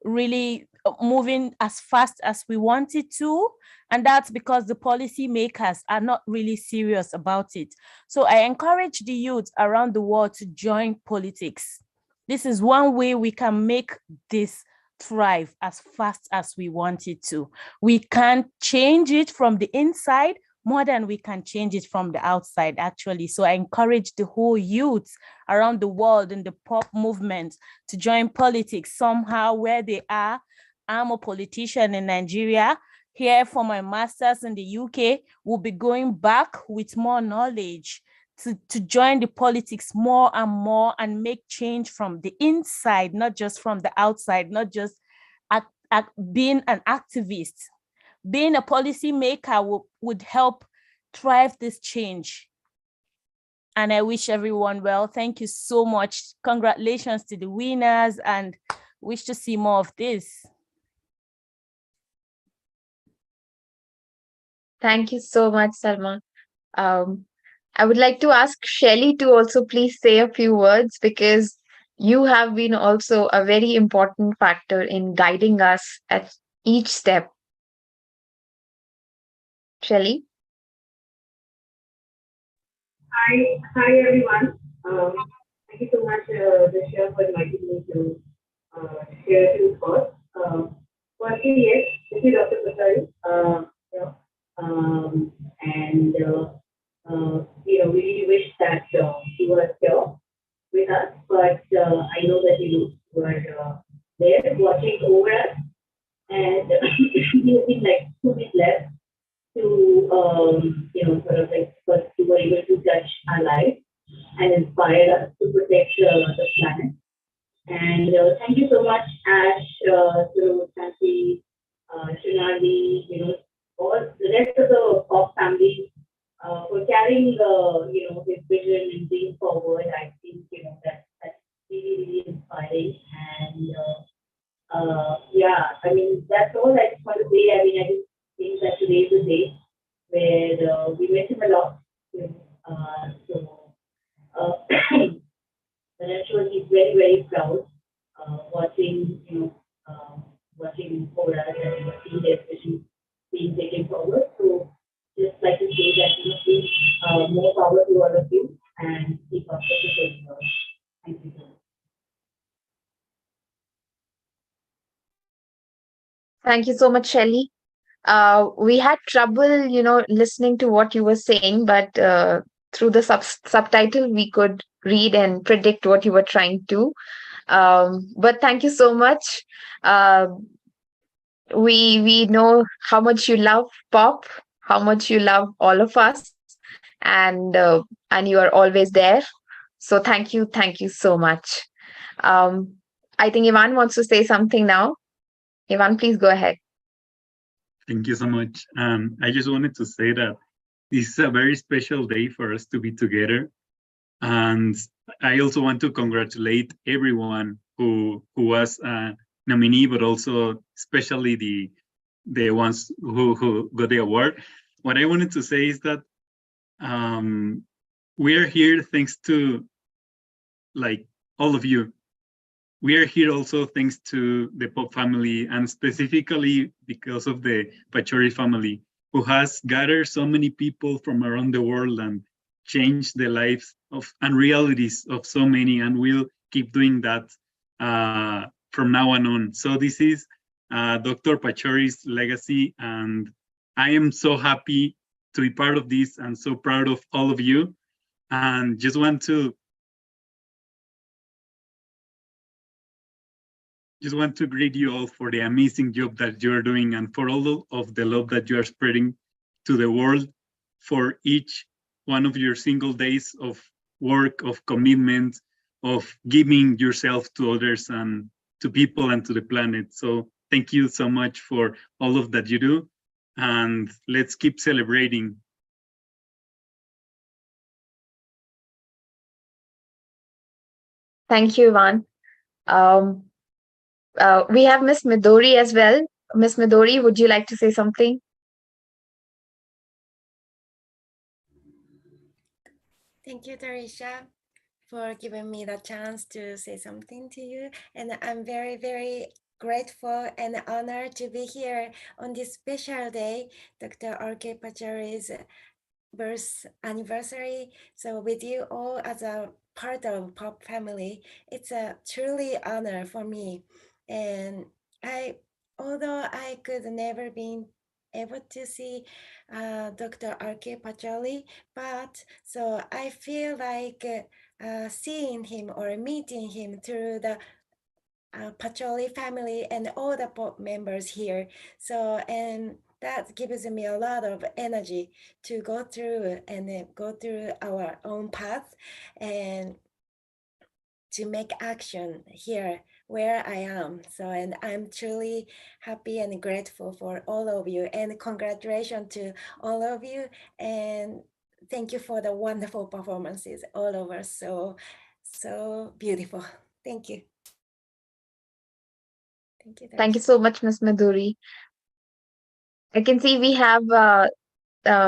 really moving as fast as we want it to. And that's because the policymakers are not really serious about it. So I encourage the youth around the world to join politics. This is one way we can make this thrive as fast as we want it to. We can change it from the inside more than we can change it from the outside, actually. So I encourage the whole youth around the world in the pop movement to join politics somehow where they are. I'm a politician in Nigeria. Here for my master's in the UK, we'll be going back with more knowledge to join the politics more and more and make change from the inside, not just from the outside, not just being an activist. Being a policymaker would help drive this change. And I wish everyone well. Thank you so much. Congratulations to the winners and wish to see more of this. Thank you so much, Salma. I would like to ask Shelly to also please say a few words because you have been also a very important factor in guiding us at each step. Shelly? Hi everyone. Thank you so much, Dasha, for inviting me to share two thoughts. Firstly, yes, this is Dr. Pachauri. We really wish that she was here with us, but I know that you were there watching over us, and you think like 2 weeks left to sort of like first you were able to touch our lives and inspire us to protect the planet. And thank you so much, Ash, Kyazee, Shonali, all the rest of the pop family for carrying his vision and being forward. I think that's really inspiring. And I mean that's all I just want to say. I mean I just think that today is a day where we miss him a lot. And I'm sure he's very, very proud watching for us and seeing their vision being taken forward. So just like to say that please more power to all of you and keep up with the good work. Thank you so much. Thank you so much, Shelly. We had trouble, listening to what you were saying, but through the subtitle, we could read and predict what you were trying to. But thank you so much. We know how much you love pop, how much you love all of us, and you are always there. So thank you so much. I think Ivan wants to say something now. Ivan, please go ahead. Thank you so much. I just wanted to say that this is a very special day for us to be together. And I also want to congratulate everyone who was a nominee, but also especially the ones who got the award. What I wanted to say is that we are here thanks to all of you. We are here also thanks to the Pop family and specifically because of the Pachauri family, who has gathered so many people from around the world and changed the lives and realities of so many, and will keep doing that from now on. So this is Dr. Pachauri's legacy, and I am so happy to be part of this and so proud of all of you. And just want to greet you all for the amazing job that you are doing and for all of the love that you are spreading to the world for each one of your single days of work, of commitment, of giving yourself to others and to people and to the planet. So thank you so much for all of that you do, and let's keep celebrating. Thank you, Ivan. We have Miss Midori as well. Miss Midori, would you like to say something? Thank you, Tarisha, for giving me the chance to say something to you. And I'm very, very grateful and honored to be here on this special day, Dr. R.K. Pachauri's birth anniversary. So with you all as a part of Pop family, it's a truly honor for me. And although I could never be able to see Dr. R.K. Pachauri, but so I feel like seeing him or meeting him through the Pachauri family and all the Pop members here. So, and that gives me a lot of energy to go through and go through our own path and to make action here where I am. So, and I'm truly happy and grateful for all of you, and congratulations to all of you. And thank you for the wonderful performances all over. So beautiful. Thank you. Thank you so much, Ms. Madhuri. I can see we have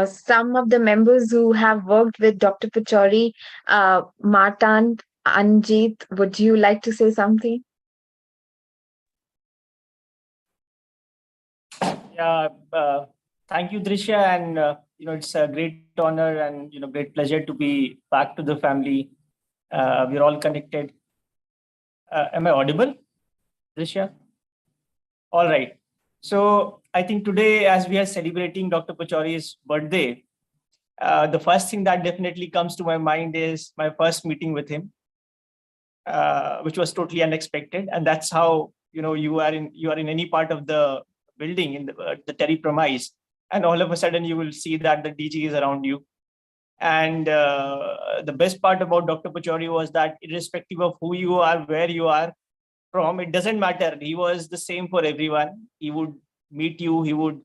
some of the members who have worked with Dr. Pachauri. Martan, Anjit, would you like to say something? Yeah, thank you, Drisha, and it's a great honor and great pleasure to be back to the family. We're all connected. Am I audible, Drisha? All right. So I think today, as we are celebrating Dr. Pachauri's birthday, the first thing that definitely comes to my mind is my first meeting with him, which was totally unexpected, and that's how you are in any part of the building in the Terry premise, and all of a sudden you will see that the DG is around you. And the best part about Dr. Pachauri was that irrespective of who you are, where you are from, it doesn't matter. He was the same for everyone. He would meet you. He would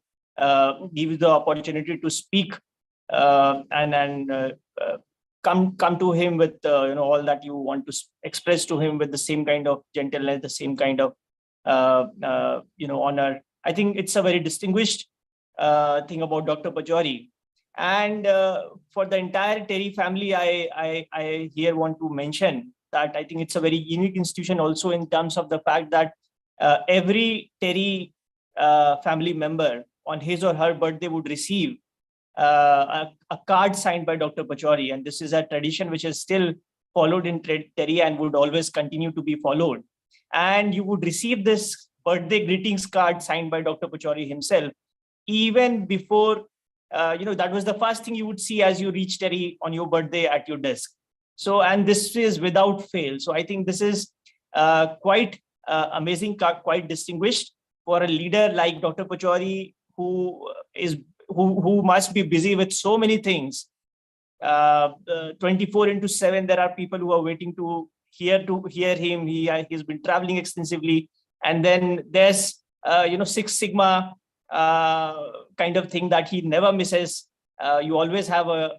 give you the opportunity to speak and come to him with all that you want to express to him with the same kind of gentleness, the same kind of honor. I think it's a very distinguished thing about Dr. Pachauri. And for the entire Terry family, I here want to mention that I think it's a very unique institution also in terms of the fact that every Terry family member on his or her birthday would receive a card signed by Dr. Pachauri. And this is a tradition which is still followed in Terry and would always continue to be followed. And you would receive this birthday greetings card signed by Dr. Pachauri himself, even before, that was the first thing you would see as you reach Terry on your birthday at your desk. So, and this is without fail. So I think this is quite amazing, quite distinguished for a leader like Dr. Pachauri, who must be busy with so many things. 24/7, there are people who are waiting to hear him. He's been traveling extensively, and then there's Six Sigma kind of thing that he never misses. You always have a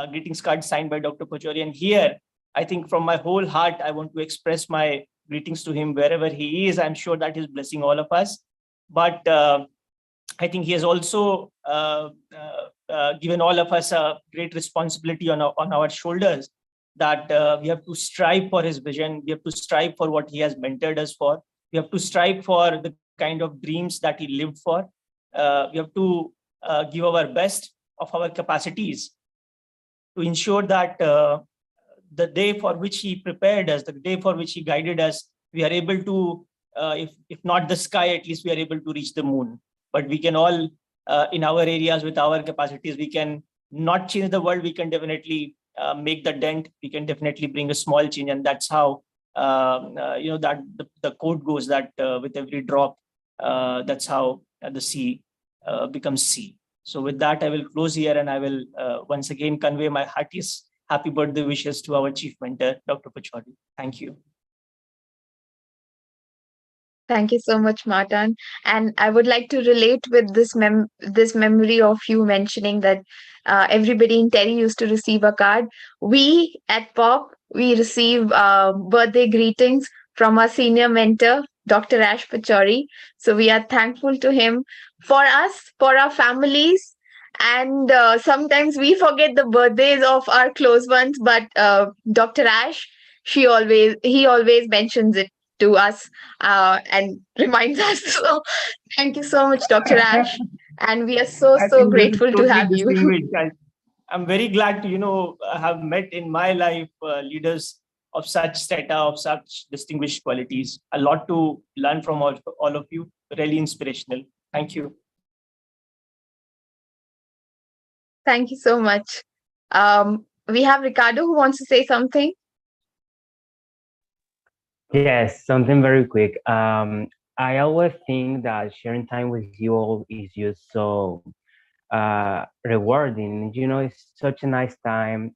greetings card signed by Dr. Pachauri, and here I think from my whole heart I want to express my greetings to him wherever he is. I'm sure that he's blessing all of us, but I think he has also given all of us a great responsibility on our shoulders, that we have to strive for his vision. We have to strive for what he has mentored us for. We have to strive for the kind of dreams that he lived for. We have to give our best of our capacities to ensure that the day for which he prepared us, the day for which he guided us, we are able to, if not the sky, at least we are able to reach the moon. But we can all, in our areas with our capacities, we can not change the world. We can definitely make the dent. We can definitely bring a small change, and that's how that the quote goes that with every drop, that's how the sea becomes sea. So with that, I will close here, and I will once again convey my heartiest happy birthday wishes to our chief mentor, Dr. Pachauri. Thank you. Thank you so much, Martin. And I would like to relate with this memory of you mentioning that everybody in Terry used to receive a card. We at POP, we receive birthday greetings from our senior mentor, Dr. Ash Pachauri. So we are thankful to him for us, for our families, And sometimes we forget the birthdays of our close ones, but Dr. Ash, he always mentions it to us and reminds us. So thank you so much, Dr. Ash. And we are so, I so think this is grateful to totally have you. distinguished. I'm very glad to, have met in my life leaders of such strata, of such distinguished qualities. A lot to learn from all of you. Really inspirational. Thank you. Thank you so much. We have Ricardo who wants to say something. Yes, something very quick. I always think that sharing time with you all is just so rewarding. It's such a nice time.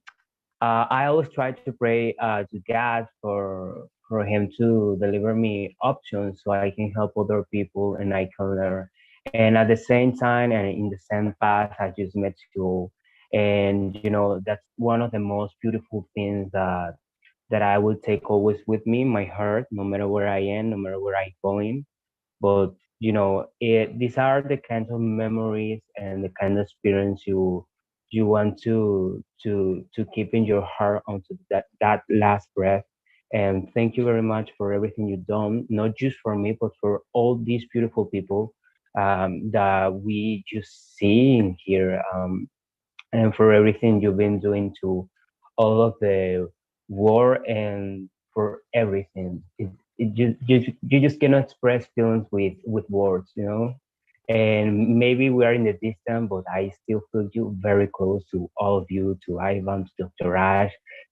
I always try to pray to God for Him to deliver me options so I can help other people and I can learn. And at the same time, and in the same path, I just met you, and that's one of the most beautiful things that I will take always with me, my heart, no matter where I am, no matter where I'm going. But these are the kinds of memories and the kind of experience you want to keep in your heart until that last breath. And thank you very much for everything you've done, not just for me, but for all these beautiful people that we just see in here, and for everything you've been doing to all of the war and for everything. You just cannot express feelings with words. And maybe we are in the distance, but I still feel you very close to all of you, to Ivan, to Dr. Raj,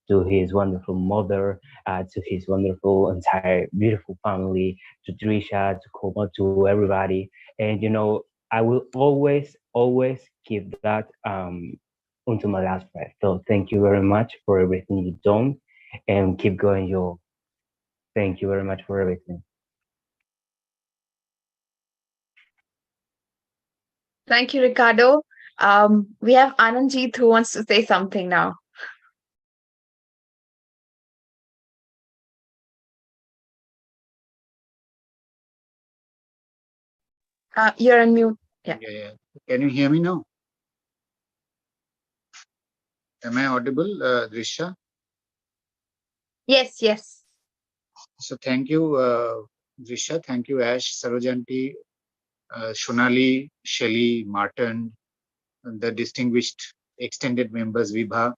to his wonderful mother, to his wonderful entire beautiful family, to Trisha, to Koma, to everybody. And I will always keep that until my last breath. So thank you very much for everything you've done, and keep going, Joel. Thank you very much for everything. Thank you, Ricardo. We have Anandjeet who wants to say something now. You're on mute. Yeah. Yeah. Can you hear me now? Am I audible, Drisha? Yes, yes. So thank you, Drisha. Thank you, Ash, Sarojanti, Shonali, Shelly, Martin, and the distinguished extended members, Vibha.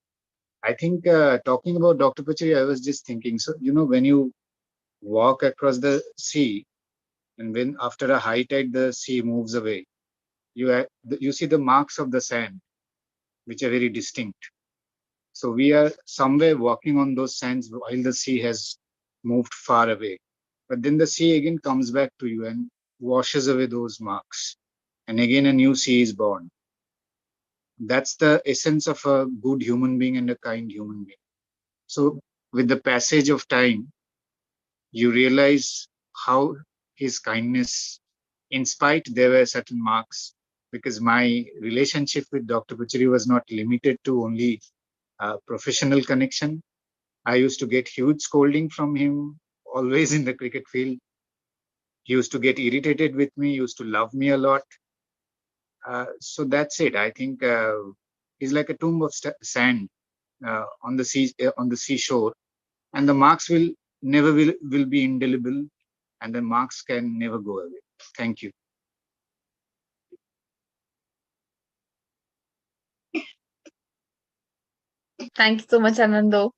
I think talking about Dr. Pachauri, I was just thinking, so, when you walk across the sea, and when after a high tide, the sea moves away, you see the marks of the sand, which are very distinct. So we are somewhere walking on those sands while the sea has moved far away. But then the sea again comes back to you and washes away those marks. And again, a new sea is born. That's the essence of a good human being and a kind human being. So with the passage of time, you realize how his kindness, in spite there were certain marks, because my relationship with Dr. Pachauri was not limited to only professional connection. I used to get huge scolding from him, always in the cricket field. He used to get irritated with me, used to love me a lot. So that's it. I think he's like a tomb of sand on the seashore, and the marks will never will be indelible, and the marks can never go away. Thank you. Thank you so much, Anando.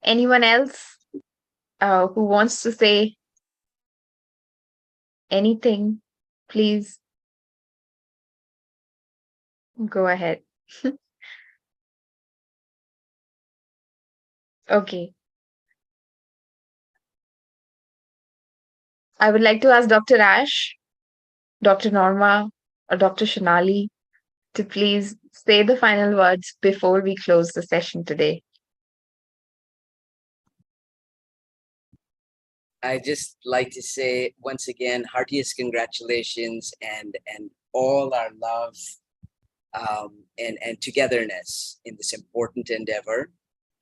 Anyone else who wants to say anything, please go ahead. Okay. I would like to ask Dr. Ash, Dr. Norma, or Dr. Shonali to please say the final words before we close the session today. I just like to say once again, heartiest congratulations and all our love and togetherness in this important endeavor.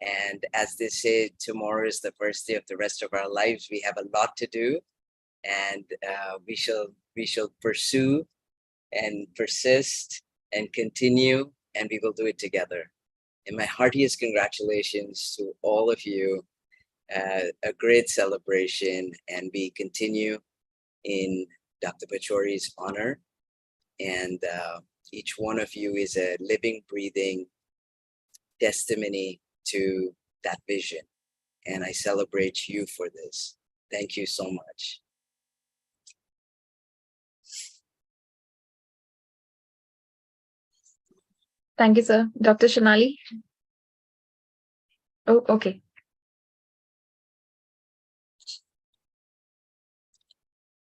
And as they say, tomorrow is the first day of the rest of our lives. We have a lot to do, and we shall pursue and persist and continue, and we will do it together. And my heartiest congratulations to all of you. A great celebration, and we continue in Dr. Pachauri's honor. And each one of you is a living, breathing testimony to that vision. And I celebrate you for this. Thank you so much. Thank you, sir. Dr. Shonali? Oh, okay.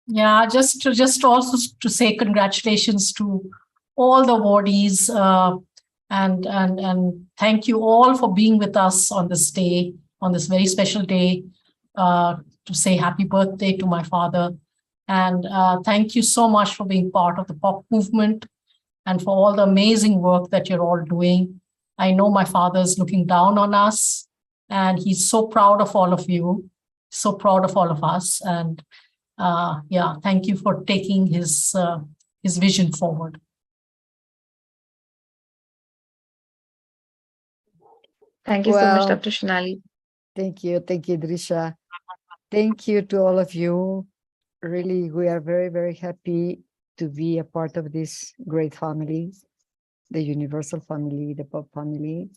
Yeah, just also to say congratulations to all the awardees, and thank you all for being with us on this day, on this very special day, to say happy birthday to my father. And thank you so much for being part of the pop movement and for all the amazing work that you're all doing. I know my father's looking down on us, and he's so proud of all of you, so proud of all of us. And yeah, thank you for taking his vision forward. Thank you so much, Well, Dr. Shonali. Thank you, Drisha. Thank you to all of you. Really, we are very, very happy to be a part of this great family, the Universal family, the Pop family.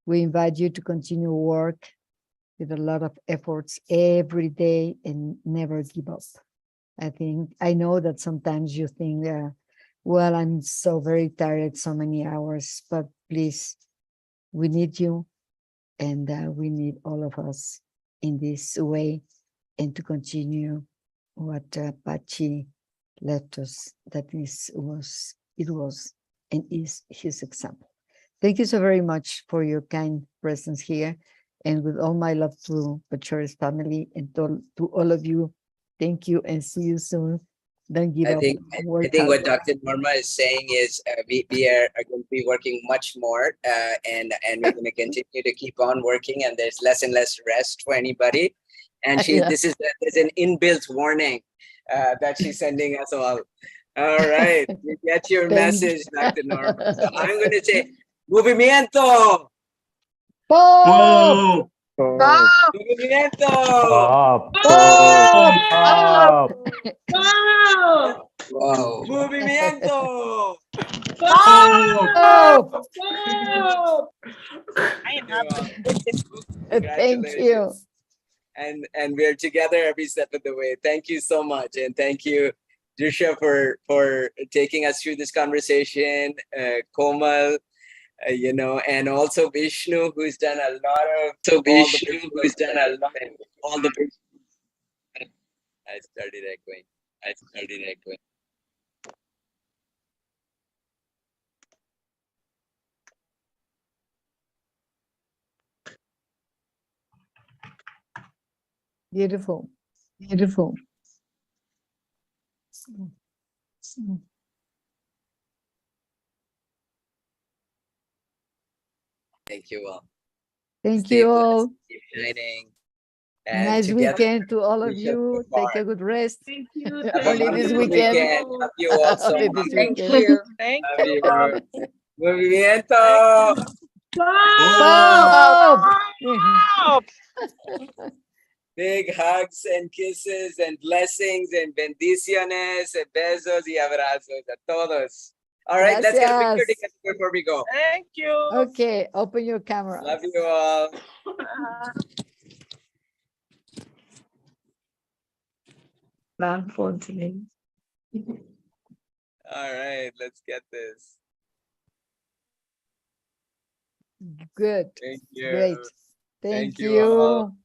We invite you to continue work with a lot of efforts every day and never give up. I know that sometimes you think, well, I'm so very tired, so many hours, but please, we need you, and we need all of us in this way, and to continue what Pachi left us. It was and is his example. Thank you so very much for your kind presence here, and with all my love to Pachauri's family and to all of you. Thank you, and see you soon. Don't give I up. think what Dr. Norma is saying is we are going to be working much more, and we're going to continue to keep on working, and there's less and less rest for anybody. And there's an inbuilt warning that she's sending us all. All right, you get your message, Dr. Norma. So I'm going to say, movimiento. Pop! Pop! Movimiento. Pop! Pop! Wow! Wow. Movimiento. Pop! I am Thank you. And we're together every step of the way. Thank you so much, and thank you, Drisha, for taking us through this conversation. Komal, and also Vishnu, who's done a lot of all the. I started echoing. Beautiful. Thank you all. Thank Stay you blessed, all. keep shining. And Nice together, weekend to all of we shall you. go Take far. a good rest. Thank you. Have a Only this wonderful weekend. Love you all so Only much. this Thank weekend. you. Thank Love you. you. Movimiento. Pop! Big hugs and kisses and blessings and bendiciones and besos y abrazos a todos. All right, let's get a picture Gracias. together before we go. Thank you. Okay, open your camera. Love you all. All right, let's get this. Good. Thank you. Great. Thank you all. you.